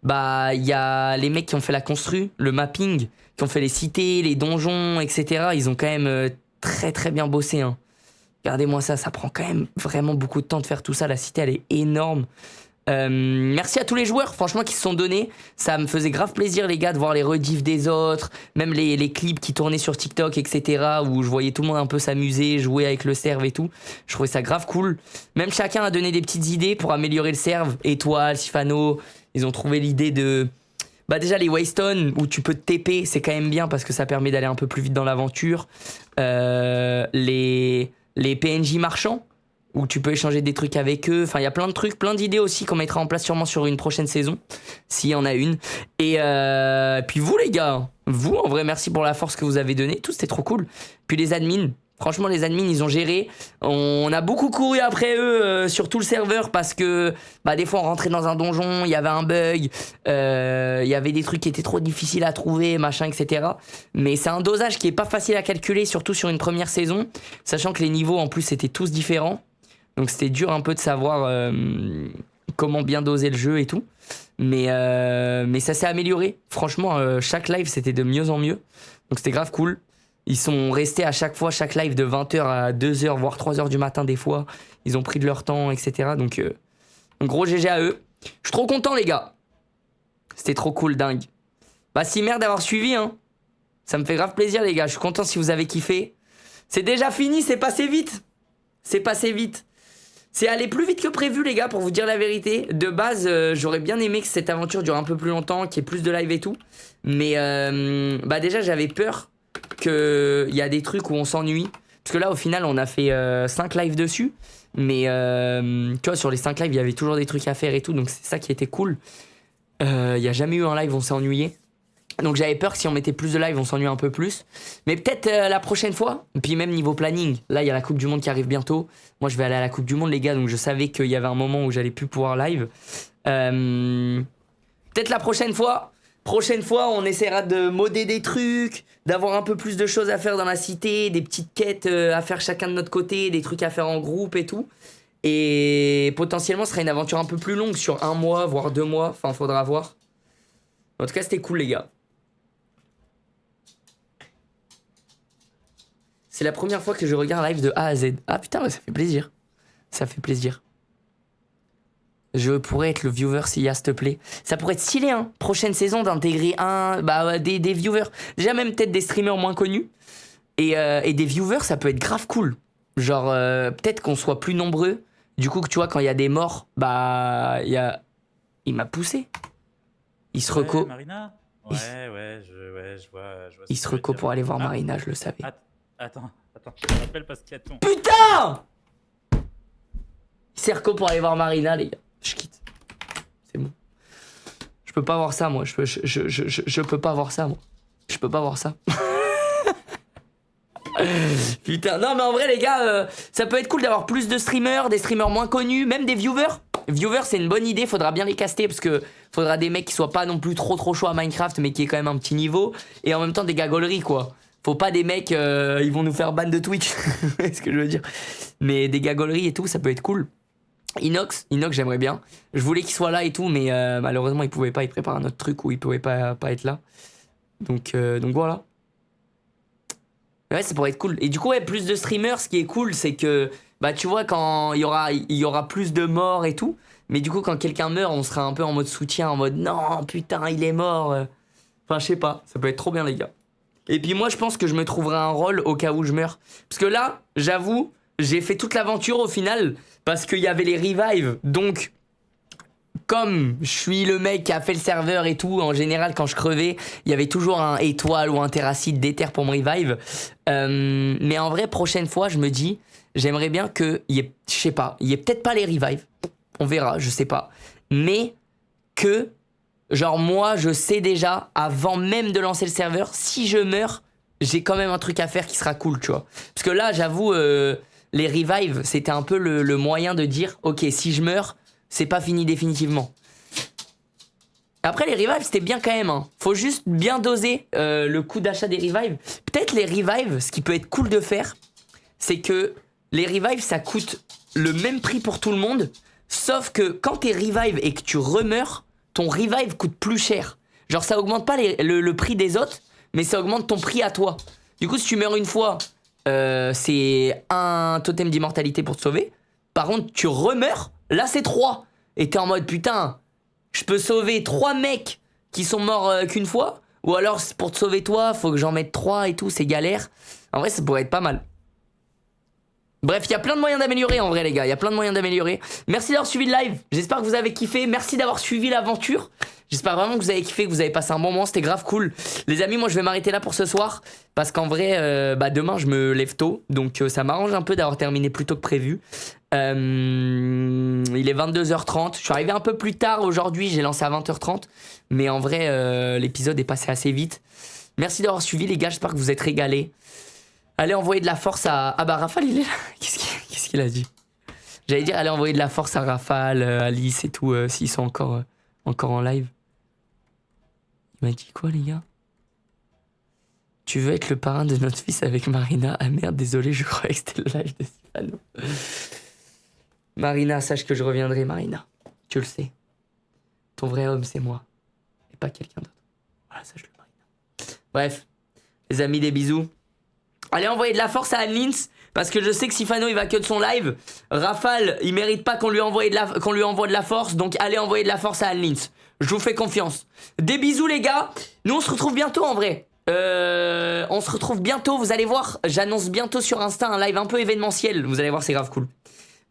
Bah, il y a les mecs qui ont fait la constru, le mapping, qui ont fait les cités, les donjons, etc. Ils ont quand même très bien bossé. Hein. Regardez-moi ça prend quand même vraiment beaucoup de temps de faire tout ça. La cité, elle est énorme. Merci à tous les joueurs, franchement, qui se sont donnés. Ça me faisait grave plaisir, les gars, de voir les rediffs des autres, même les clips qui tournaient sur TikTok, etc., où je voyais tout le monde un peu s'amuser, jouer avec le serve et tout. Je trouvais ça grave cool. Même chacun a donné des petites idées pour améliorer le serve. Étoile, Sifano, ils ont trouvé l'idée de... Bah déjà, les Waystone, où tu peux te TP, c'est quand même bien parce que ça permet d'aller un peu plus vite dans l'aventure. Les PNJ marchands, où tu peux échanger des trucs avec eux. Enfin, il y a plein de trucs, plein d'idées aussi qu'on mettra en place sûrement sur une prochaine saison, s'il y en a une. Et puis vous, les gars, vous, en vrai, merci pour la force que vous avez donnée. Tout, c'était trop cool. Puis les admins, franchement, les admins, ils ont géré. On a beaucoup couru après eux sur tout le serveur parce que bah, des fois, on rentrait dans un donjon, il y avait un bug, il y avait des trucs qui étaient trop difficiles à trouver, machin, etc. Mais c'est un dosage qui est pas facile à calculer, surtout sur une première saison, sachant que les niveaux, en plus, étaient tous différents. Donc c'était dur un peu de savoir comment bien doser le jeu et tout. Mais ça s'est amélioré. Franchement, chaque live, c'était de mieux en mieux. Donc c'était grave cool. Ils sont restés à chaque fois, chaque live de 20h à 2h, voire 3h du matin des fois. Ils ont pris de leur temps, etc. Donc gros GG à eux. Je suis trop content, les gars. C'était trop cool, dingue. Bah si, merde d'avoir suivi, hein. Ça me fait grave plaisir, les gars. Je suis content si vous avez kiffé. C'est déjà fini, c'est passé vite. C'est passé vite. C'est allé plus vite que prévu, les gars, pour vous dire la vérité. De base, j'aurais bien aimé que cette aventure dure un peu plus longtemps, qu'il y ait plus de live et tout. Mais bah déjà, j'avais peur qu'il y a des trucs où on s'ennuie. Parce que là, au final, on a fait 5 lives dessus. Mais tu vois, sur les 5 lives, il y avait toujours des trucs à faire et tout. Donc c'est ça qui était cool. Il n'y a jamais eu un live où on s'est ennuyé. Donc j'avais peur que si on mettait plus de live, on s'ennuie un peu plus. Mais peut-être la prochaine fois. Et puis même niveau planning. Là, il y a la Coupe du Monde qui arrive bientôt. Moi, je vais aller à la Coupe du Monde, les gars. Donc je savais qu'il y avait un moment où j'allais plus pouvoir live. Peut-être la prochaine fois. Prochaine fois, on essaiera de modder des trucs, d'avoir un peu plus de choses à faire dans la cité, des petites quêtes à faire chacun de notre côté, des trucs à faire en groupe et tout. Et potentiellement, ce sera une aventure un peu plus longue, sur 1 mois, voire 2 mois. Enfin, faudra voir. En tout cas, c'était cool, les gars. C'est la première fois que je regarde un live de A à Z. Ah putain, ouais, ça fait plaisir. Ça fait plaisir. Je pourrais être le viewer s'il y a, s'il te plaît. Ça pourrait être stylé, hein. Prochaine saison, d'intégrer des viewers. Déjà, même peut-être des streamers moins connus. Et des viewers, ça peut être grave cool. Genre, peut-être qu'on soit plus nombreux. Du coup, que tu vois, quand il y a des morts, bah, il y a... Il m'a poussé. Il se reco. Marina. Je vois. Il se reco pour aller voir Marina, je le savais. Attends, je te rappelle parce qu'il y a ton... Putain! Il s'est reco pour aller voir Marina, les gars. Je quitte. C'est bon. Je peux pas voir ça, moi. Je peux pas voir ça, moi. Je peux pas voir ça. Putain, non mais en vrai les gars, ça peut être cool d'avoir plus de streamers, des streamers moins connus, même des viewers. Viewers, c'est une bonne idée, faudra bien les caster parce que faudra des mecs qui soient pas non plus trop chauds à Minecraft mais qui aient quand même un petit niveau et en même temps des gagoleries quoi. Faut pas des mecs, ils vont nous faire ban de Twitch. C'est ce que je veux dire. Mais des gagoleries et tout, ça peut être cool. Inox, j'aimerais bien. Je voulais qu'il soit là et tout, mais malheureusement, il pouvait pas. Il prépare un autre truc où il pouvait pas être là. Donc voilà. Ouais, ça pourrait être cool. Et du coup, ouais, plus de streamers, ce qui est cool, c'est que, bah, tu vois, quand il y aura plus de morts et tout, mais du coup, quand quelqu'un meurt, on sera un peu en mode soutien, en mode non, putain, il est mort. Enfin, je sais pas, ça peut être trop bien, les gars. Et puis moi, je pense que je me trouverai un rôle au cas où je meurs. Parce que là, j'avoue, j'ai fait toute l'aventure au final, parce qu'il y avait les revives. Donc, comme je suis le mec qui a fait le serveur et tout, en général, quand je crevais, il y avait toujours un étoile ou un terracide d'éther pour me revive. Mais en vrai, prochaine fois, je me dis, j'aimerais bien qu'il y ait, je sais pas, il y ait peut-être pas les revives. On verra, je sais pas. Mais que, genre, moi, je sais déjà, avant même de lancer le serveur, si je meurs, j'ai quand même un truc à faire qui sera cool, tu vois. Parce que là, j'avoue, les revives, c'était un peu le moyen de dire, ok, si je meurs, c'est pas fini définitivement. Après, les revives, c'était bien quand même. Hein. Faut juste bien doser le coût d'achat des revives. Peut-être les revives, ce qui peut être cool de faire, c'est que les revives, ça coûte le même prix pour tout le monde. Sauf que quand t'es revive et que tu remeurs, ton revive coûte plus cher. Genre, ça augmente pas le prix des autres, mais ça augmente ton prix à toi. Du coup, si tu meurs une fois, c'est un totem d'immortalité pour te sauver. Par contre, tu remeurs, là c'est 3. Et t'es en mode putain, je peux sauver 3 mecs qui sont morts qu'une fois. Ou alors pour te sauver toi, faut que j'en mette 3 et tout, c'est galère. En vrai, ça pourrait être pas mal. Bref, il y a plein de moyens d'améliorer en vrai les gars, il y a plein de moyens d'améliorer. Merci d'avoir suivi le live, j'espère que vous avez kiffé, merci d'avoir suivi l'aventure. J'espère vraiment que vous avez kiffé, que vous avez passé un bon moment, c'était grave cool. Les amis, moi je vais m'arrêter là pour ce soir. Parce qu'en vrai, demain je me lève tôt. Donc ça m'arrange un peu d'avoir terminé plus tôt que prévu. Il est 22h30, je suis arrivé un peu plus tard aujourd'hui, j'ai lancé à 20h30. Mais en vrai, l'épisode est passé assez vite. Merci d'avoir suivi les gars, j'espère que vous êtes régalés. Allez envoyer de la force à... Ah bah Rafale il est là. Qu'est-ce qu'il a dit? J'allais dire allez envoyer de la force à Rafale, Alice et tout, s'ils sont encore en live. Il m'a dit quoi les gars? Tu veux être le parrain de notre fils avec Marina? Ah merde, désolé, je croyais que c'était le live de Stéphano. Marina, sache que je reviendrai Marina. Tu le sais. Ton vrai homme c'est moi. Et pas quelqu'un d'autre. Voilà, sache-le Marina. Bref, les amis, des bisous. Allez envoyer de la force à Anne-Lins, parce que je sais que Sifano il va cut son live. Rafale, il mérite pas qu'on lui envoie de la force, donc allez envoyer de la force à Anne-Lins. Je vous fais confiance. Des bisous les gars. Nous on se retrouve bientôt en vrai. On se retrouve bientôt, vous allez voir. J'annonce bientôt sur Insta un live un peu événementiel. Vous allez voir, c'est grave cool.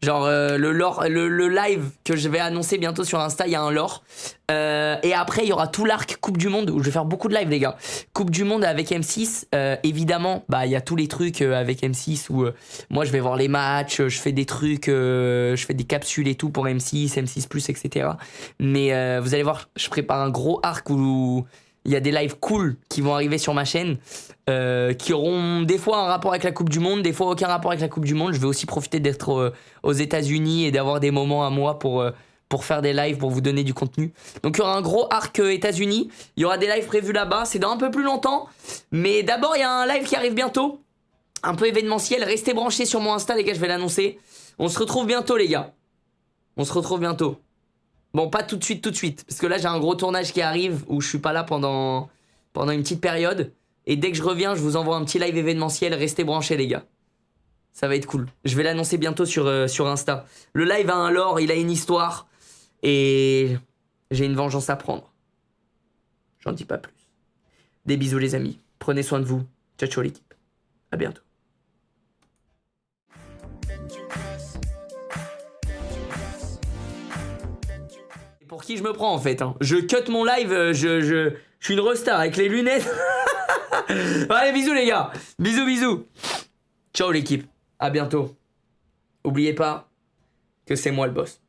Genre le live que je vais annoncer bientôt sur Insta, il y a un lore. Et après, il y aura tout l'arc Coupe du Monde où je vais faire beaucoup de live, les gars. Coupe du Monde avec M6. Évidemment, bah il y a tous les trucs avec M6 où moi je vais voir les matchs, je fais des trucs, je fais des capsules et tout pour M6, M6+, etc. Mais vous allez voir, je prépare un gros arc où il y a des lives cool qui vont arriver sur ma chaîne, qui auront des fois un rapport avec la Coupe du Monde, des fois aucun rapport avec la Coupe du Monde. Je vais aussi profiter d'être aux États-Unis et d'avoir des moments à moi pour faire des lives, pour vous donner du contenu. Donc il y aura un gros arc États-Unis, il y aura des lives prévus là-bas, c'est dans un peu plus longtemps. Mais d'abord, il y a un live qui arrive bientôt, un peu événementiel. Restez branchés sur mon Insta, les gars, je vais l'annoncer. On se retrouve bientôt, les gars. On se retrouve bientôt. Bon, pas tout de suite, parce que là j'ai un gros tournage qui arrive où je suis pas là pendant une petite période. Et dès que je reviens, je vous envoie un petit live événementiel. Restez branchés les gars. Ça va être cool. Je vais l'annoncer bientôt sur Insta. Le live a un lore, il a une histoire. Et j'ai une vengeance à prendre. J'en dis pas plus. Des bisous les amis. Prenez soin de vous. Ciao ciao l'équipe. À bientôt. Pour qui je me prends en fait hein. Je cut mon live, je suis une resta avec les lunettes. Allez bisous les gars. Bisous. Ciao l'équipe. À bientôt. Oubliez pas que c'est moi le boss.